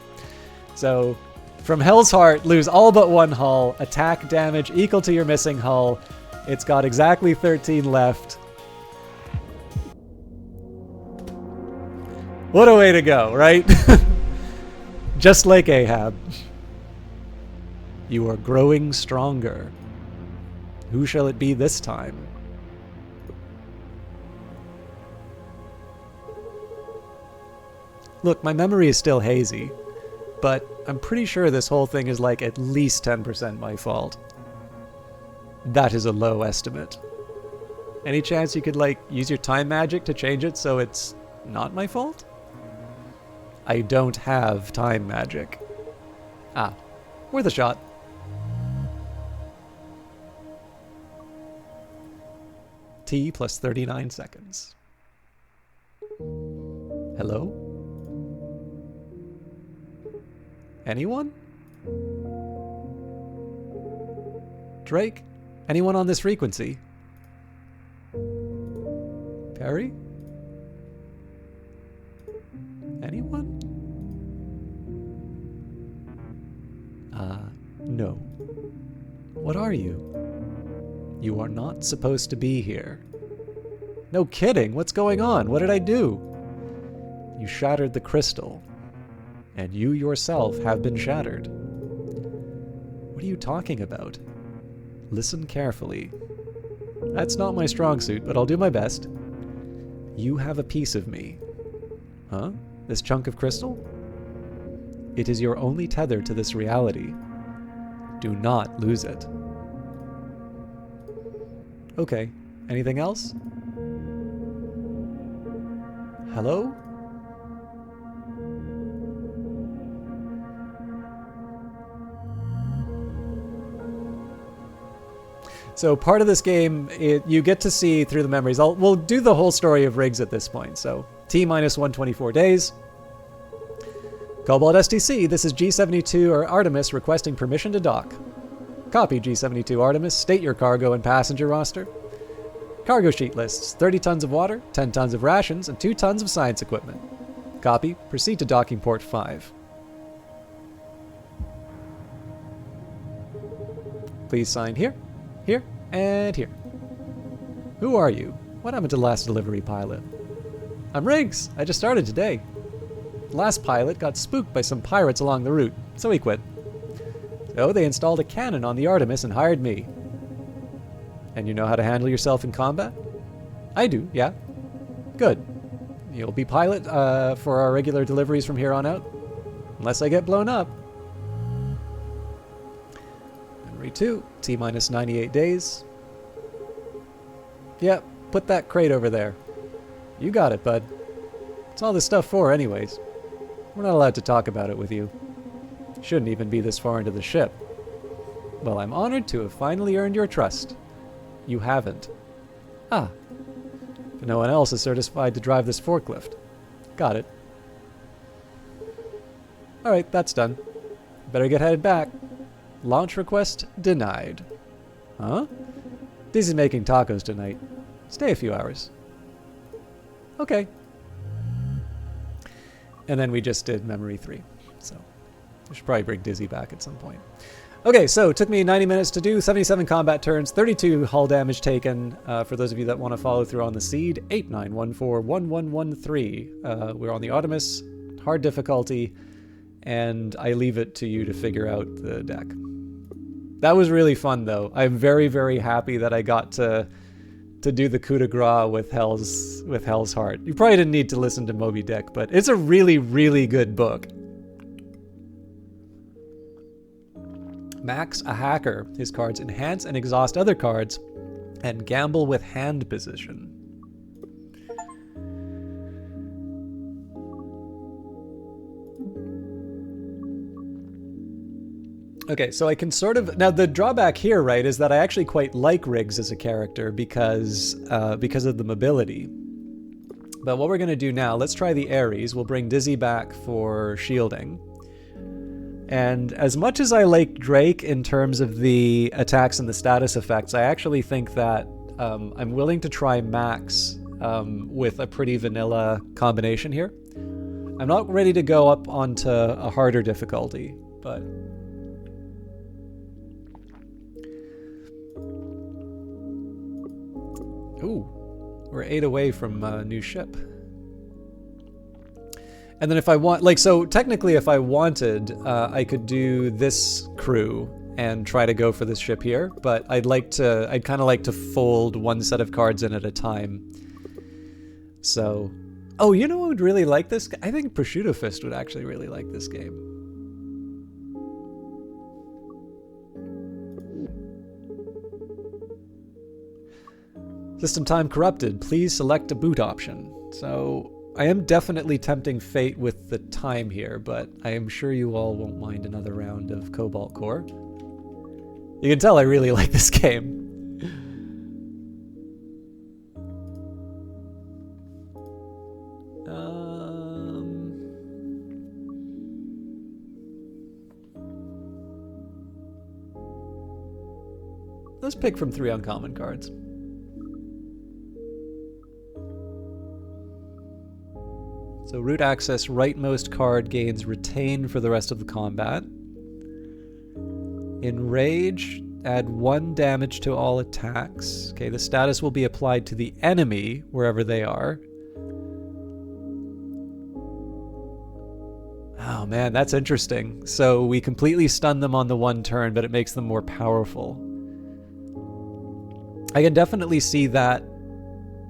So, from Hell's Heart, lose all but one hull, attack damage equal to your missing hull. It's got exactly 13 left. What a way to go, right? Just like Ahab. You are growing stronger. Who shall it be this time? Look, my memory is still hazy, but I'm pretty sure this whole thing is like at least 10% my fault. That is a low estimate. Any chance you could like use your time magic to change it so it's not my fault? I don't have time magic. Ah, worth a shot. T plus 39 seconds. Hello? Anyone? Drake? Anyone on this frequency? Perry? Anyone? No. What are you? You are not supposed to be here. No kidding, what's going on? What did I do? You shattered the crystal. And you yourself have been shattered. What are you talking about? Listen carefully. That's not my strong suit, but I'll do my best. You have a piece of me. Huh? This chunk of crystal? It is your only tether to this reality. Do not lose it. Okay. Anything else? Hello? So part of this game, you get to see through the memories. We'll do the whole story of Riggs at this point. So T minus 124 days. Cobalt STC, this is G72 or Artemis requesting permission to dock. Copy G72 Artemis, state your cargo and passenger roster. Cargo sheet lists 30 tons of water, 10 tons of rations, and 2 tons of science equipment. Copy, proceed to docking port 5. Please sign here, here, and here. Who are you? What happened to the last delivery pilot? I'm Riggs. I just started today. The last pilot got spooked by some pirates along the route, so he quit. So they installed a cannon on the Artemis and hired me. And you know how to handle yourself in combat? I do, yeah. Good. You'll be pilot for our regular deliveries from here on out. Unless I get blown up. Memory 2, T minus 98 days. Yep, put that crate over there. You got it, bud. What's all this stuff for, anyways? We're not allowed to talk about it with you. Shouldn't even be this far into the ship. Well, I'm honored to have finally earned your trust. You haven't. Ah. But no one else is certified to drive this forklift. Got it. Alright, that's done. Better get headed back. Launch request denied. Huh? Dizzy's making tacos tonight. Stay a few hours. Okay. And then we just did memory 3. So we should probably bring Dizzy back at some point. Okay, so it took me 90 minutes to do, 77 combat turns, 32 hull damage taken. For those of you that want to follow through on the seed, 89141113. We're on the Artemis, hard difficulty, and I leave it to you to figure out the deck. That was really fun, though. I'm very, very happy that I got to do the coup de grace with Hell's Heart. You probably didn't need to listen to Moby Dick, but it's a really, really good book. Max, a hacker. His cards enhance and exhaust other cards, and gamble with hand position. Okay, so I can sort of... Now, the drawback here, right, is that I actually quite like Riggs as a character because of the mobility. But what we're going to do now, let's try the Ares. We'll bring Dizzy back for shielding. And as much as I like Drake in terms of the attacks and the status effects, I actually think that I'm willing to try Max with a pretty vanilla combination here. I'm not ready to go up onto a harder difficulty, but... Ooh, we're 8 away from a new ship. And then if I want, like, so technically if I wanted, I could do this crew and try to go for this ship here, but I'd kind of like to fold one set of cards in at a time. So, oh, you know who would really like this? I think Prosciutto Fist would actually really like this game. System time corrupted. Please select a boot option. So I am definitely tempting fate with the time here, but I am sure you all won't mind another round of Cobalt Core. You can tell I really like this game. Let's pick from 3 uncommon cards. So root access, rightmost card gains retain for the rest of the combat. Enrage, add 1 damage to all attacks. Okay, the status will be applied to the enemy wherever they are. Oh man, that's interesting. So we completely stun them on the 1 turn, but it makes them more powerful. I can definitely see that.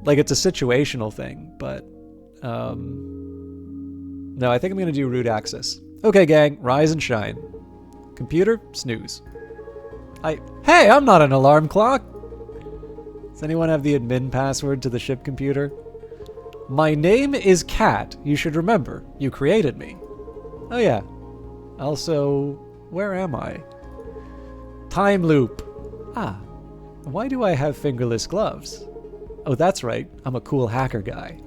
Like, it's a situational thing, but... No, I think I'm going to do root access. Okay, gang, rise and shine. Computer, snooze. Hey, I'm not an alarm clock! Does anyone have the admin password to the ship computer? My name is Cat. You should remember. You created me. Oh yeah. Also, where am I? Time loop. Ah. Why do I have fingerless gloves? Oh, that's right. I'm a cool hacker guy.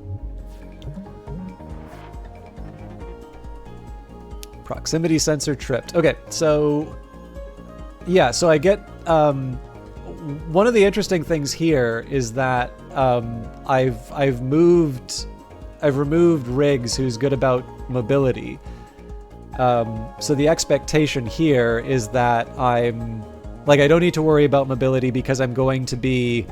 Proximity sensor tripped. Okay, so yeah, so I get one of the interesting things here is that I've removed Riggs, who's good about mobility. So the expectation here is that I don't need to worry about mobility because I'm going to be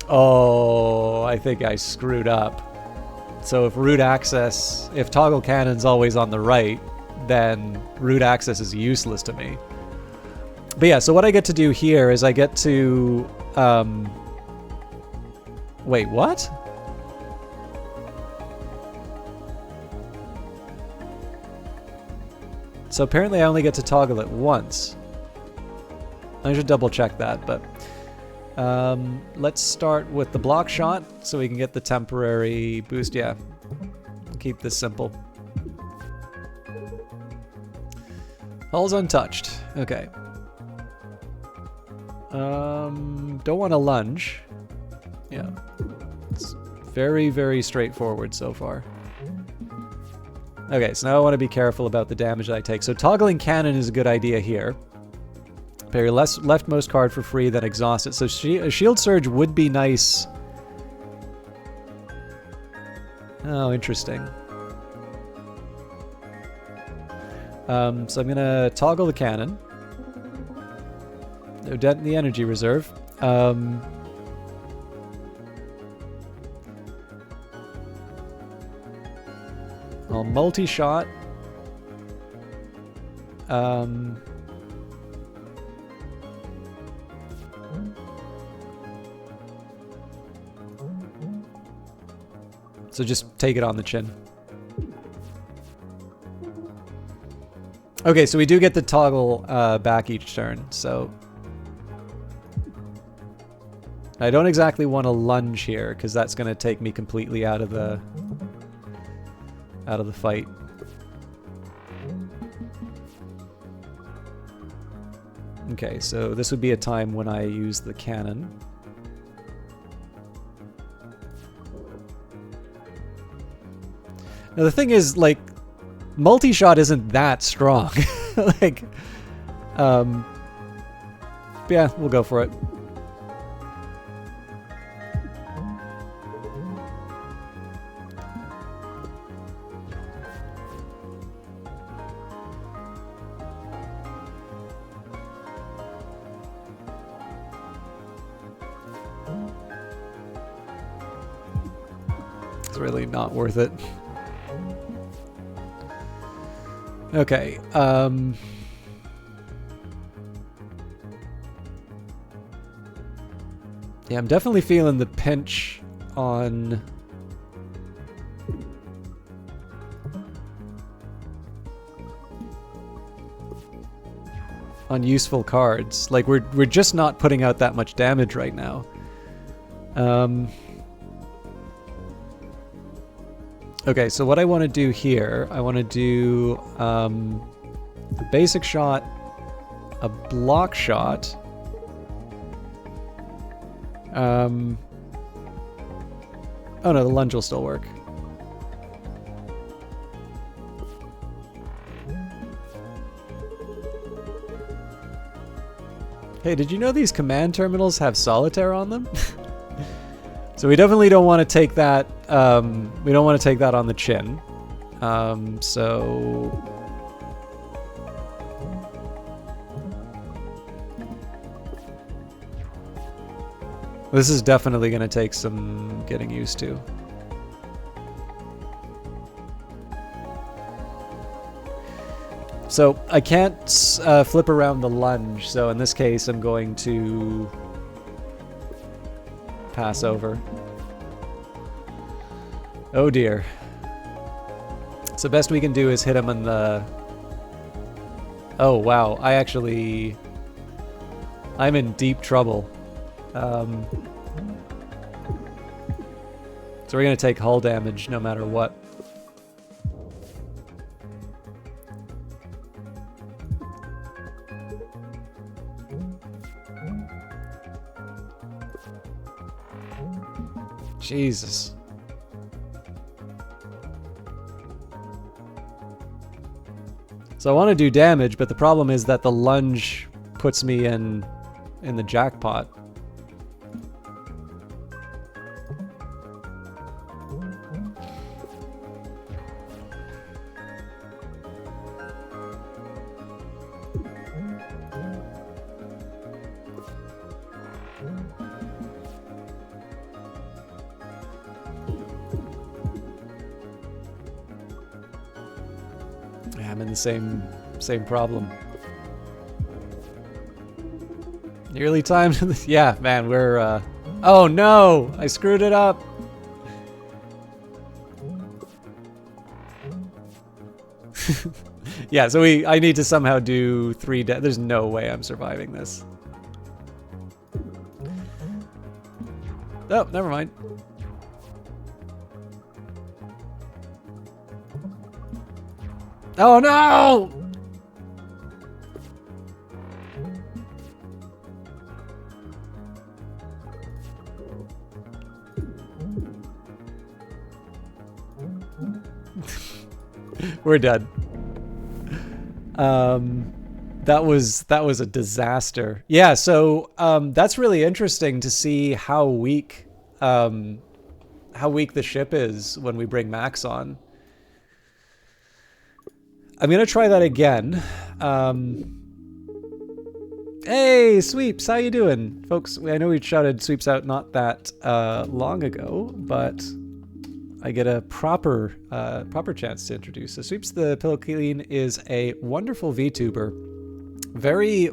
oh, I think I screwed up. So if if toggle cannon's always on the right, then root access is useless to me. But yeah, so what I get to do here is I get to, wait, what? So apparently I only get to toggle it once. I should double check that, but let's start with the block shot so we can get the temporary boost. Yeah, we'll keep this simple. Hull's untouched. Okay. Don't want to lunge. Yeah. It's very, very straightforward so far. Okay, so now I want to be careful about the damage that I take. So toggling cannon is a good idea here. Pay your leftmost card for free, then exhaust it. So a shield surge would be nice. Oh, interesting. So I'm gonna toggle the cannon. No dent in the energy reserve. I'll multi-shot. So just take it on the chin. Okay, so we do get the toggle back each turn, so... I don't exactly want to lunge here, because that's going to take me completely out of the fight. Okay, so this would be a time when I use the cannon. Now, the thing is, like, multi-shot isn't that strong. Like, yeah, we'll go for it. It's really not worth it. Okay, yeah, I'm definitely feeling the pinch on useful cards. Like, we're just not putting out that much damage right now. Okay, so what I want to do here, I want to do a basic shot, a block shot, oh no, the lunge will still work. Hey, did you know these command terminals have solitaire on them? So we definitely don't want to take that. We don't want to take that on the chin. So this is definitely going to take some getting used to. So I can't flip around the lunge. So in this case, I'm going to pass over. Oh dear. So best we can do is hit him on the... Oh wow, I'm in deep trouble. So we're gonna take hull damage no matter what. Jesus. So I want to do damage, but the problem is that the lunge puts me in the jackpot. I'm in the same problem. Nearly time to this. Yeah, man, we're oh no! I screwed it up. Yeah, so I need to somehow do 3 there's no way I'm surviving this. Oh, never mind. Oh no! We're done. That was a disaster. Yeah, so that's really interesting to see how weak the ship is when we bring Max on. I'm gonna try that again. Hey, Sweeps, how you doing? Folks, I know we shouted Sweeps out not that long ago, but I get a proper chance to introduce. So Sweeps the Pillow Clean is a wonderful VTuber. Very,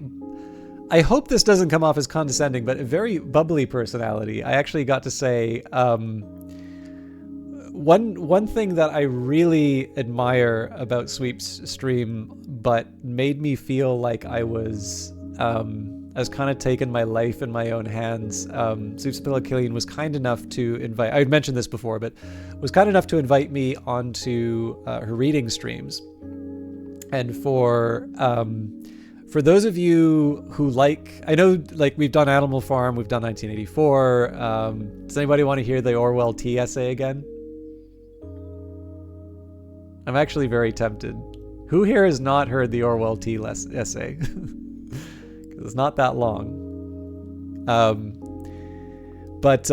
I hope this doesn't come off as condescending, but a very bubbly personality. I actually got to say, one thing that I really admire about Sweep's stream, but made me feel like I was kind of taken my life in my own hands. Sweep's Pillow Clean was kind enough to invite, I had mentioned this before, but was kind enough to invite me onto her reading streams. And for those of you who I know, like, we've done Animal Farm, we've done 1984. Does anybody want to hear the Orwell T essay again? I'm actually very tempted. Who here has not heard the Orwell tea essay? It's not that long. But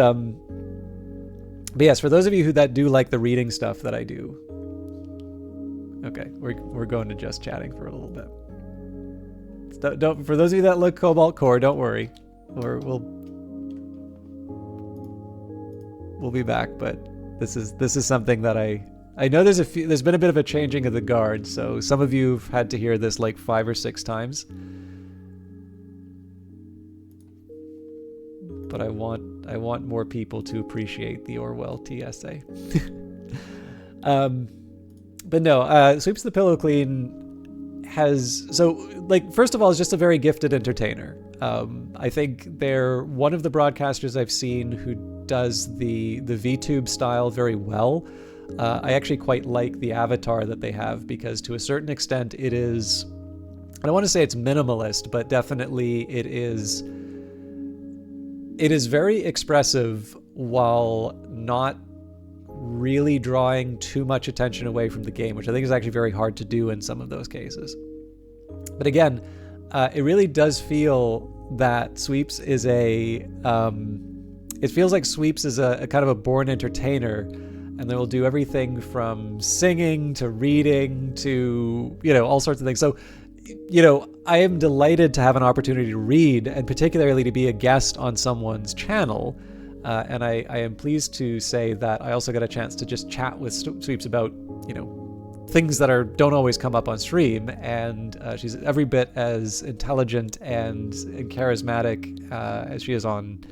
yes, for those of you that do like the reading stuff that I do. Okay, we're going to just chatting for a little bit. Don't for those of you that look Cobalt Core, don't worry. We'll be back, but this is something that I know there's been a bit of a changing of the guard, so some of you've had to hear this like 5 or 6 times. But I want more people to appreciate the Orwell tea essay. But no, Sweeps the Pillow Clean has, so like, first of all, is just a very gifted entertainer. I think they're one of the broadcasters I've seen who does the VTube style very well. I actually quite like the avatar that they have, because to a certain extent it is, I don't want to say it's minimalist, but definitely it is very expressive while not really drawing too much attention away from the game, which I think is actually very hard to do in some of those cases. But again, it really does feel that Sweeps is it feels like Sweeps is a kind of a born entertainer, and they will do everything from singing to reading to, all sorts of things. So, I am delighted to have an opportunity to read, and particularly to be a guest on someone's channel. And I am pleased to say that I also got a chance to just chat with Sweeps about, things that don't always come up on stream. And she's every bit as intelligent and charismatic as she is on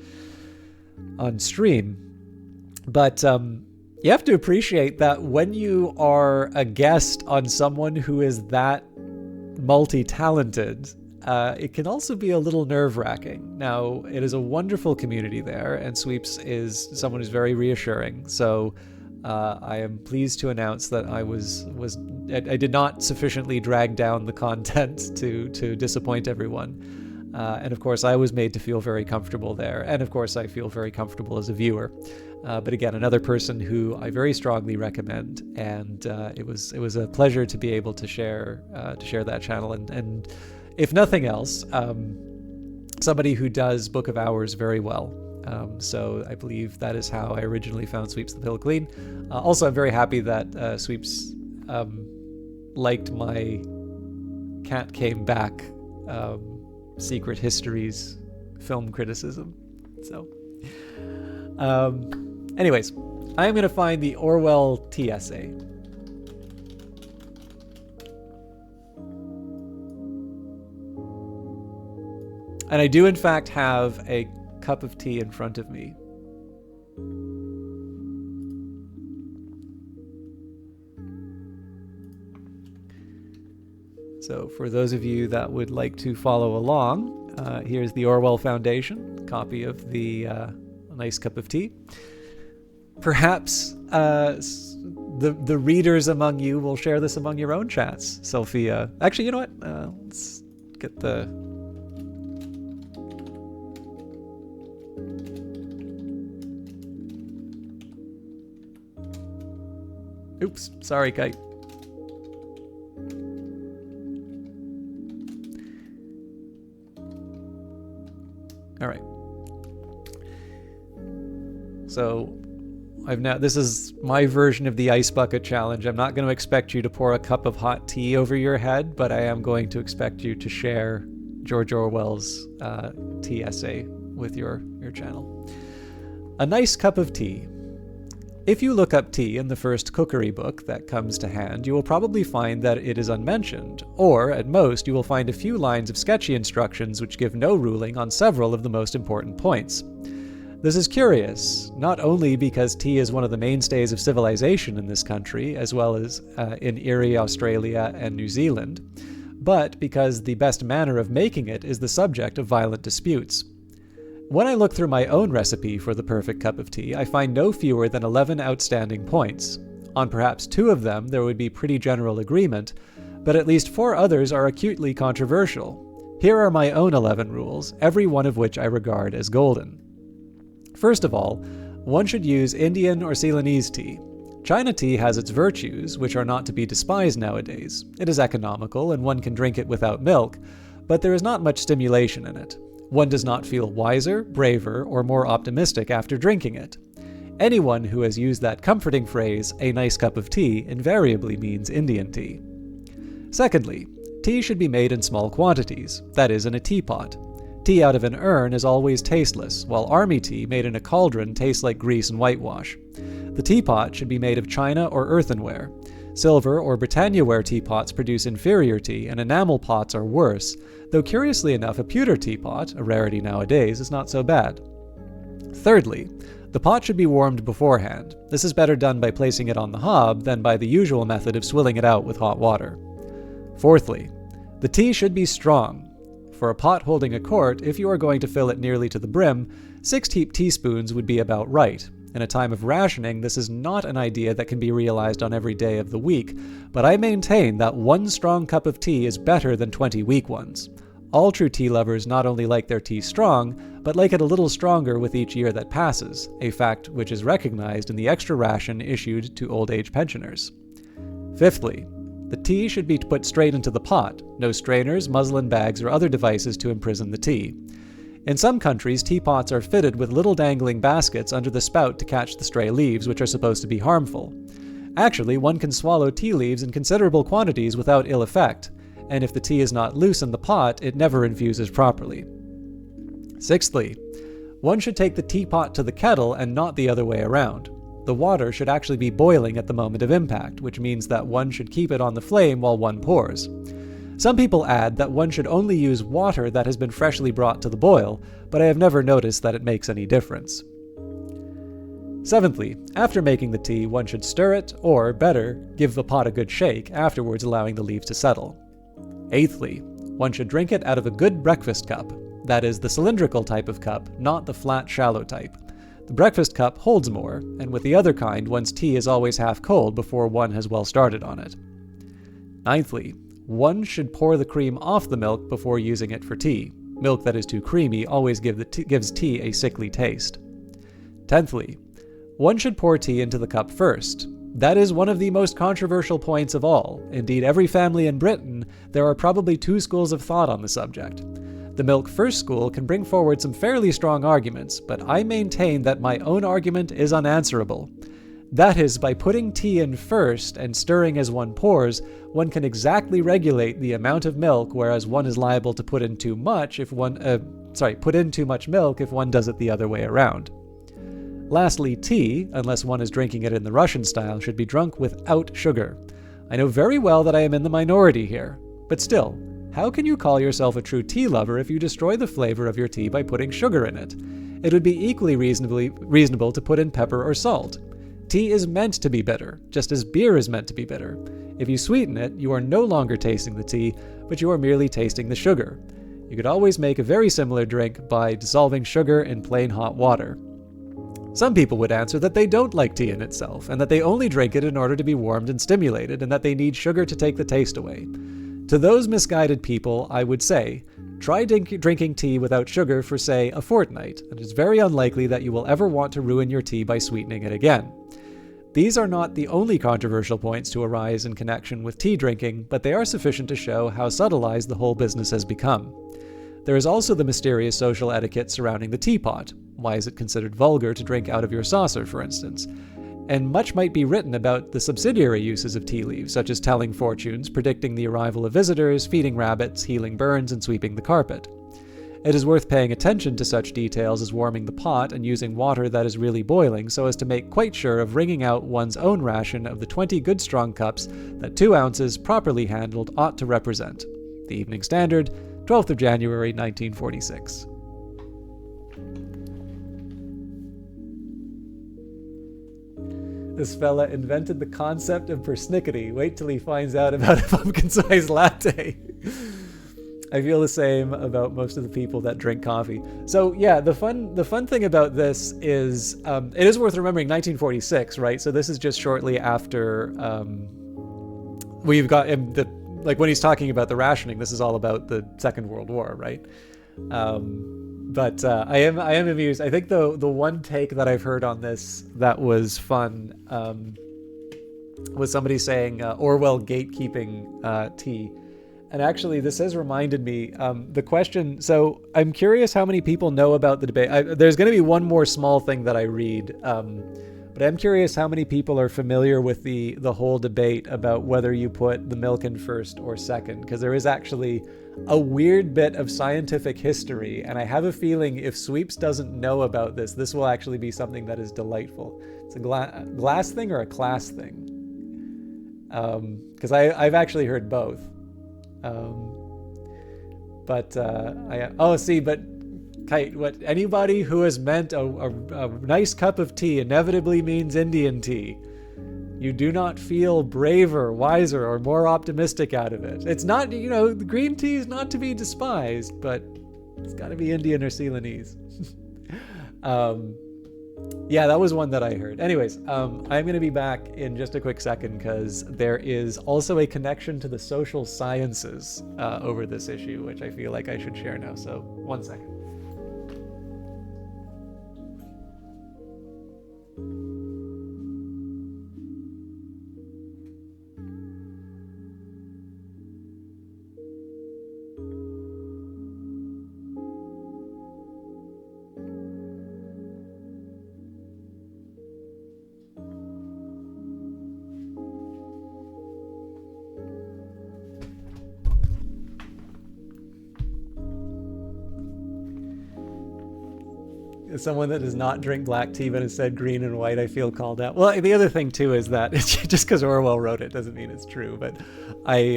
stream. But you have to appreciate that when you are a guest on someone who is that multi-talented, it can also be a little nerve-wracking. Now, it is a wonderful community there, and Sweeps is someone who's very reassuring. So I am pleased to announce that I did not sufficiently drag down the content to disappoint everyone. And of course, I was made to feel very comfortable there. And of course, I feel very comfortable as a viewer. But again, another person who I very strongly recommend, and it was a pleasure to be able to share that channel, and if nothing else, somebody who does Book of Hours very well. So I believe that is how I originally found Sweeps the Pillow Clean. Also, I'm very happy that Sweeps liked my Cat Came Back Secret Histories film criticism. So, anyways, I'm going to find the Orwell tea essay. And I do, in fact, have a cup of tea in front of me. So for those of you that would like to follow along, here's the Orwell Foundation, copy of the nice cup of tea. Perhaps the readers among you will share this among your own chats. Sophia, actually, you know what? Let's get the... Oops, sorry, Kite. All right. So this is my version of the ice bucket challenge. I'm not going to expect you to pour a cup of hot tea over your head, but I am going to expect you to share George Orwell's tea essay with your channel. A nice cup of tea. If you look up tea in the first cookery book that comes to hand, you will probably find that it is unmentioned, or, at most, you will find a few lines of sketchy instructions which give no ruling on several of the most important points. This is curious, not only because tea is one of the mainstays of civilization in this country, as well as in Erie, Australia, and New Zealand, but because the best manner of making it is the subject of violent disputes. When I look through my own recipe for the perfect cup of tea, I find no fewer than 11 outstanding points. On perhaps 2 of them there would be pretty general agreement, but at least 4 others are acutely controversial. Here are my own 11 rules, every one of which I regard as golden. First of all, one should use Indian or Ceylonese tea. China tea has its virtues, which are not to be despised nowadays. It is economical, and one can drink it without milk, but there is not much stimulation in it. One does not feel wiser, braver, or more optimistic after drinking it. Anyone who has used that comforting phrase, "a nice cup of tea," invariably means Indian tea. Secondly, tea should be made in small quantities, that is, in a teapot. Tea out of an urn is always tasteless, while army tea made in a cauldron tastes like grease and whitewash. The teapot should be made of china or earthenware. Silver or Britannia-ware teapots produce inferior tea, and enamel pots are worse, though curiously enough a pewter teapot, a rarity nowadays, is not so bad. Thirdly, the pot should be warmed beforehand. This is better done by placing it on the hob than by the usual method of swilling it out with hot water. Fourthly, the tea should be strong. For a pot holding a quart, if you are going to fill it nearly to the brim, 6 teaspoons would be about right. In a time of rationing, this is not an idea that can be realized on every day of the week, but I maintain that 1 strong cup of tea is better than 20 weak ones. All true tea lovers not only like their tea strong, but like it a little stronger with each year that passes, a fact which is recognized in the extra ration issued to old age pensioners. Fifthly, the tea should be put straight into the pot, no strainers, muslin bags, or other devices to imprison the tea. In some countries, teapots are fitted with little dangling baskets under the spout to catch the stray leaves, which are supposed to be harmful. Actually, one can swallow tea leaves in considerable quantities without ill effect, and if the tea is not loose in the pot, it never infuses properly. Sixthly, one should take the teapot to the kettle and not the other way around. The water should actually be boiling at the moment of impact, which means that one should keep it on the flame while one pours. Some people add that one should only use water that has been freshly brought to the boil, but I have never noticed that it makes any difference. Seventhly, after making the tea, one should stir it, or, better, give the pot a good shake, afterwards allowing the leaves to settle. Eighthly, one should drink it out of a good breakfast cup, that is, the cylindrical type of cup, not the flat, shallow type. The breakfast cup holds more, and with the other kind, one's tea is always half cold before one has well started on it. Ninthly, one should pour the cream off the milk before using it for tea. Milk that is too creamy always gives tea a sickly taste. Tenthly, one should pour tea into the cup first. That is one of the most controversial points of all. Indeed, every family in Britain, there are probably 2 schools of thought on the subject. The milk first school can bring forward some fairly strong arguments, but I maintain that my own argument is unanswerable. That is, by putting tea in first and stirring as one pours, one can exactly regulate the amount of milk, whereas one is liable to put in too much milk if one does it the other way around. Lastly, tea, unless one is drinking it in the Russian style, should be drunk without sugar. I know very well that I am in the minority here, but still, how can you call yourself a true tea lover if you destroy the flavor of your tea by putting sugar in it? It would be equally reasonable to put in pepper or salt. Tea is meant to be bitter, just as beer is meant to be bitter. If you sweeten it, you are no longer tasting the tea, but you are merely tasting the sugar. You could always make a very similar drink by dissolving sugar in plain hot water. Some people would answer that they don't like tea in itself, and that they only drink it in order to be warmed and stimulated, and that they need sugar to take the taste away. To those misguided people, I would say, try drinking tea without sugar for, say, a fortnight, and it's very unlikely that you will ever want to ruin your tea by sweetening it again. These are not the only controversial points to arise in connection with tea drinking, but they are sufficient to show how subtilized the whole business has become. There is also the mysterious social etiquette surrounding the teapot. Why is it considered vulgar to drink out of your saucer, for instance? And much might be written about the subsidiary uses of tea leaves, such as telling fortunes, predicting the arrival of visitors, feeding rabbits, healing burns, and sweeping the carpet. It is worth paying attention to such details as warming the pot and using water that is really boiling so as to make quite sure of wringing out one's own ration of the 20 good strong cups that 2 ounces, properly handled, ought to represent. The Evening Standard, 12th of January, 1946. This fella invented the concept of persnickety. Wait till he finds out about a pumpkin-sized latte. I feel the same about most of the people that drink coffee. So yeah, the fun thing about this is it is worth remembering 1946, right? So this is just shortly after we've got when he's talking about the rationing. This is all about the Second World War, right? But I am amused. I think the one take that I've heard on this that was fun was somebody saying Orwell gatekeeping tea. And actually, this has reminded me the question. So I'm curious how many people know about the debate. There's going to be one more small thing that I read, but I'm curious how many people are familiar with the whole debate about whether you put the milk in first or second, because there is actually a weird bit of scientific history, and I have a feeling if Sweeps doesn't know about this, this will actually be something that is delightful. It's a glass thing or a class thing? Because I've actually heard both. But Kite, what anybody who has meant a nice cup of tea inevitably means Indian tea. You do not feel braver, wiser, or more optimistic out of it. It's not, the green tea is not to be despised, but it's got to be Indian or Ceylonese. Yeah, that was one that I heard. Anyways, I'm going to be back in just a quick second because there is also a connection to the social sciences over this issue, which I feel like I should share now. So 1 second. As someone that does not drink black tea but has said green and white, I feel called out. Well, the other thing too is that it's just because Orwell wrote it doesn't mean it's true. But I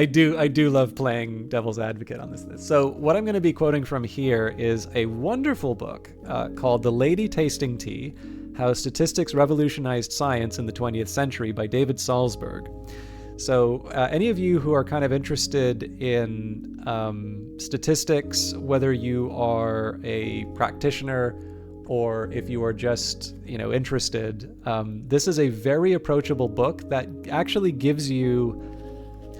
do love playing devil's advocate on this. So what I'm going to be quoting from here is a wonderful book called The Lady Tasting Tea: How Statistics Revolutionized Science in the 20th Century by David Salzberg. So any of you who are kind of interested in statistics, whether you are a practitioner or if you are just, interested, this is a very approachable book that actually gives you...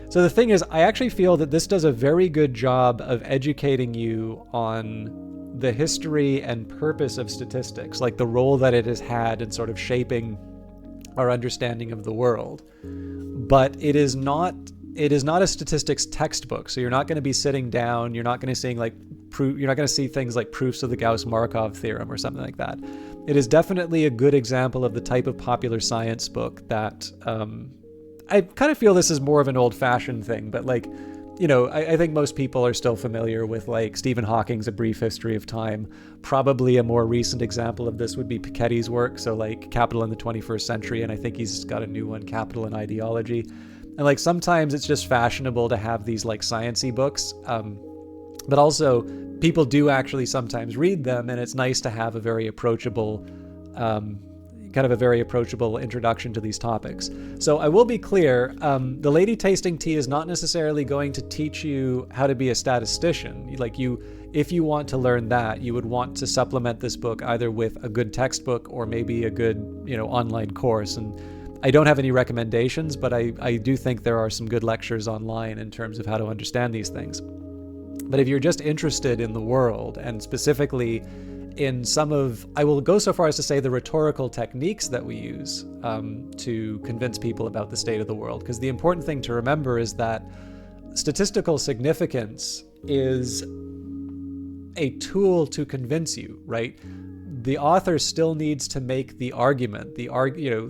So the thing is, I actually feel that this does a very good job of educating you on the history and purpose of statistics, like the role that it has had in sort of shaping our understanding of the world. But it is not a statistics textbook. So you're not going to be sitting down. You're not going to see you're not going to see things like proofs of the Gauss-Markov theorem or something like that. It is definitely a good example of the type of popular science book that I kind of feel this is more of an old-fashioned thing. But I think most people are still familiar with Stephen Hawking's A Brief History of Time. Probably a more recent example of this would be Piketty's work, so Capital in the 21st Century, and I think he's got a new one, Capital and Ideology. And sometimes it's just fashionable to have these sciencey books, but also people do actually sometimes read them, and it's nice to have a very approachable introduction to these topics. So I will be clear, The Lady Tasting Tea is not necessarily going to teach you how to be a statistician. If you want to learn that, you would want to supplement this book either with a good textbook or maybe a good, online course. And I don't have any recommendations, but I do think there are some good lectures online in terms of how to understand these things. But if you're just interested in the world, and specifically in I will go so far as to say the rhetorical techniques that we use to convince people about the state of the world. Because the important thing to remember is that statistical significance is a tool to convince you, right? The author still needs to make the argument.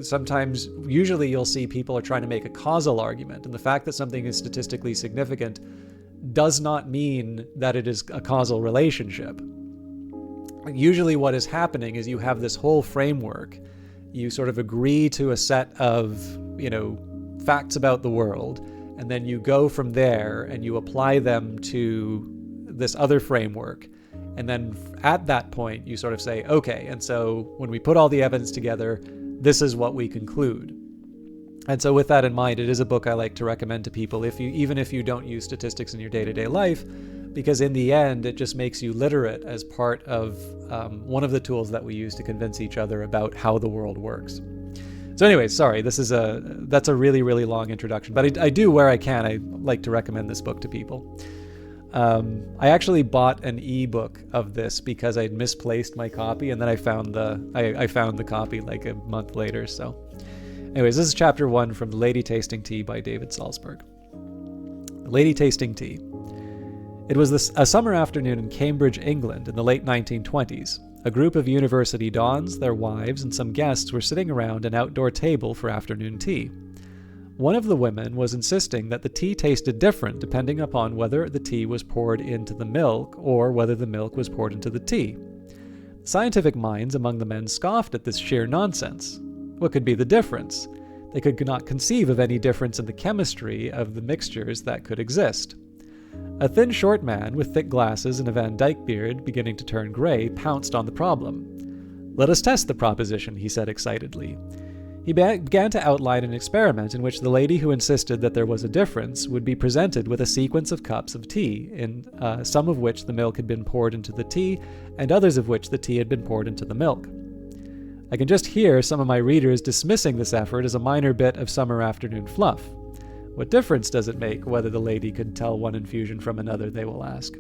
Sometimes, usually you'll see people are trying to make a causal argument, and the fact that something is statistically significant does not mean that it is a causal relationship. Usually what is happening is you have this whole framework. You sort of agree to a set of, facts about the world, and then you go from there and you apply them to this other framework. And then at that point, you sort of say, okay, and so when we put all the evidence together, this is what we conclude. And so with that in mind, it is a book I like to recommend to people, even if you don't use statistics in your day-to-day life, because in the end, it just makes you literate as part of one of the tools that we use to convince each other about how the world works. So anyway, sorry, that's a really, really long introduction, but I do, where I can, I like to recommend this book to people. I actually bought an ebook of this because I'd misplaced my copy, and then I found the copy a month later. So Anyways, this is chapter 1 from The Lady Tasting Tea by David Salzberg. The Lady Tasting Tea. It was a summer afternoon in Cambridge, England, in the late 1920s. A group of university dons, their wives, and some guests were sitting around an outdoor table for afternoon tea. One of the women was insisting that the tea tasted different depending upon whether the tea was poured into the milk or whether the milk was poured into the tea. Scientific minds among the men scoffed at this sheer nonsense. What could be the difference? They could not conceive of any difference in the chemistry of the mixtures that could exist. A thin, short man with thick glasses and a Van Dyke beard beginning to turn gray pounced on the problem. "Let us test the proposition," he said excitedly. He began to outline an experiment in which the lady who insisted that there was a difference would be presented with a sequence of cups of tea, in some of which the milk had been poured into the tea, and others of which the tea had been poured into the milk. I can just hear some of my readers dismissing this effort as a minor bit of summer afternoon fluff. What difference does it make whether the lady could tell one infusion from another, they will ask.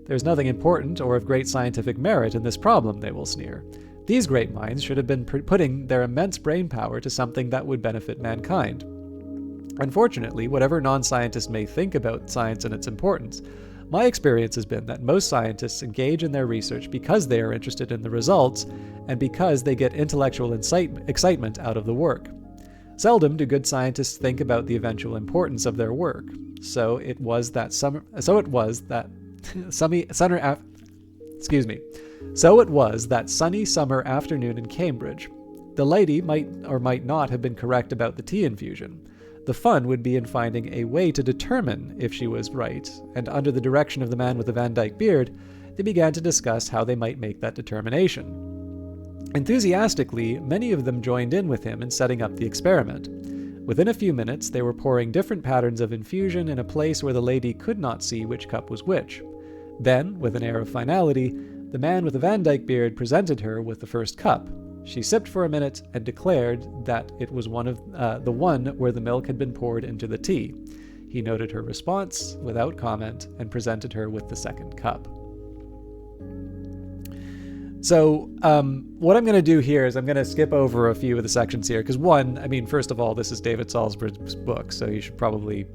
There's nothing important or of great scientific merit in this problem, they will sneer. These great minds should have been putting their immense brain power to something that would benefit mankind. Unfortunately, whatever non-scientists may think about science and its importance, my experience has been that most scientists engage in their research because they are interested in the results and because they get intellectual excitement out of the work. Seldom do good scientists think about the eventual importance of their work. So it was that sunny summer afternoon in Cambridge. The lady might or might not have been correct about the tea infusion. The fun would be in finding a way to determine if she was right, and under the direction of the man with the Van Dyke beard, they began to discuss how they might make that determination. Enthusiastically, many of them joined in with him in setting up the experiment. Within a few minutes, they were pouring different patterns of infusion in a place where the lady could not see which cup was which. Then, with an air of finality, the man with the Van Dyke beard presented her with the first cup. She sipped for a minute and declared that it was the one where the milk had been poured into the tea. He noted her response without comment and presented her with the second cup. So what I'm going to do here is I'm going to skip over a few of the sections here because first of all, this is David Salzberg's book, so you should probably,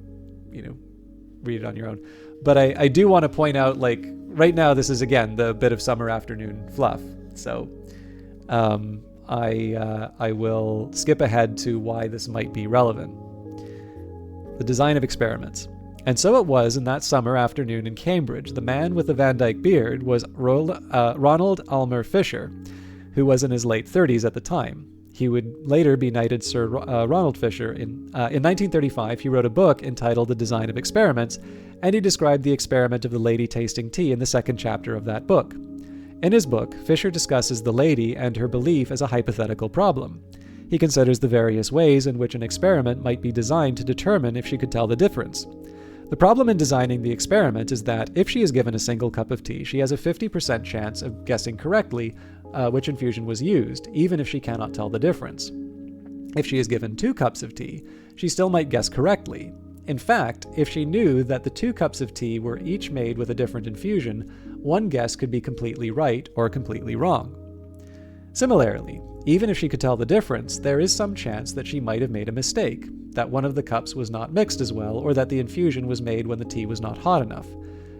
read it on your own. But I do want to point out, right now, this is, again, the bit of summer afternoon fluff. So I will skip ahead to why this might be relevant. The design of experiments. And so it was in that summer afternoon in Cambridge. The man with the Van Dyke beard was Ronald Almer Fisher, who was in his late 30s at the time. He would later be knighted Sir Ronald Fisher. In 1935, he wrote a book entitled The Design of Experiments, and he described the experiment of the lady tasting tea in the second chapter of that book. In his book, Fisher discusses the lady and her belief as a hypothetical problem. He considers the various ways in which an experiment might be designed to determine if she could tell the difference. The problem in designing the experiment is that if she is given a single cup of tea, she has a 50% chance of guessing correctly which infusion was used, even if she cannot tell the difference. If she is given 2 cups of tea, she still might guess correctly. In fact, if she knew that the 2 cups of tea were each made with a different infusion, one guess could be completely right or completely wrong. Similarly, even if she could tell the difference, there is some chance that she might have made a mistake, that one of the cups was not mixed as well, or that the infusion was made when the tea was not hot enough.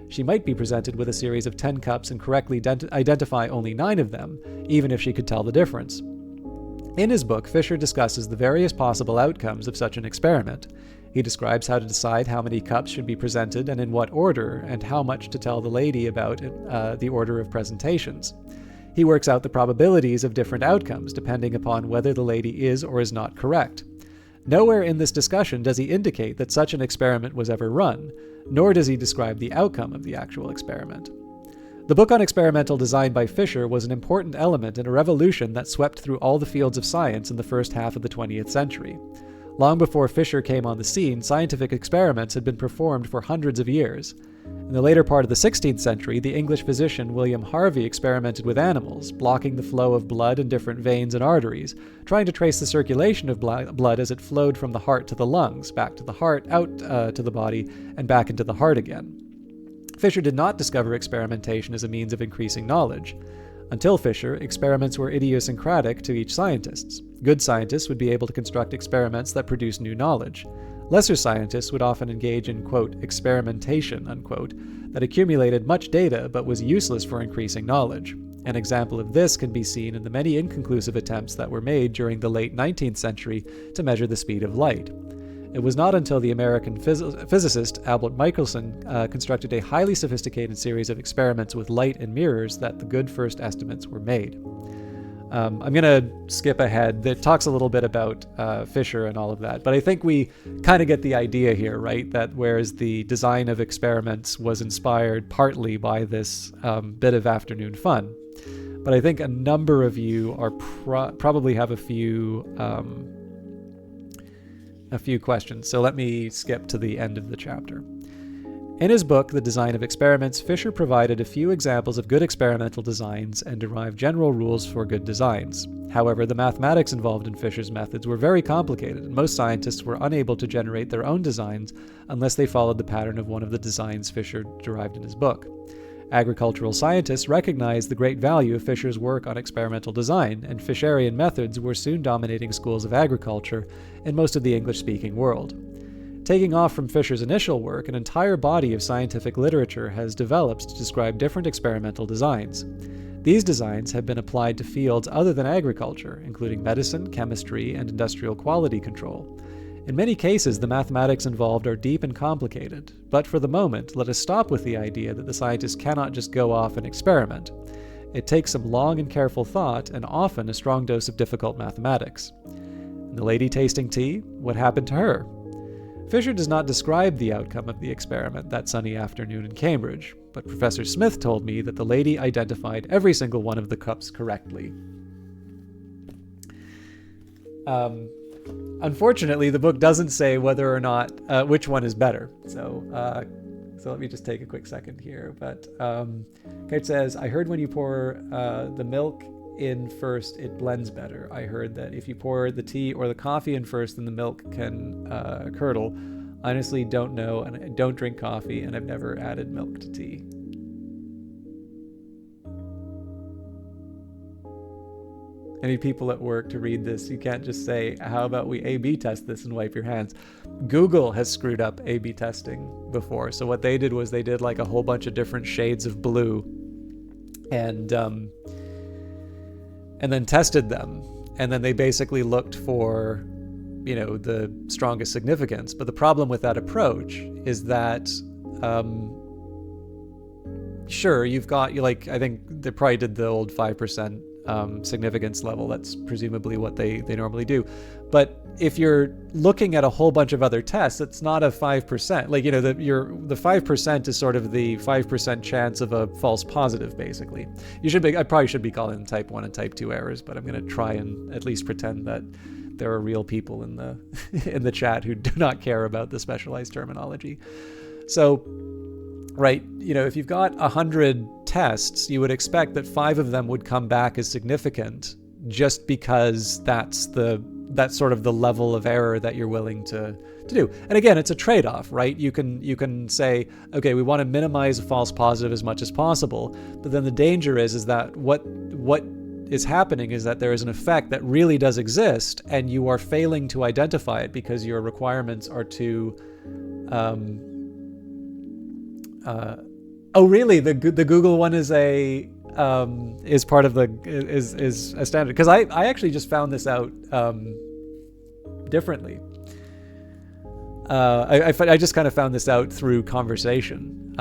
She might be presented with a series of 10 cups and correctly identify only 9 of them, even if she could tell the difference. In his book, Fisher discusses the various possible outcomes of such an experiment. He describes how to decide how many cups should be presented and in what order, and how much to tell the lady about the order of presentations. He works out the probabilities of different outcomes, depending upon whether the lady is or is not correct. Nowhere in this discussion does he indicate that such an experiment was ever run, nor does he describe the outcome of the actual experiment. The book on experimental design by Fisher was an important element in a revolution that swept through all the fields of science in the first half of the 20th century. Long before Fisher came on the scene, scientific experiments had been performed for hundreds of years. In the later part of the 16th century, the English physician William Harvey experimented with animals, blocking the flow of blood in different veins and arteries, trying to trace the circulation of blood as it flowed from the heart to the lungs, back to the heart, out to the body, and back into the heart again. Fisher did not discover experimentation as a means of increasing knowledge. Until Fisher, experiments were idiosyncratic to each scientist. Good scientists would be able to construct experiments that produce new knowledge. Lesser scientists would often engage in, quote, experimentation, unquote, that accumulated much data but was useless for increasing knowledge. An example of this can be seen in the many inconclusive attempts that were made during the late 19th century to measure the speed of light. It was not until the American physicist Albert Michelson constructed a highly sophisticated series of experiments with light and mirrors that the good first estimates were made. I'm going to skip ahead. It talks a little bit about Fisher and all of that, but I think we kind of get the idea here, right? That whereas the design of experiments was inspired partly by this bit of afternoon fun, but I think a number of you are probably have a few questions. So let me skip to the end of the chapter. In his book, The Design of Experiments, Fisher provided a few examples of good experimental designs and derived general rules for good designs. However, the mathematics involved in Fisher's methods were very complicated, and most scientists were unable to generate their own designs unless they followed the pattern of one of the designs Fisher derived in his book. Agricultural scientists recognized the great value of Fisher's work on experimental design, and Fisherian methods were soon dominating schools of agriculture in most of the English-speaking world. Taking off from Fisher's initial work, an entire body of scientific literature has developed to describe different experimental designs. These designs have been applied to fields other than agriculture, including medicine, chemistry, and industrial quality control. In many cases, the mathematics involved are deep and complicated, but for the moment, let us stop with the idea that the scientist cannot just go off and experiment. It takes some long and careful thought, and often a strong dose of difficult mathematics. And the lady tasting tea, what happened to her? Fisher does not describe the outcome of the experiment that sunny afternoon in Cambridge, but Professor Smith told me that the lady identified every single one of the cups correctly. Unfortunately, the book doesn't say whether or not which one is better. So let me just take a quick second here. But Kate says, I heard when you pour the milk in first, it blends better. I heard that if you pour the tea or the coffee in first, then the milk can curdle. Honestly, don't know, and I don't drink coffee, and I've never added milk to tea. Any people at work to read this, you can't just say, how about we A-B test this and wipe your hands. Google has screwed up A-B testing before. So what they did was they did like a whole bunch of different shades of blue and then tested them. And then they basically looked for, the strongest significance. But the problem with that approach is that, sure, you've got, I think they probably did the old 5% significance level. That's presumably what they normally do. But if you're looking at a whole bunch of other tests, it's not a 5%. The 5% is sort of the 5% chance of a false positive, basically. I probably should be calling them type 1 and type 2 errors, but I'm going to try and at least pretend that there are real people in the in the chat who do not care about the specialized terminology. So, right, if you've got 100 tests, you would expect that 5 of them would come back as significant just because that's sort of the level of error that you're willing to do. And again, it's a trade-off, right? You can say, okay, we want to minimize a false positive as much as possible, but then the danger is that what is happening is that there is an effect that really does exist, and you are failing to identify it because your requirements are too oh, really? The Google one is part of is a standard, because I actually just found this out differently. I just kind of found this out through conversation.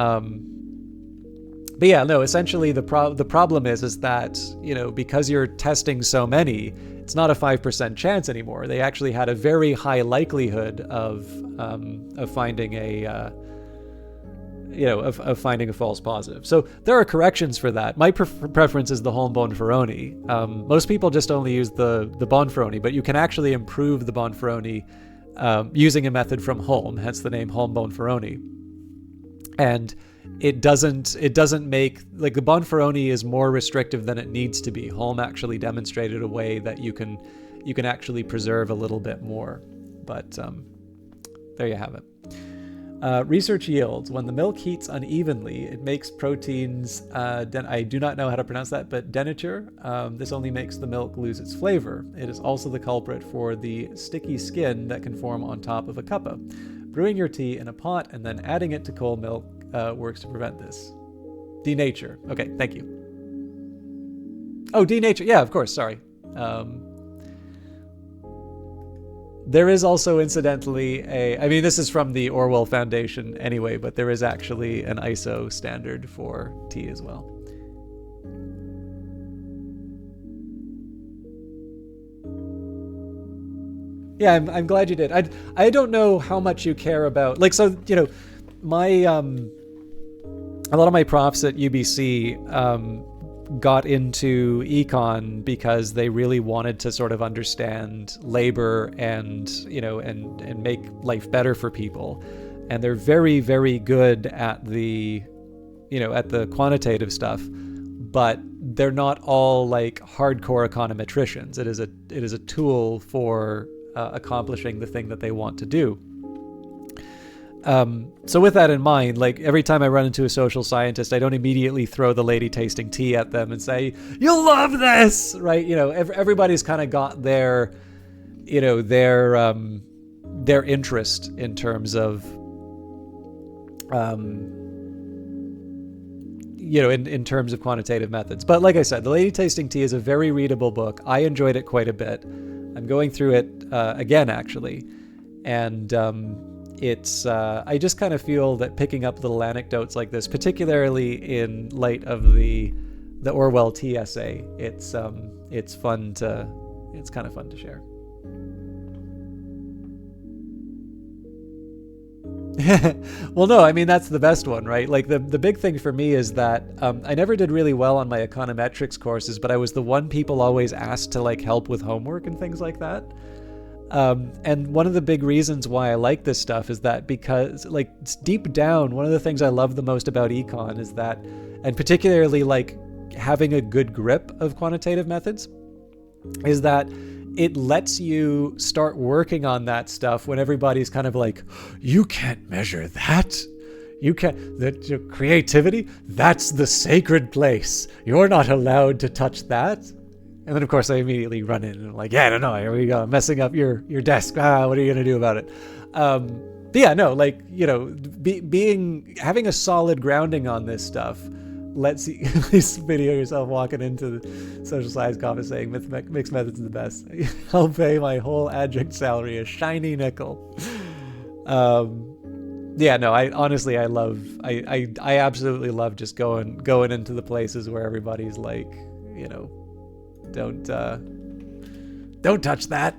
But yeah, no. Essentially, the problem is that because you're testing so many, it's not a 5% chance anymore. They actually had a very high likelihood of finding of finding a false positive. So there are corrections for that. My preference is the Holm-Bonferroni. Most people just only use the Bonferroni, but you can actually improve the Bonferroni using a method from Holm, hence the name Holm-Bonferroni. And it doesn't make, the Bonferroni is more restrictive than it needs to be. Holm actually demonstrated a way that you can actually preserve a little bit more. But there you have it. Research yields. When the milk heats unevenly, it makes proteins, I do not know how to pronounce that, but denature. This only makes the milk lose its flavor. It is also the culprit for the sticky skin that can form on top of a cuppa. Brewing your tea in a pot and then adding it to cold milk works to prevent this. Denature. Okay, thank you. Oh, denature. Yeah, of course, sorry. There is also, incidentally, this is from the Orwell Foundation anyway, but there is actually an ISO standard for tea as well. Yeah, I'm glad you did. I don't know how much you care about, like, so, you know, my, a lot of my profs at UBC, got into econ because they really wanted to sort of understand labor and, you know, and make life better for people. And they're very, very good at the, you know, at the quantitative stuff, but they're not all like hardcore econometricians. It is a tool for accomplishing the thing that they want to do. So with that in mind, like every time I run into a social scientist, I don't immediately throw the lady tasting tea at them and say, "You'll love this," right? You know, everybody's kind of got their, you know, their interest in terms of, you know, in terms of quantitative methods. But like I said, The Lady Tasting Tea is a very readable book. I enjoyed it quite a bit. I'm going through it again, actually, and it's I just kind of feel that picking up little anecdotes like this, particularly in light of the Orwell tea essay, it's kind of fun to share. Well, no, I mean, that's the best one, right? Like the big thing for me is that I never did really well on my econometrics courses, but I was the one people always asked to like help with homework and things like that. And one of the big reasons why I like this stuff is that because, like, deep down, one of the things I love the most about econ is that, and particularly like having a good grip of quantitative methods, is that it lets you start working on that stuff when everybody's kind of like, "You can't measure that. You can't, that your creativity, that's the sacred place. You're not allowed to touch that." And then, of course, I immediately run in and I'm like, "Yeah, no, here we go. I'm messing up your desk. What are you going to do about it?" But yeah, no, like, you know, having a solid grounding on this stuff lets you at least video yourself walking into the social science conference saying mixed methods is the best. I'll pay my whole adjunct salary a shiny nickel. Yeah, no, I honestly, I absolutely love just going into the places where everybody's like, you know, don't touch that.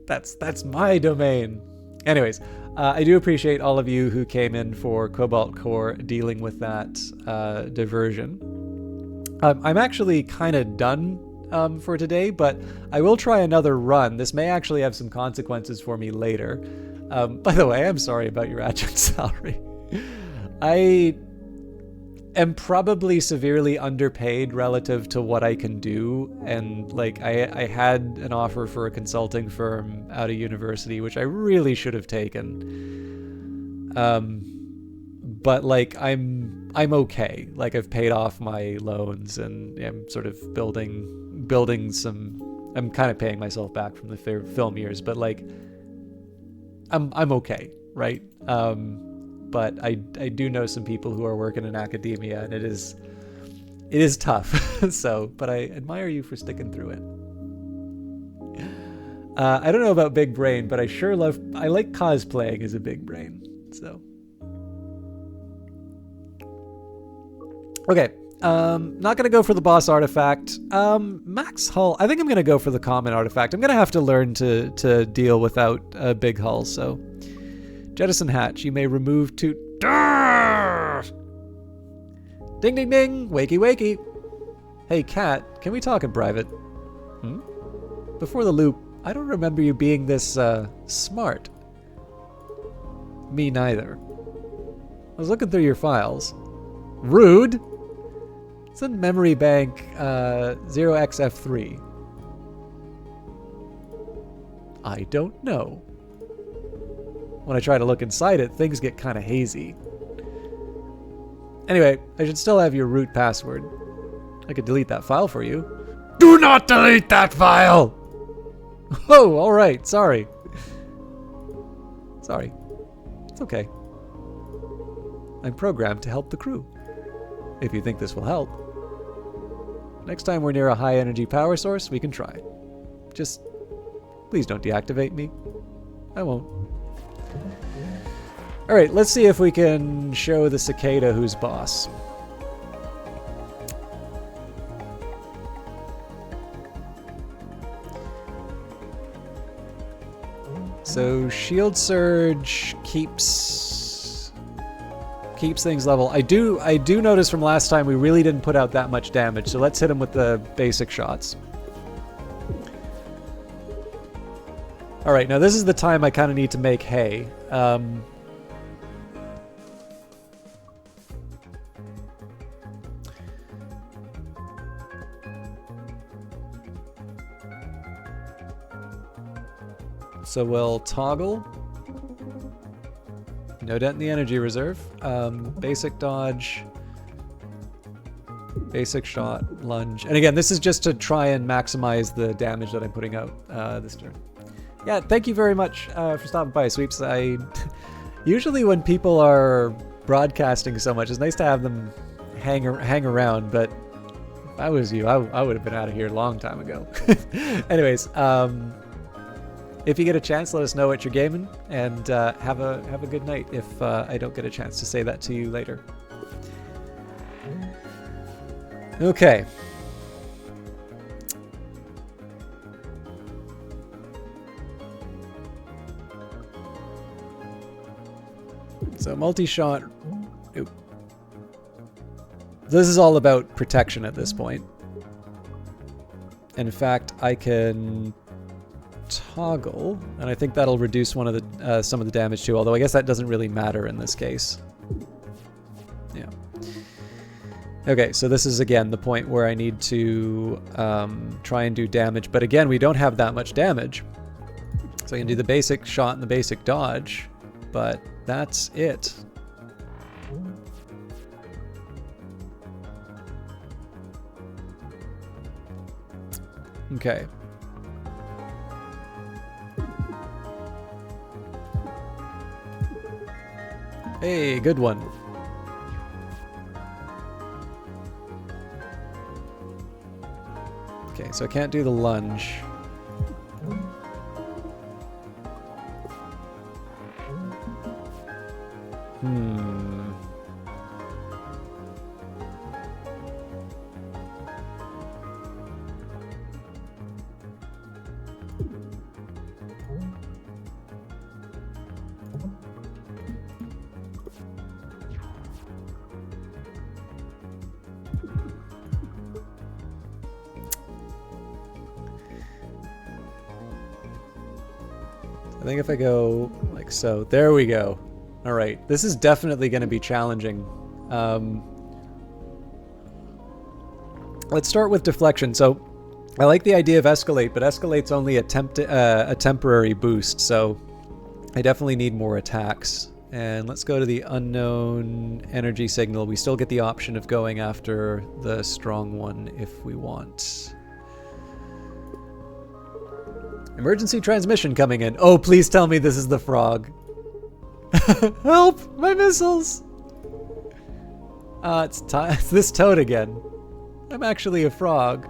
That's my domain. Anyways, I do appreciate all of you who came in for Cobalt Core dealing with that diversion. I'm actually kind of done for today, but I will try another run. This may actually have some consequences for me later. By the way, I'm sorry about your adjunct salary. I am probably severely underpaid relative to what I can do, and like I had an offer for a consulting firm out of university, which I really should have taken. But like I'm okay. Like I've paid off my loans and I'm sort of building some. I'm kind of paying myself back from the film years, but like I'm okay, right? But I do know some people who are working in academia, and it is tough. So, but I admire you for sticking through it. I don't know about big brain, but I like cosplaying as a big brain. So, okay. Not gonna go for the boss artifact. Max Hull. I think I'm gonna go for the common artifact. I'm gonna have to learn to deal without a big hull. So, jettison hatch. You may remove two. Ding ding ding. Wakey wakey. Hey cat, can we talk in private? Before the loop, I don't remember you being this smart. Me neither. I was looking through your files. Rude. It's in memory bank 0xF3. I don't know. when I try to look inside it, things get kind of hazy. Anyway, I should still have your root password. I could delete that file for you. Do not delete that file! Oh, alright, sorry. Sorry. It's okay. I'm programmed to help the crew. If you think this will help. Next time we're near a high energy power source, we can try. Just, please don't deactivate me. I won't. Alright, let's see if we can show the cicada who's boss. So shield surge keeps things level. I do notice from last time we really didn't put out that much damage, so let's hit him with the basic shots. Alright, now this is the time I kind of need to make hay. So we'll toggle. No dent in the energy reserve. Basic dodge. Basic shot, lunge. And again, this is just to try and maximize the damage that I'm putting out this turn. Yeah, thank you very much for stopping by, Sweeps. Usually when people are broadcasting so much, it's nice to have them hang around, but if I was you, I would have been out of here a long time ago. Anyways, if you get a chance, let us know what you're gaming, and have a good night if I don't get a chance to say that to you later. Okay. So multi-shot. Oop. This is all about protection at this point. And in fact, I can toggle, and I think that'll reduce one of the some of the damage too. Although I guess that doesn't really matter in this case. Yeah. Okay, so this is again the point where I need to try and do damage, but again we don't have that much damage, so I can do the basic shot and the basic dodge, but that's it. Okay. Hey, good one. Okay, so I can't do the lunge. I think if I go like so, there we go. All right, this is definitely going to be challenging. Let's start with deflection. So I like the idea of escalate, but escalate's only a temporary boost, so I definitely need more attacks. And let's go to the unknown energy signal. We still get the option of going after the strong one if we want. Emergency transmission coming in. Oh, please tell me this is the frog. Help! My missiles! It's this toad again. I'm actually a frog.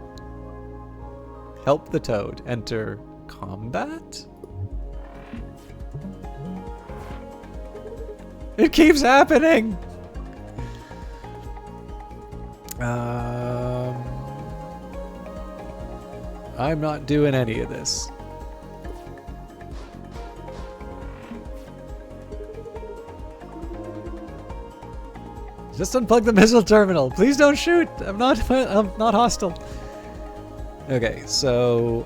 Help the toad. Enter combat? It keeps happening! I'm not doing any of this. Just unplug the missile terminal. Please don't shoot. I'm not hostile. Okay, so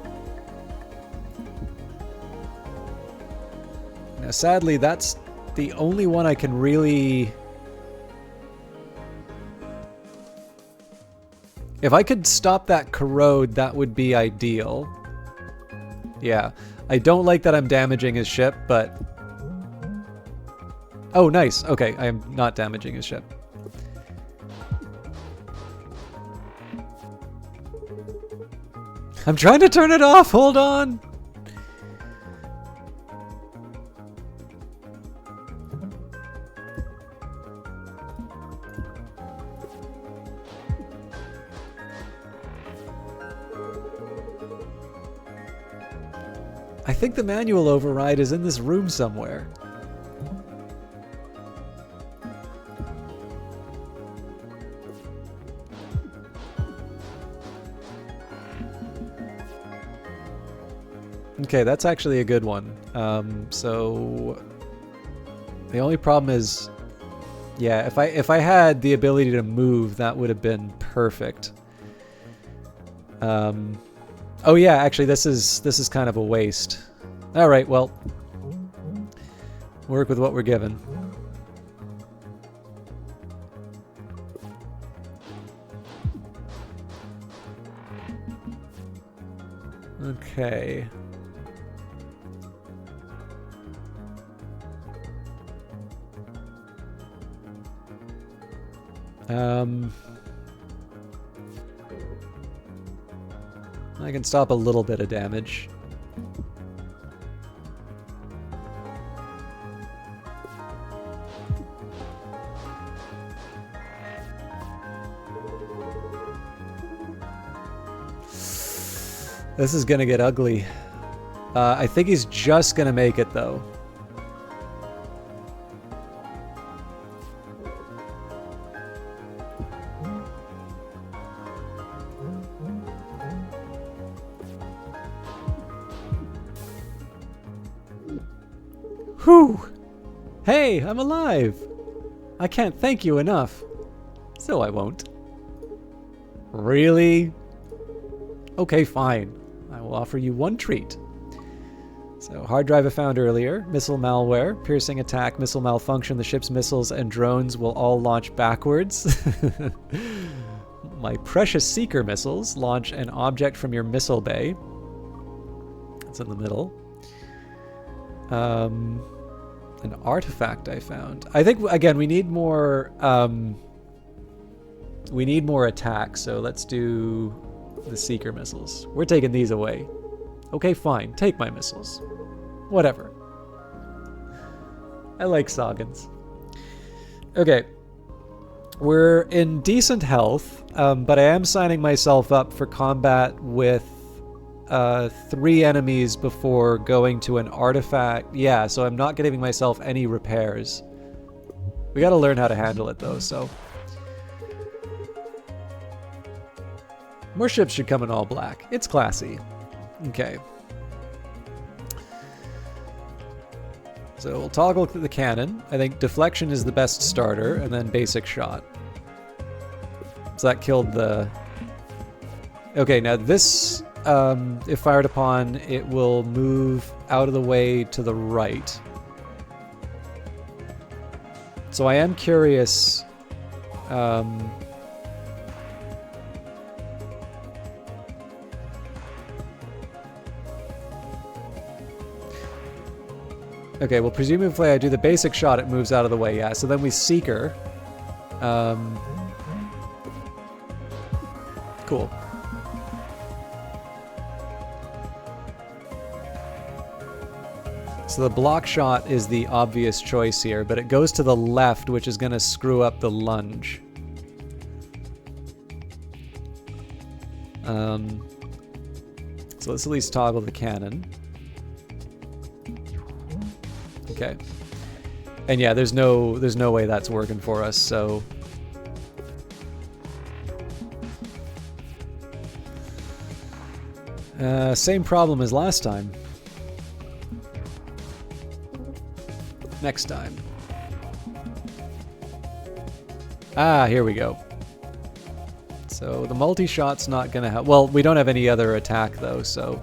now sadly that's the only one I can really. If I could stop that corrode, that would be ideal. Yeah, I don't like that I'm damaging his ship, but Oh, nice. Okay, I am not damaging his ship. I'm trying to turn it off. Hold on. I think the manual override is in this room somewhere. Okay, that's actually a good one. So the only problem is, yeah, if I had the ability to move, that would have been perfect. Oh yeah, actually this is kind of a waste. All right, well, work with what we're given. Okay. I can stop a little bit of damage. This is gonna get ugly. I think he's just gonna make it though. Whew! Hey, I'm alive! I can't thank you enough. So I won't. Really? Okay, fine. I will offer you one treat. So, hard drive I found earlier, missile malware, piercing attack, missile malfunction, the ship's missiles and drones will all launch backwards. My precious seeker missiles launch an object from your missile bay. It's in the middle. An artifact I found. I think, again, we need more attack, so let's do the seeker missiles. We're taking these away. Okay, fine. Take my missiles. Whatever. I like Saugans. Okay. We're in decent health, but I am signing myself up for combat with 3 enemies before going to an artifact. Yeah, so I'm not giving myself any repairs. We gotta learn how to handle it though, so. More ships should come in all black. It's classy. Okay. So we'll toggle the cannon. I think deflection is the best starter, and then basic shot. So that killed the... Okay, now this, if fired upon, it will move out of the way to the right. So I am curious... Okay, well, presumably I do the basic shot, it moves out of the way, yeah. So then we Seeker. Cool. So the block shot is the obvious choice here, but it goes to the left, which is going to screw up the lunge. So let's at least toggle the cannon. Okay. And yeah, there's no way that's working for us, so... same problem as last time. Next time. Ah, here we go. So the multi-shot's not gonna help. Well, we don't have any other attack though, so...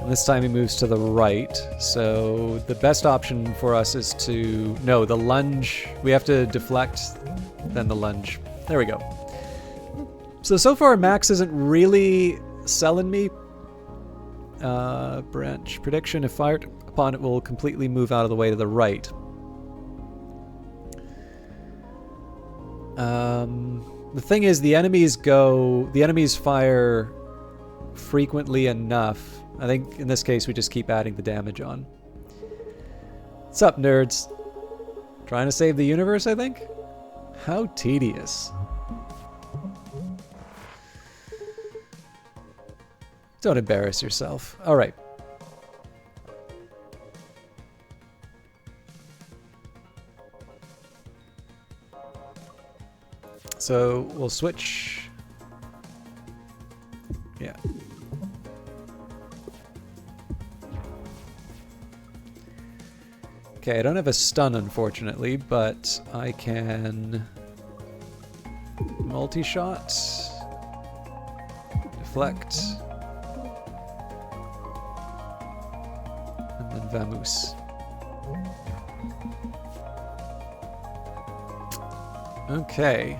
This time he moves to the right, so the best option for us is to... No, the lunge. We have to deflect, then the lunge. There we go. So far Max isn't really selling me. Branch. Prediction, if fired upon it will completely move out of the way to the right. The thing is, the enemies fire frequently enough. I think in this case we just keep adding the damage on. What's up, nerds? Trying to save the universe, I think? How tedious. Don't embarrass yourself. Alright. So we'll switch. Yeah. Okay, I don't have a stun, unfortunately, but I can multi-shot, deflect, and then vamoose. Okay.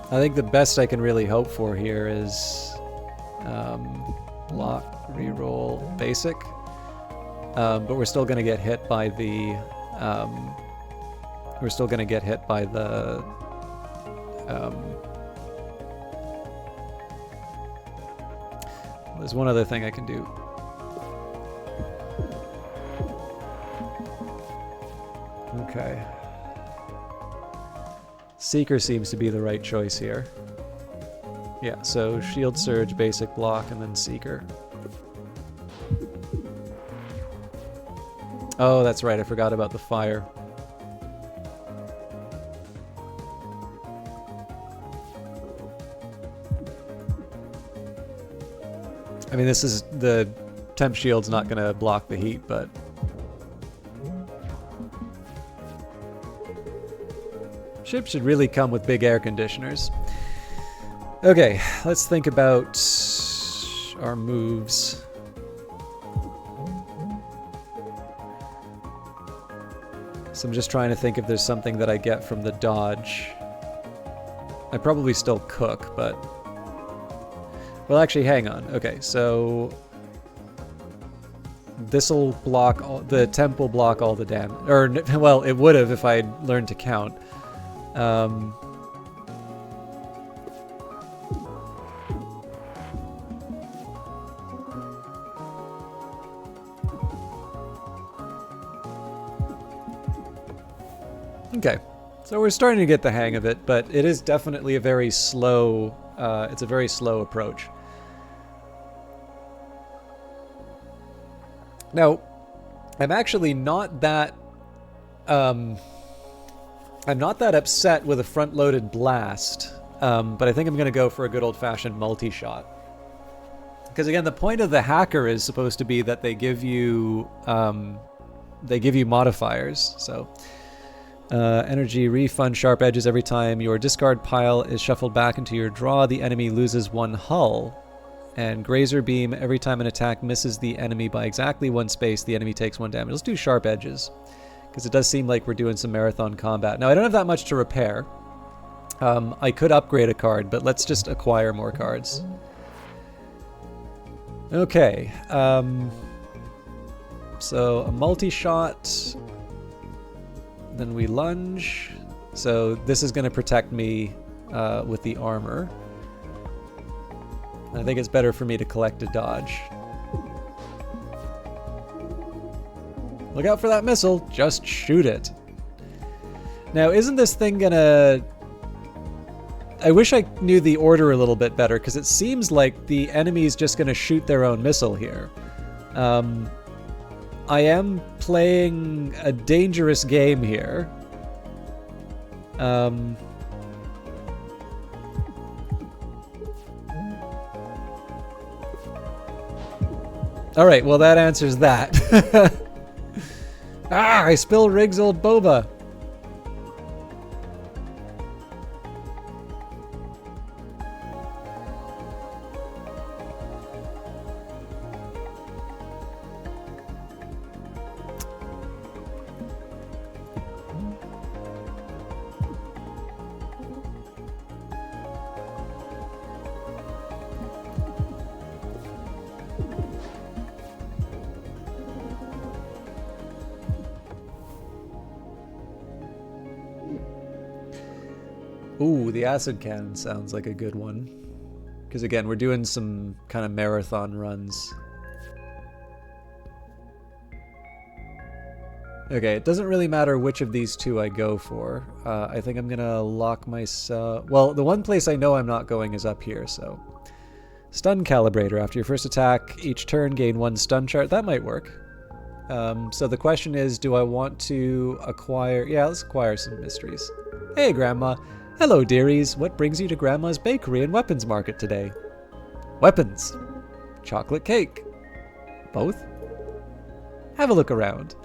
I think the best I can really hope for here is block, reroll, basic. But we're still going to get hit by the there's one other thing I can do. Okay. Seeker seems to be the right choice here. Yeah, so Shield Surge, basic block, and then Seeker. Oh, that's right, I forgot about the fire. I mean, this is the temp shield's not going to block the heat, but ships should really come with big air conditioners. Okay, let's think about our moves. So I'm just trying to think if there's something that I get from the dodge. I probably still cook, but... Well, actually, hang on. Okay, so... This'll block... The temp will block all the damage. Or, well, it would have if I'd learned to count. Okay, so we're starting to get the hang of it, but it is definitely a very slow, it's a very slow approach. Now, I'm actually not that, I'm not that upset with a front-loaded blast, but I think I'm going to go for a good old-fashioned multi-shot. Because again, the point of the hacker is supposed to be that they give you modifiers, so... energy, refund sharp edges every time your discard pile is shuffled back into your draw, the enemy loses one hull. And Grazer Beam, every time an attack misses the enemy by exactly one space, the enemy takes one damage. Let's do sharp edges, because it does seem like we're doing some marathon combat. Now, I don't have that much to repair. I could upgrade a card, but let's just acquire more cards. Okay. So, a multi-shot... Then we lunge. So this is going to protect me with the armor. I think it's better for me to collect a dodge. Look out for that missile. Just shoot it. Now, isn't this thing gonna... I wish I knew the order a little bit better, because it seems like the enemy's just going to shoot their own missile here. I am playing a dangerous game here. Alright, well that answers that. Ah, I spilled Rig's old boba. Ooh, the acid cannon sounds like a good one. Because again, we're doing some kind of marathon runs. Okay, it doesn't really matter which of these two I go for. I think I'm gonna lock myself... Well, the one place I know I'm not going is up here, so... Stun Calibrator. After your first attack, each turn gain 1 stun chart. That might work. So the question is, do I want to acquire... Yeah, let's acquire some mysteries. Hey, Grandma. Hello, dearies. What brings you to Grandma's Bakery and Weapons Market today? Weapons. Chocolate cake. Both? Have a look around.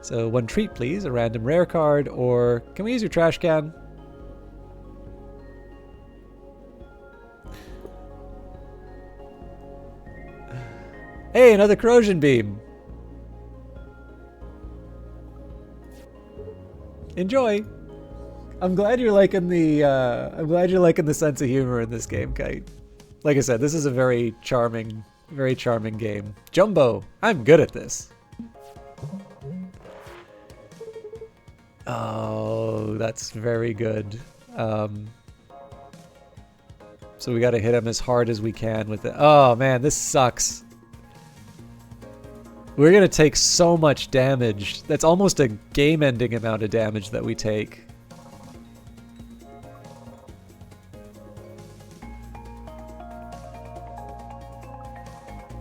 So 1 treat, please. A random rare card, or... Can we use your trash can? Hey, another corrosion beam. Enjoy. I'm glad you're liking the sense of humor in this game, Kite. Like I said, this is a very charming game. Jumbo, I'm good at this. Oh, that's very good. So we got to hit him as hard as we can with it. Oh man, this sucks. We're gonna take so much damage. That's almost a game-ending amount of damage that we take.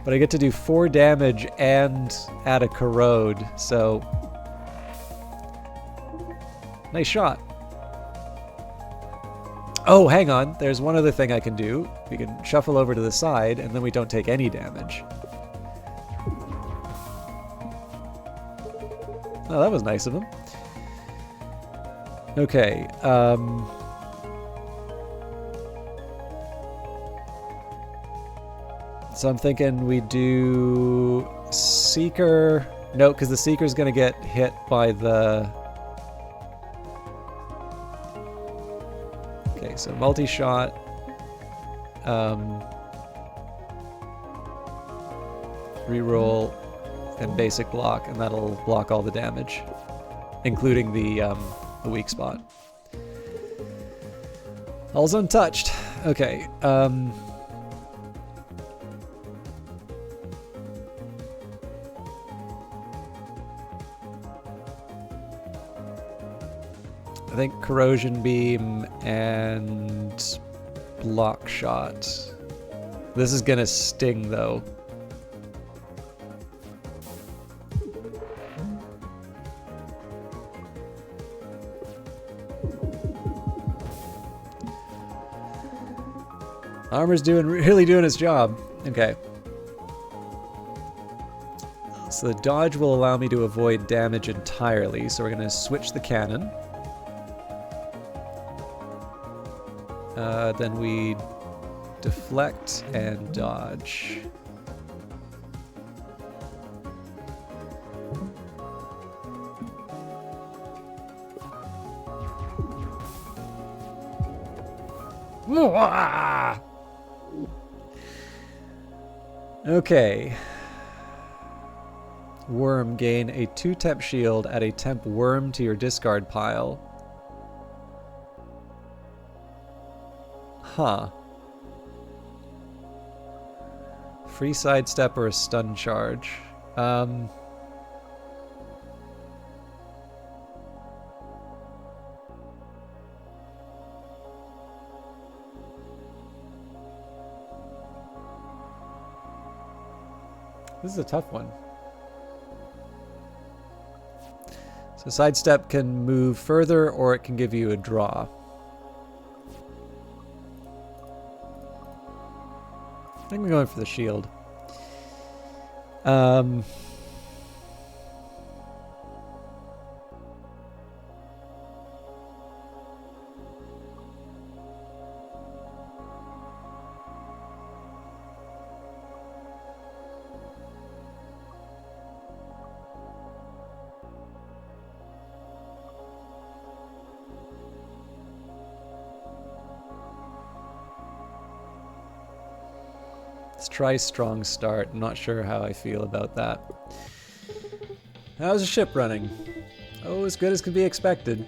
But I get to do 4 damage and add a corrode, so... Nice shot. Oh, hang on. There's one other thing I can do. We can shuffle over to the side, and then we don't take any damage. Oh, that was nice of him. Okay, so I'm thinking we do Seeker. No, because the Seeker's gonna get hit by the... Okay, so multi-shot. Reroll and basic block, and that'll block all the damage, including the weak spot. All's untouched. Okay. I think corrosion beam and block shot. This is gonna sting though. Armor's really doing its job. Okay. So the dodge will allow me to avoid damage entirely, so we're gonna switch the cannon. Then we deflect and dodge. Okay. Worm, gain a 2 temp shield, add a temp worm to your discard pile. Huh. Free sidestep or a stun charge. This is a tough one. So sidestep can move further, or it can give you a draw. I think I'm going for the shield. Let's try strong start. I'm not sure how I feel about that. How's the ship running? Oh, as good as could be expected.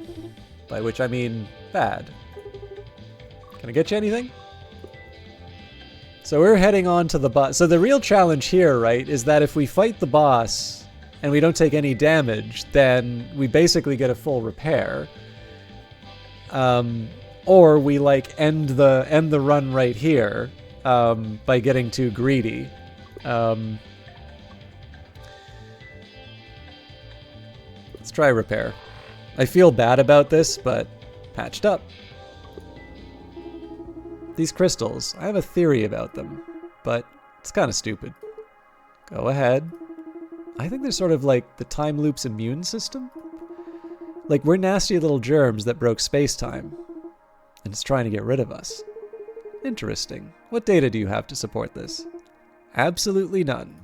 By which I mean bad. Can I get you anything? So we're heading on to the boss. So the real challenge here, right, is that if we fight the boss and we don't take any damage, then we basically get a full repair. Or we like end the run right here by getting too greedy. Let's try repair. I feel bad about this, but patched up. These crystals, I have a theory about them, but it's kind of stupid. Go ahead. I think they're sort of like the time loop's immune system. Like, we're nasty little germs that broke space-time, and it's trying to get rid of us. Interesting. What data do you have to support this? Absolutely none.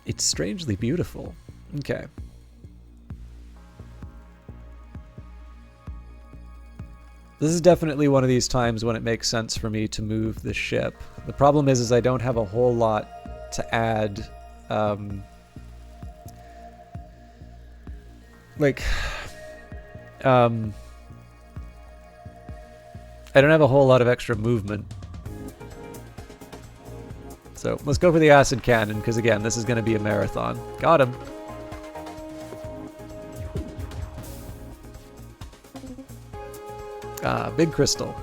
It's strangely beautiful. Okay. This is definitely one of these times when it makes sense for me to move the ship. The problem is I don't have a whole lot to add. I don't have a whole lot of extra movement. So let's go for the acid cannon, because again, this is going to be a marathon. Got him. Ah, big crystal.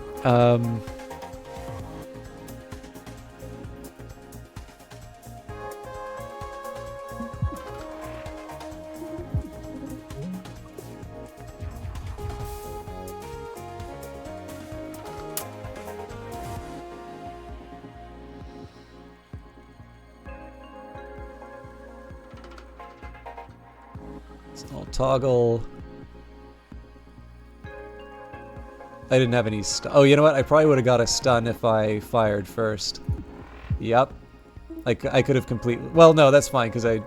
I'll toggle. I didn't have any stun. Oh, you know what? I probably would have got a stun if I fired first. Yep. I could have completely... Well, no, that's fine, because it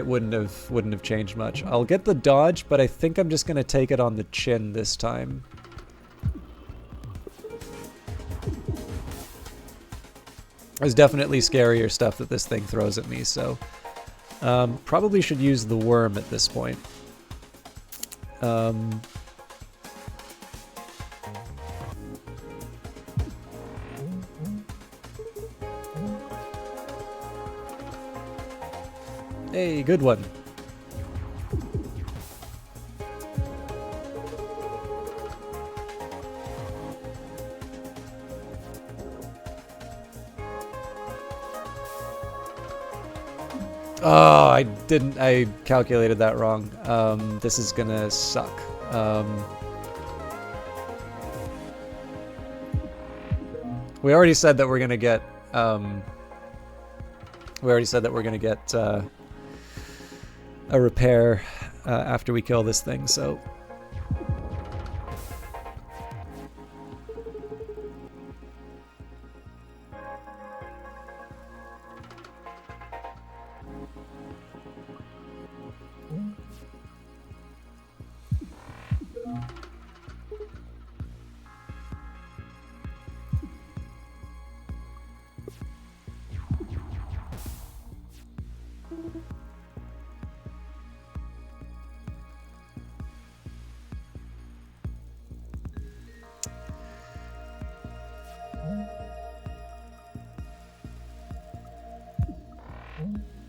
wouldn't have changed much. I'll get the dodge, but I think I'm just going to take it on the chin this time. There's definitely scarier stuff that this thing throws at me, so... probably should use the worm at this point. Hey, good one. Oh, I calculated that wrong. This is gonna suck. We already said that we're gonna get, a repair after we kill this thing, so...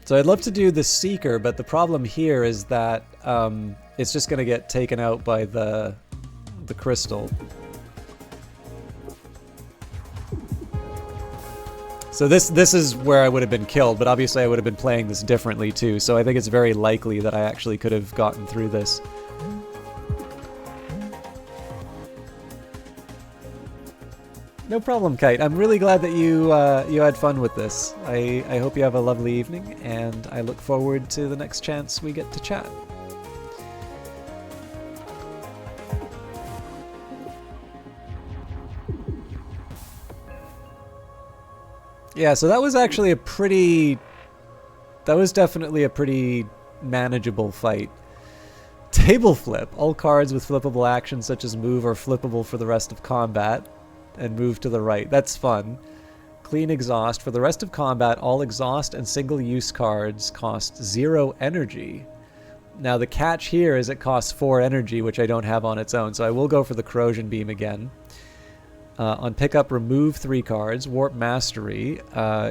So I'd love to do the Seeker, but the problem here is that it's just going to get taken out by the crystal. So this is where I would have been killed, but obviously I would have been playing this differently too, so I think it's very likely that I actually could have gotten through this. No problem, Kite. I'm really glad that you had fun with this. I hope you have a lovely evening, and I look forward to the next chance we get to chat. Yeah, so that was actually that was definitely a pretty manageable fight. Table flip. All cards with flippable actions such as move are flippable for the rest of combat. And move to the right. That's fun. Clean exhaust. For the rest of combat, all exhaust and single-use cards cost 0 energy. Now the catch here is it costs 4 energy, which I don't have on its own, so I will go for the Corrosion Beam again. On pickup, remove 3 cards. Warp Mastery,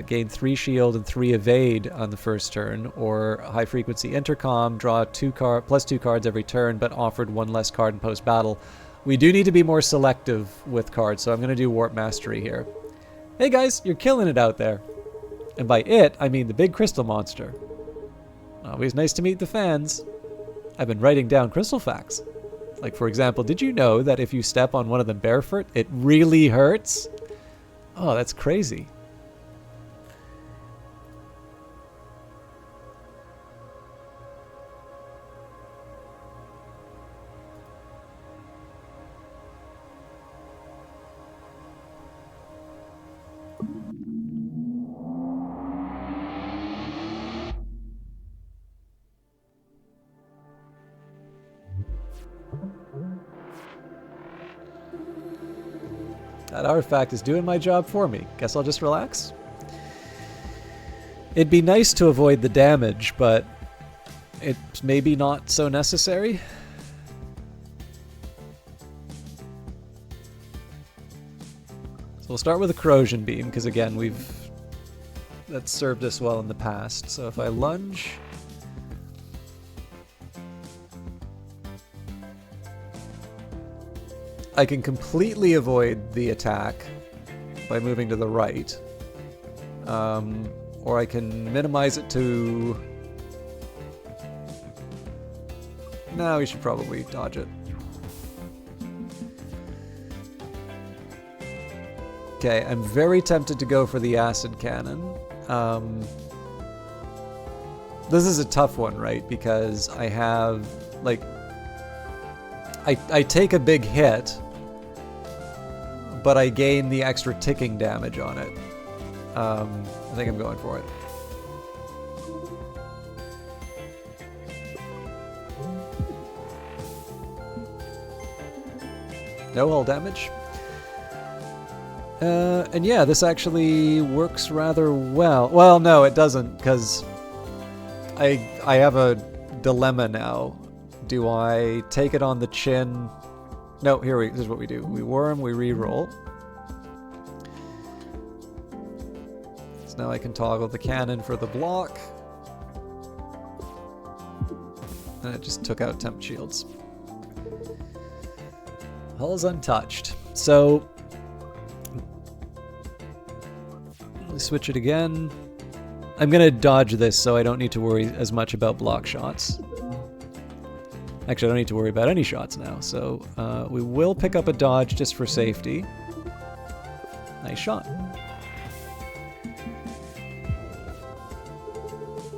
gain 3 shield and 3 evade on the first turn, or High Frequency Intercom, draw plus 2 cards every turn, but offered 1 less card in post-battle. We do need to be more selective with cards, so I'm going to do Warp Mastery here. Hey guys, you're killing it out there. And by it, I mean the big crystal monster. Always nice to meet the fans. I've been writing down crystal facts. Like, for example, did you know that if you step on one of them barefoot, it really hurts? Oh, that's crazy. That artifact is doing my job for me. Guess I'll just relax. It'd be nice to avoid the damage, but it's maybe not so necessary. So we'll start with a Corrosion Beam, because again, that's served us well in the past. So if I lunge, I can completely avoid the attack by moving to the right, or I can minimize it to... No, we should probably dodge it. Okay, I'm very tempted to go for the Acid Cannon. This is a tough one, right? Because I have, like... I take a big hit, but I gain the extra ticking damage on it. I think I'm going for it. No hull damage. And yeah, this actually works rather well. Well, no, it doesn't, because I have a dilemma now. Do I take it on the chin? No, this is what we do. We worm, we re-roll. So now I can toggle the cannon for the block. And it just took out temp shields. Hull's untouched. So, let me switch it again. I'm going to dodge this so I don't need to worry as much about block shots. Actually, I don't need to worry about any shots now, so we will pick up a dodge just for safety. Nice shot.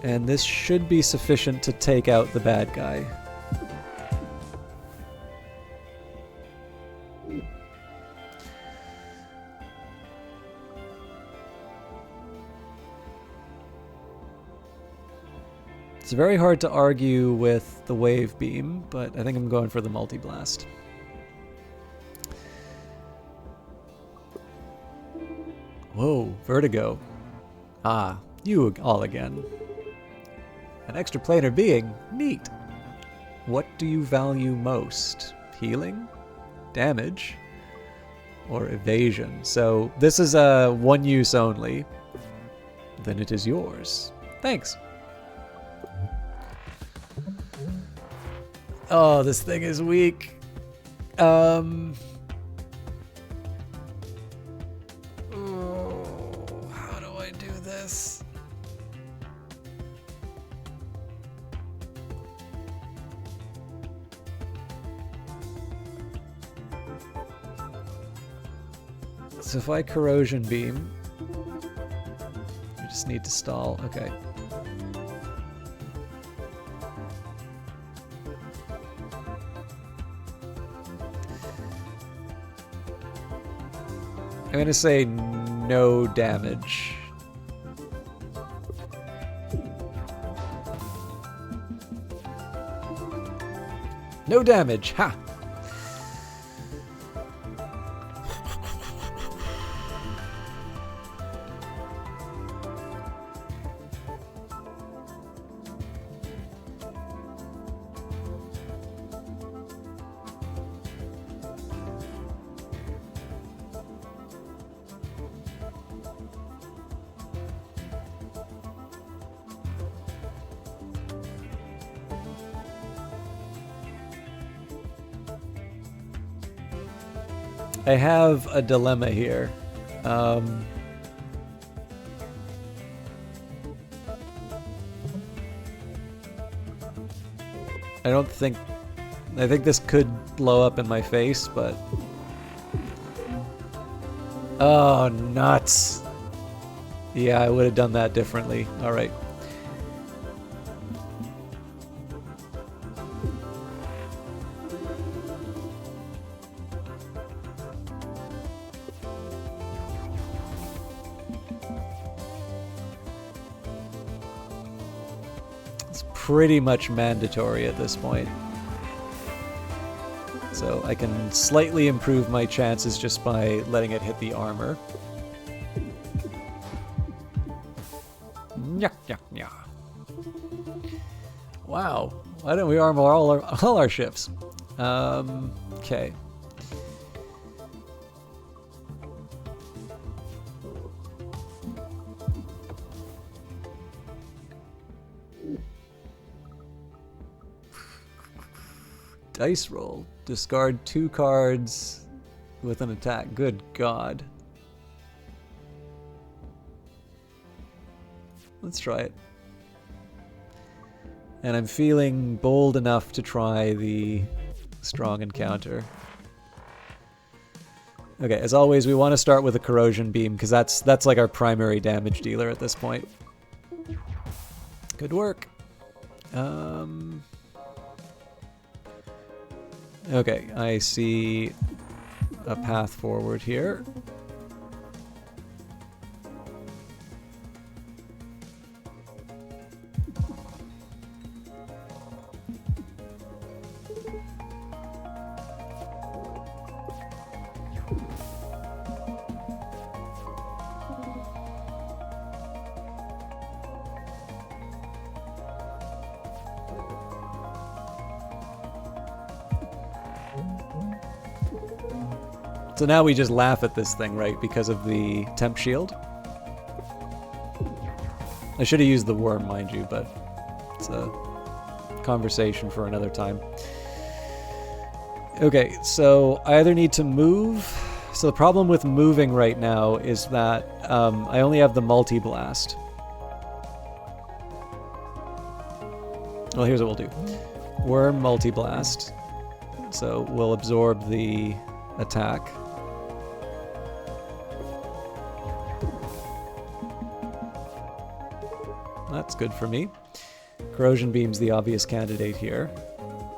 And this should be sufficient to take out the bad guy. It's very hard to argue with the Wave Beam, but I think I'm going for the Multi-Blast. Whoa, Vertigo. Ah, you all again. An extraplanar being? Neat. What do you value most? Healing? Damage? Or evasion? So this is a one use only. Then it is yours. Thanks. Oh, this thing is weak. Oh, how do I do this? So if I Corrosion Beam, I just need to stall. Okay. I'm gonna say no damage. No damage, ha! I have a dilemma here. I think this could blow up in my face, but... Oh, nuts. Yeah, I would have done that differently. Alright. It's pretty much mandatory at this point. So I can slightly improve my chances just by letting it hit the armor. Wow. Why don't we armor all our ships? Okay. Dice roll. Discard 2 cards with an attack. Good God. Let's try it. And I'm feeling bold enough to try the strong encounter. Okay, as always, we want to start with a corrosion beam because that's like our primary damage dealer at this point. Good work. Okay, I see a path forward here. So now we just laugh at this thing, right, because of the temp shield? I should have used the worm, mind you, but it's a conversation for another time. Okay, so I either need to move... So the problem with moving right now is that I only have the multi-blast. Well, here's what we'll do. Worm multi-blast. So we'll absorb the attack. That's good for me. Corrosion Beam's the obvious candidate here.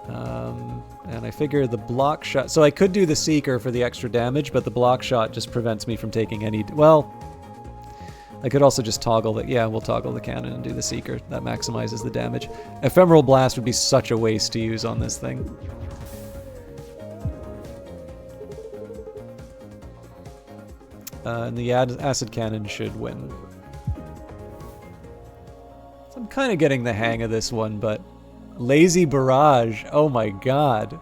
And I figure the block shot... So I could do the Seeker for the extra damage, but the block shot just prevents me from taking any... Well, I could also just toggle the... Yeah, we'll toggle the cannon and do the Seeker. That maximizes the damage. Ephemeral Blast would be such a waste to use on this thing. And the Acid Cannon should win. I'm kind of getting the hang of this one, but Lazy Barrage, oh my god.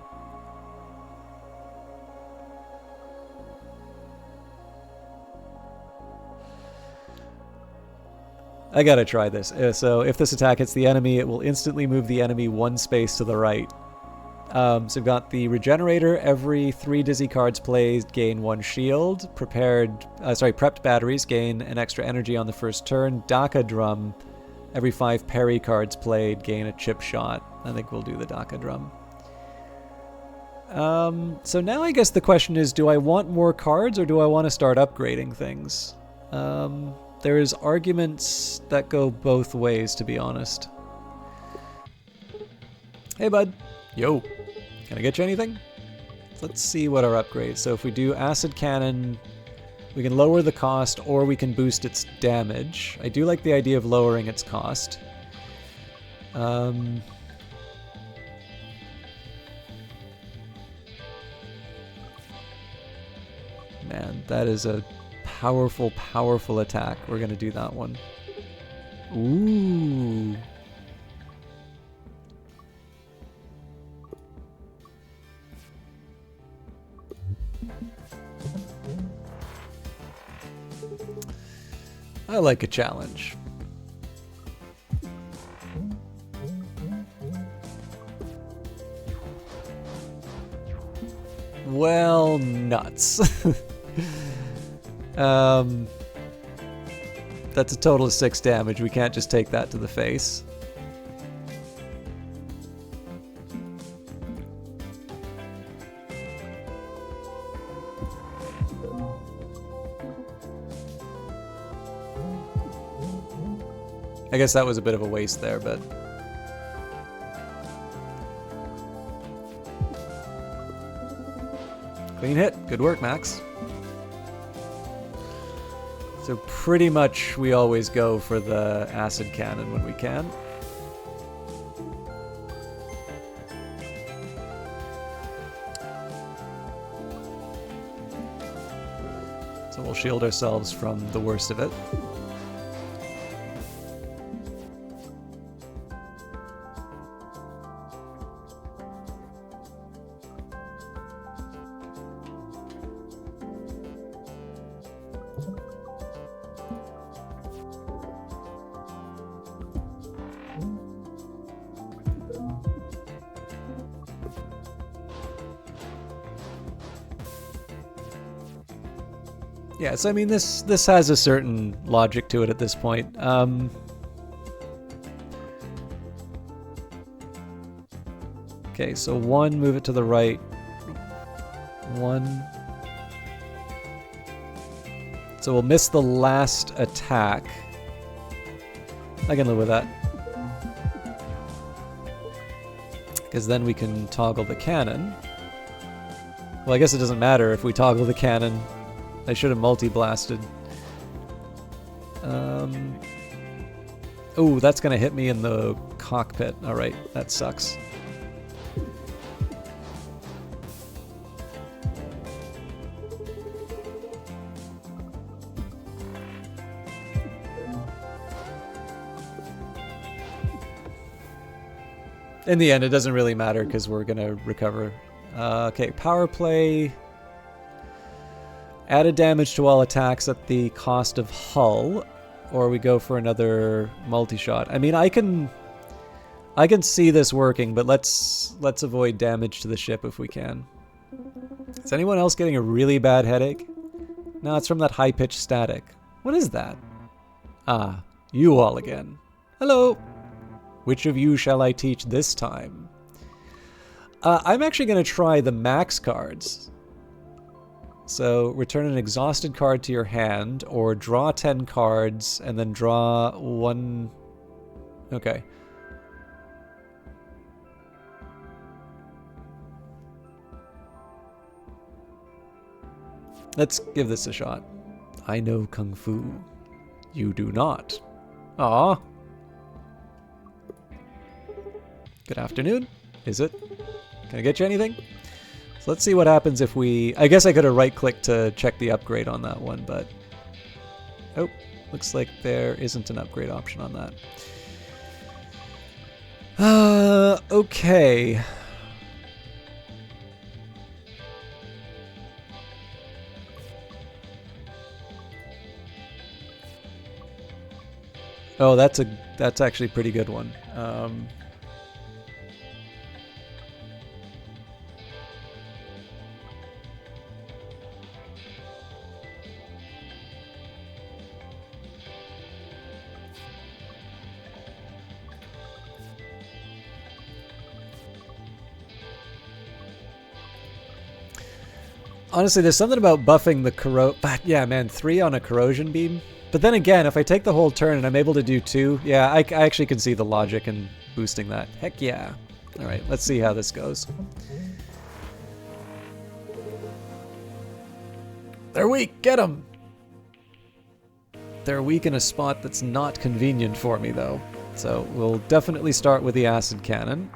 I gotta try this. So if this attack hits the enemy, it will instantly move the enemy 1 space to the right. So we've got the Regenerator. Every 3 Dizzy cards played gain 1 shield. Prepped batteries gain an extra energy on the first turn. Daka Drum. Every 5 parry cards played gain a chip shot. I think we'll do the Daka Drum. So now I guess the question is, do I want more cards or do I want to start upgrading things? There's arguments that go both ways, to be honest. Hey, bud. Yo. Can I get you anything? Let's see what our upgrades. So if we do Acid Cannon... We can lower the cost, or we can boost its damage. I do like the idea of lowering its cost. Man, that is a powerful, powerful attack. We're going to do that one. Ooh. I like a challenge. well, nuts. That's a total of 6 damage. We can't just take that to the face. I guess that was a bit of a waste there, but... Clean hit. Good work, Max. So pretty much we always go for the acid cannon when we can. So we'll shield ourselves from the worst of it. Yeah, so I mean, this has a certain logic to it at this point. Okay, so 1, move it to the right. 1. So we'll miss the last attack. I can live with that. Because then we can toggle the cannon. Well, I guess it doesn't matter if we toggle the cannon. I should have multi-blasted. Oh, that's going to hit me in the cockpit. Alright, that sucks. In the end, it doesn't really matter because we're going to recover. Okay, power play. Added damage to all attacks at the cost of hull, or we go for another multi-shot. I mean, I can see this working, but let's avoid damage to the ship if we can. Is anyone else getting a really bad headache? No, it's from that high-pitched static. What is that? Ah, you all again. Hello. Which of you shall I teach this time? I'm actually going to try the max cards. So return an exhausted card to your hand, or draw 10 cards and then draw 1. Okay. Let's give this a shot. I know Kung Fu. You do not. Aw. Good afternoon. Is it? Can I get you anything? So let's see what happens if we... I guess I could have right-clicked to check the upgrade on that one, but... Oh, looks like there isn't an upgrade option on that. Okay. Oh, that's actually a pretty good one. Honestly, there's something about buffing the corro... But yeah, man, 3 on a corrosion beam. But then again, if I take the whole turn and I'm able to do 2, yeah, I actually can see the logic in boosting that. Heck yeah. Alright, let's see how this goes. They're weak! Get them! They're weak in a spot that's not convenient for me, though. So we'll definitely start with the acid cannon.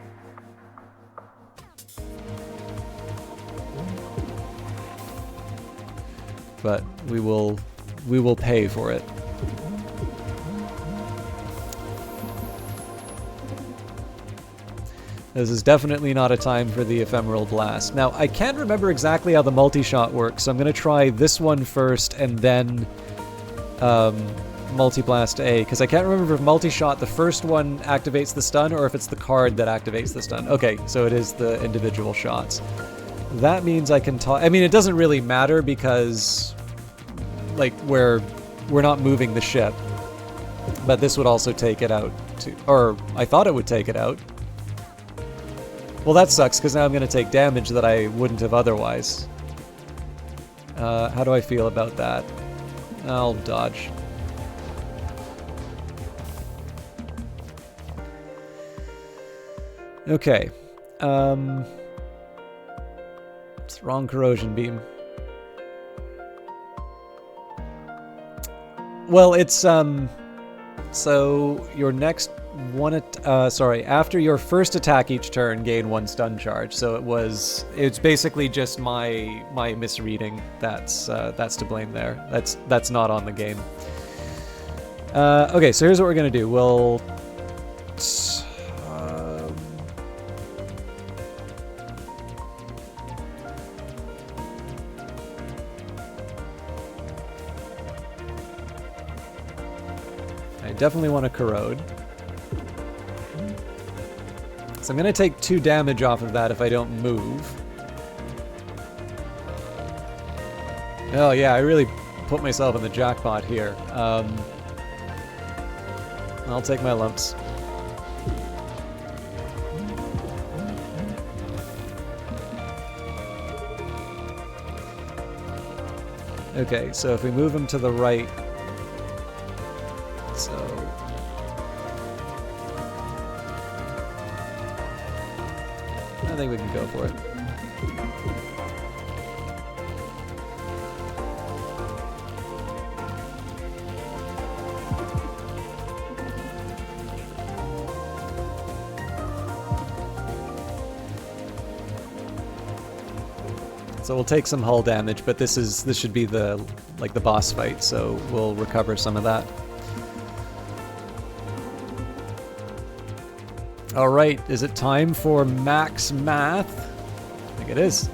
But we will pay for it. This is definitely not a time for the ephemeral blast. Now, I can't remember exactly how the multi-shot works, so I'm going to try this one first and then multi-blast A, because I can't remember if multi-shot, the first one activates the stun, or if it's the card that activates the stun. Okay, so it is the individual shots. That means I can talk. I mean, it doesn't really matter because, like, we're not moving the ship. But this would also take it out too. Or I thought it would take it out. Well, that sucks because now I'm going to take damage that I wouldn't have otherwise. How do I feel about that? I'll dodge. Okay. It's wrong corrosion beam. Well, it's so your next one after your first attack each turn, gain 1 stun charge. So it's basically just my misreading that's to blame there. That's not on the game. Okay, so here's what we're gonna do. We'll I definitely want to corrode. So I'm going to take 2 damage off of that if I don't move. Oh yeah, I really put myself in the jackpot here. I'll take my lumps. Okay, so if we move him to the right... So... I think we can go for it. So we'll take some hull damage, but this should be the boss fight, so we'll recover some of that. All right, is it time for max math? I think it is.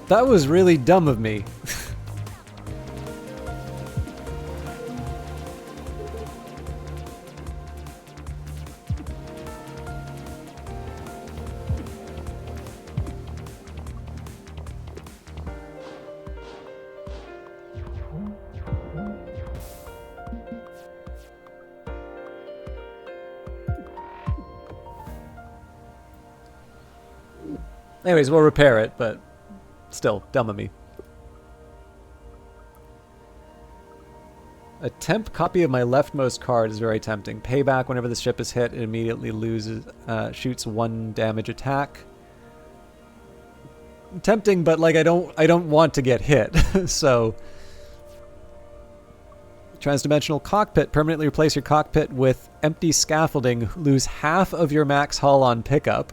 That was really dumb of me. Anyways, we'll repair it, but still, dumb of me. A temp copy of my leftmost card is very tempting. Payback whenever the ship is hit, it immediately shoots 1 damage attack. Tempting, but like I don't want to get hit. So transdimensional cockpit, permanently replace your cockpit with empty scaffolding, lose half of your max hull on pickup.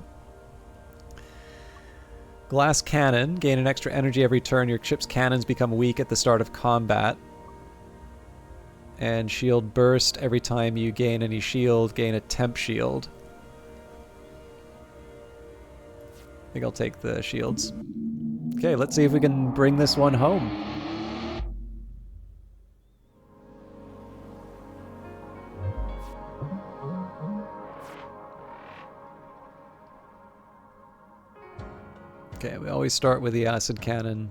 Glass cannon, gain an extra energy every turn. Your ship's cannons become weak at the start of combat. And shield burst, every time you gain any shield, gain a temp shield. I think I'll take the shields. Okay, let's see if we can bring this one home. Okay, we always start with the acid cannon.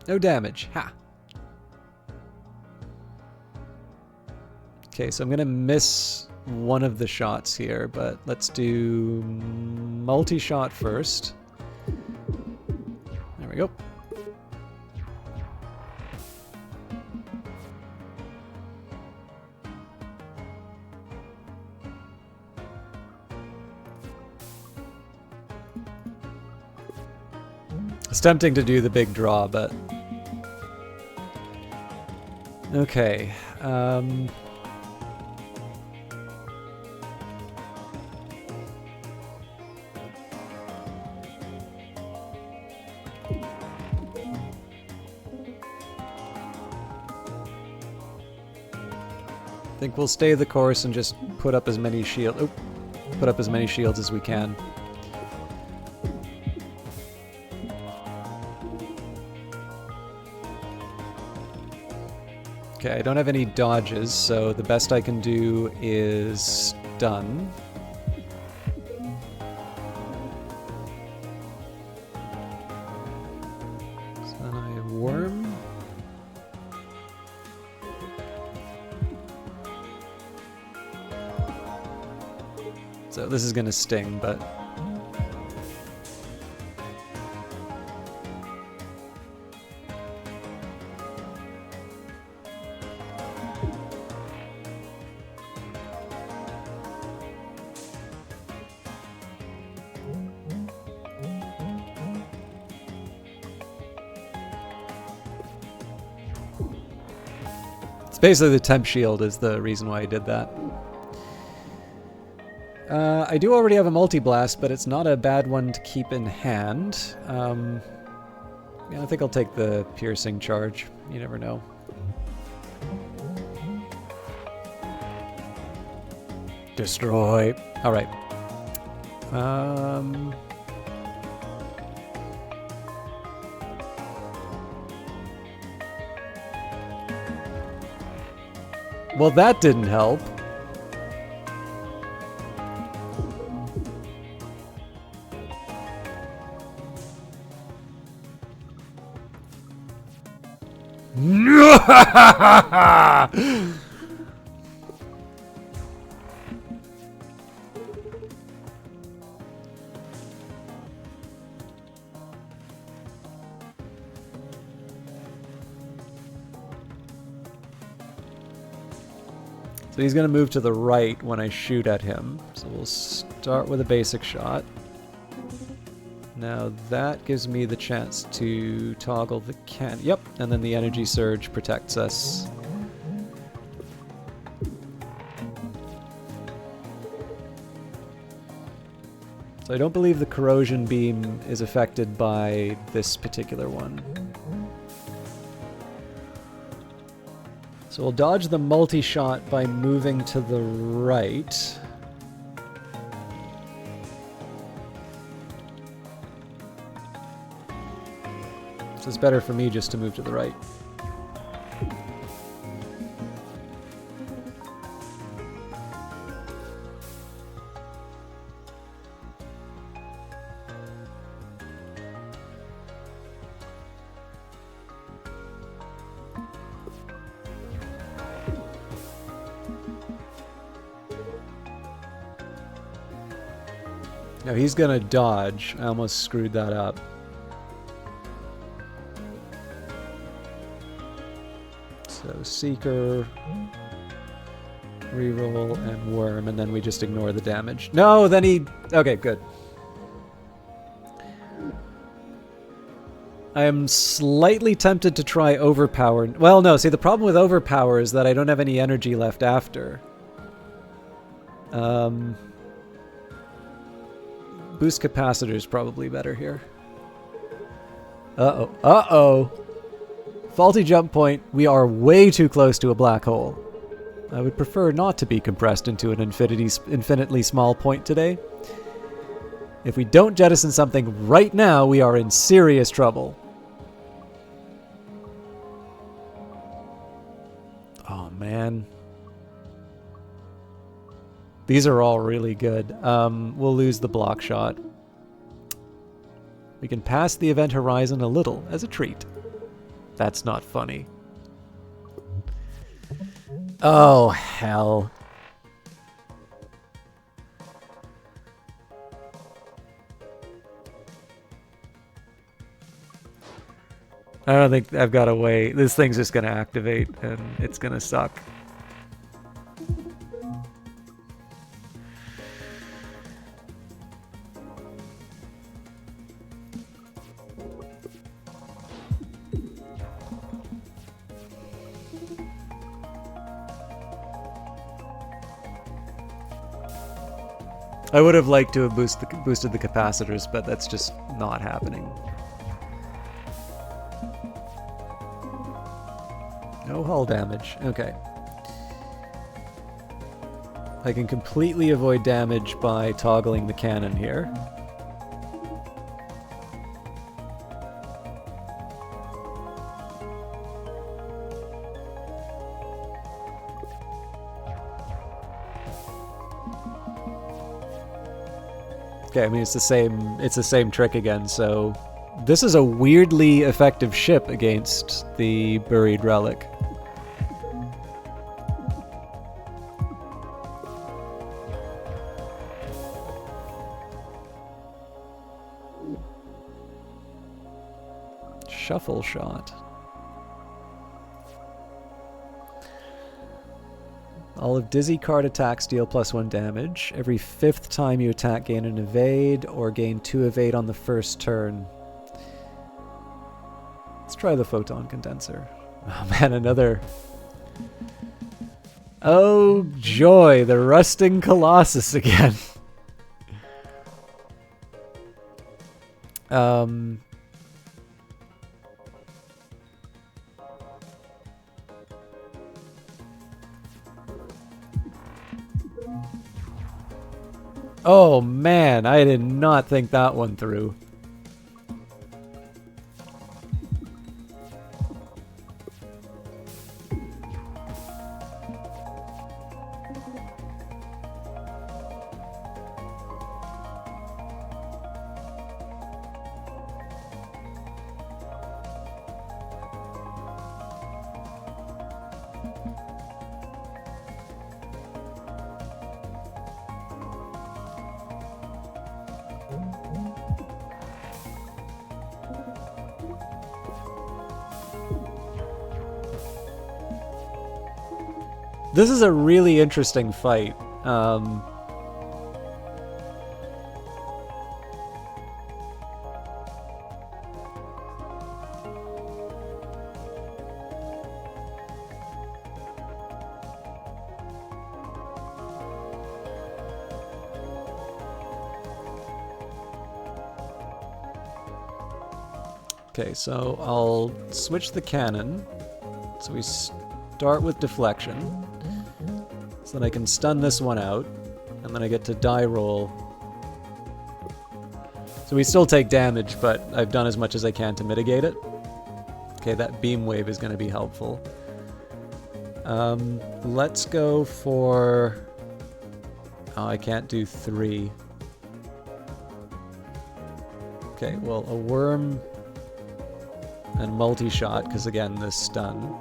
No damage. Ha! Okay, so I'm gonna miss one of the shots here, but let's do multi-shot first. There we go. It's tempting to do the big draw, but... Okay. I think we'll stay the course and just put up as many put up as many shields as we can. Okay, I don't have any dodges, so the best I can do is stun. So then I have worm. So this is going to sting, but... Basically, the temp shield is the reason why I did that. I do already have a multi-blast, but it's not a bad one to keep in hand. Yeah, I think I'll take the piercing charge. You never know. Destroy. All right. Well, that didn't help. So he's going to move to the right when I shoot at him. So we'll start with a basic shot. Now that gives me the chance to toggle the can. Yep, and then the energy surge protects us. So I don't believe the corrosion beam is affected by this particular one. So we'll dodge the multi-shot by moving to the right. So it's better for me just to move to the right. Now he's gonna dodge. I almost screwed that up. So Seeker, reroll, and Worm, and then we just ignore the damage. No, then he... Okay, good. I am slightly tempted to try Overpower. Well, no, see, the problem with Overpower is that I don't have any energy left after. Boost capacitor is probably better here. Uh-oh. Uh-oh. Faulty jump point. We are way too close to a black hole. I would prefer not to be compressed into an infinitely small point today. If we don't jettison something right now, we are in serious trouble. Oh, man. These are all really good. We'll lose the block shot. We can pass the event horizon a little as a treat. That's not funny. Oh, hell. I don't think I've got a way. This thing's just going to activate and it's going to suck. I would have liked to have boosted the capacitors, but that's just not happening. No hull damage. Okay. I can completely avoid damage by toggling the cannon here. Okay, I mean it's the same trick again, so this is a weirdly effective ship against the buried relic. Shuffle shot. All of dizzy card attacks deal +1 damage. Every 5th time you attack, gain an evade, or gain 2 evade on the first turn. Let's try the photon condenser. Oh man, another... Oh joy, the rusting colossus again. Oh man, I did not think that one through. This is a really interesting fight. Okay, so I'll switch the cannon. So we start with deflection. So then I can stun this one out, and then I get to die roll. So we still take damage, but I've done as much as I can to mitigate it. Okay, that beam wave is going to be helpful. Let's go for... Oh, I can't do 3. Okay, well, a worm and multi-shot, because again, this stun.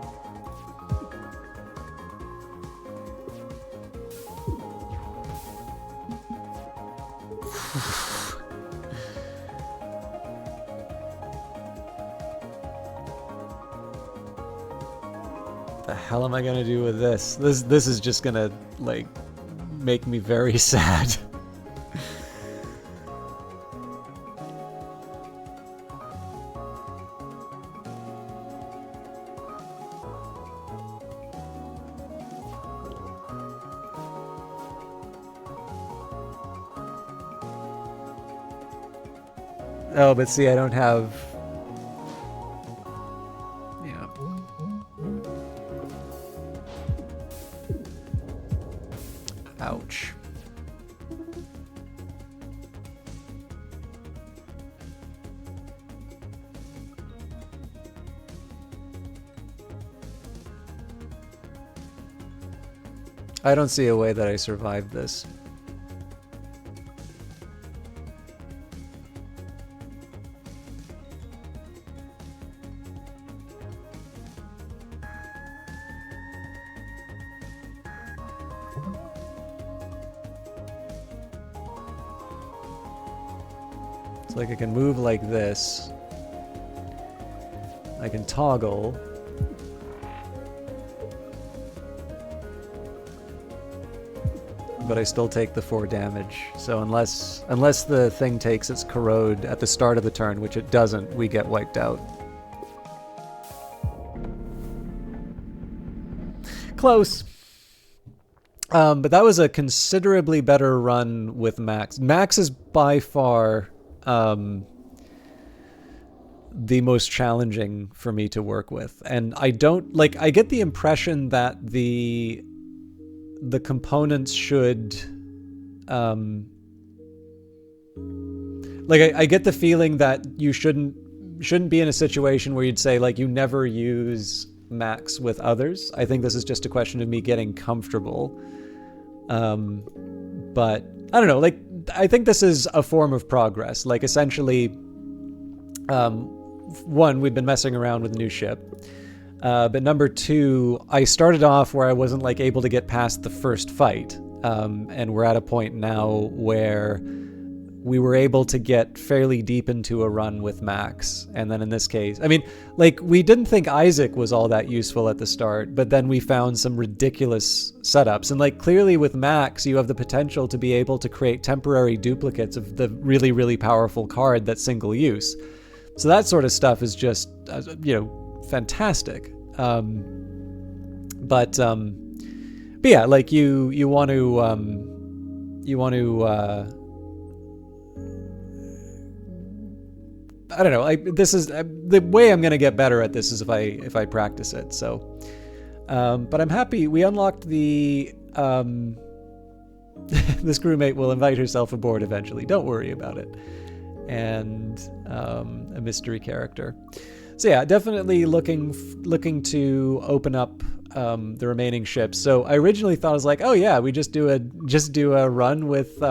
The hell am I gonna do with this? This is just gonna, like, make me very sad. Oh, but see, I don't have... Yeah. Ouch. I don't see a way that I survived this. It's like I can move like this. I can toggle. But I still take the 4 damage. So unless the thing takes its corrode at the start of the turn, which it doesn't, we get wiped out. Close. But that was a considerably better run with Max. Max is by far the most challenging for me to work with. And I don't, like, I get the impression that the the components should, like I get the feeling that you shouldn't be in a situation where you'd say like you never use Max with others. I think this is just a question of me getting comfortable. But I don't know, like I think this is a form of progress. Like essentially, one, we've been messing around with a new ship. But number two, I started off where I wasn't like able to get past the first fight. And we're at a point now where we were able to get fairly deep into a run with Max. And then in this case, I mean, like we didn't think Isaac was all that useful at the start, but then we found some ridiculous setups. And like clearly with Max, you have the potential to be able to create temporary duplicates of the really, really powerful card that's single use. So that sort of stuff is just, fantastic. But yeah, like you want to, I don't know. This is the way I'm gonna get better at this is if I practice it. So, but I'm happy we unlocked the. This crewmate will invite herself aboard eventually. Don't worry about it. And a mystery character. So yeah, definitely looking to open up the remaining ships. So I originally thought I was like, oh yeah, we just do a run with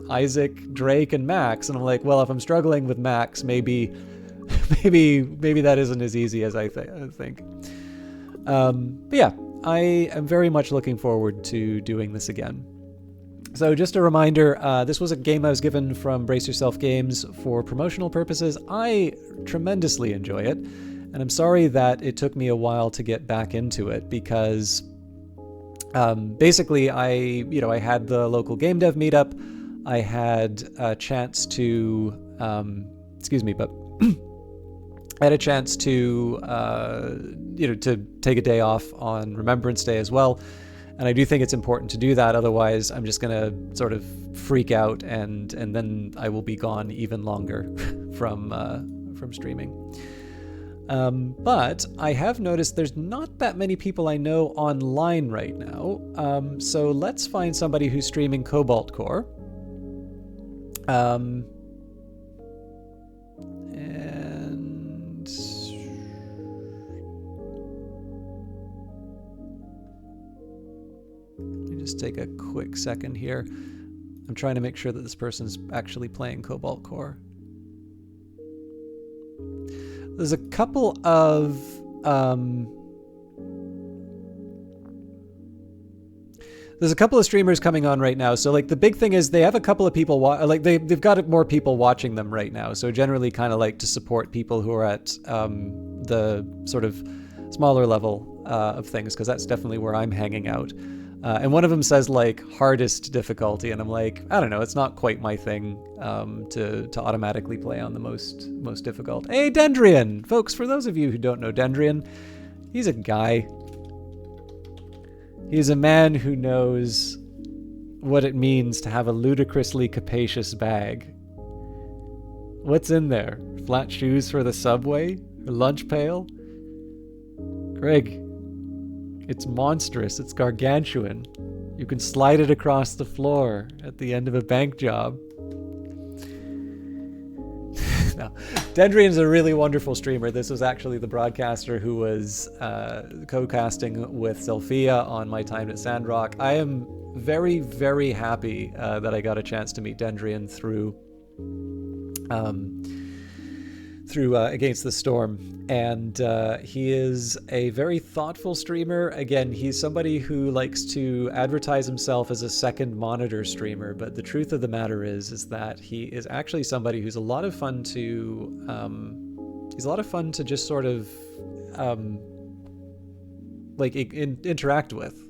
Isaac, Drake, and Max. And I'm like, well, if I'm struggling with Max, maybe that isn't as easy as I think. But yeah, I am very much looking forward to doing this again. So just a reminder, this was a game I was given from Brace Yourself Games for promotional purposes. I tremendously enjoy it, and I'm sorry that it took me a while to get back into it because basically I had the local game dev meetup. I had a chance to, I had a chance to, to take a day off on Remembrance Day as well. And I do think it's important to do that. Otherwise, I'm just going to sort of freak out and then I will be gone even longer from streaming. But I have noticed there's not that many people I know online right now. So let's find somebody who's streaming Cobalt Core. And just take a quick second here. I'm trying to make sure that this person's actually playing Cobalt Core. There's a couple of streamers coming on right now. So like the big thing is they have a couple of people they've got more people watching them right now. So generally kind of like to support people who are at the sort of smaller level of things, because that's definitely where I'm hanging out. And one of them says like hardest difficulty, and I'm like, I don't know, it's not quite my thing to automatically play on the most difficult. Hey, Dendrian! Folks, for those of you who don't know Dendrian, he's a guy. He's a man who knows what it means to have a ludicrously capacious bag. What's in there? Flat shoes for the subway? Or lunch pail? Greg, it's monstrous. It's gargantuan. You can slide it across the floor at the end of a bank job. No. Dendrian's a really wonderful streamer. This was actually the broadcaster who was co-casting with Sophia on my time at Sandrock. I am very, very happy that I got a chance to meet Dendrian through Against the Storm, and he is a very thoughtful streamer. Again, he's somebody who likes to advertise himself as a second monitor streamer, but the truth of the matter is that he is actually somebody who's a lot of fun to just sort of interact with.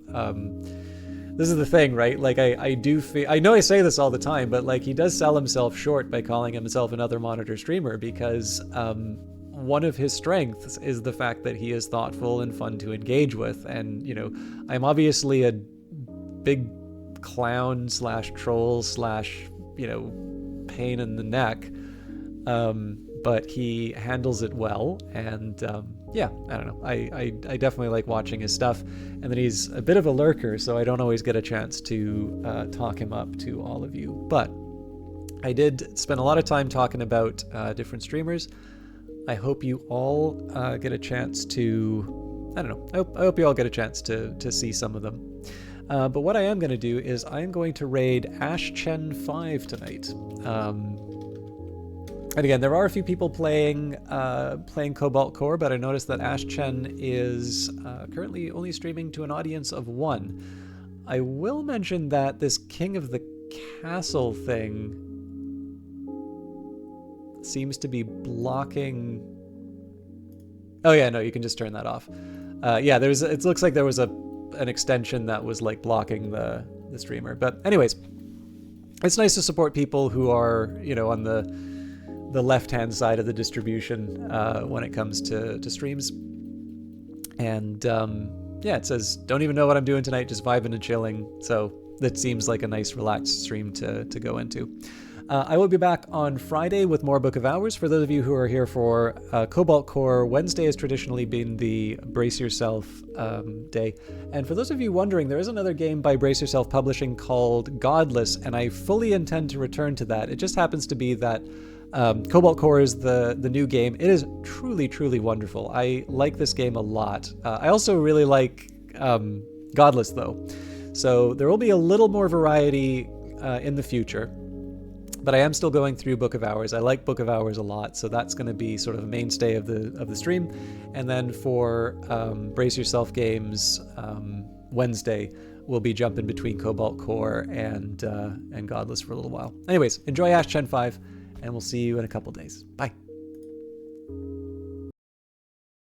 This is the thing, right? Like I do feel, I know I say this all the time, but like he does sell himself short by calling himself another monitor streamer, because one of his strengths is the fact that he is thoughtful and fun to engage with. And, I'm obviously a big clown / troll / pain in the neck. But he handles it well, and yeah, I don't know. I definitely like watching his stuff, and then he's a bit of a lurker, so I don't always get a chance to talk him up to all of you. But I did spend a lot of time talking about different streamers. I hope you all get a chance to, I don't know, I hope you all get a chance to see some of them. But what I am going to do is I am going to raid Ashchen5 tonight. And again, there are a few people playing Cobalt Core, but I noticed that Ashchen is currently only streaming to an audience of 1. I will mention that this King of the Castle thing seems to be blocking... Oh yeah, no, you can just turn that off. Yeah, it looks like there was an extension that was like blocking the streamer. But anyways, it's nice to support people who are, you know, on the left-hand side of the distribution when it comes to streams. And yeah, it says, don't even know what I'm doing tonight, just vibing and chilling. So that seems like a nice relaxed stream to go into. I will be back on Friday with more Book of Hours. For those of you who are here for Cobalt Core, Wednesday has traditionally been the Brace Yourself day. And for those of you wondering, there is another game by Brace Yourself Publishing called Godless, and I fully intend to return to that. It just happens to be that Cobalt Core is the new game. It is truly, truly wonderful. I like this game a lot. I also really like Godless, though. So there will be a little more variety in the future. But I am still going through Book of Hours. I like Book of Hours a lot, so that's going to be sort of a mainstay of the stream. And then for Brace Yourself games, Wednesday, we'll be jumping between Cobalt Core and Godless for a little while. Anyways, enjoy Ashchen 5, and we'll see you in a couple days. Bye.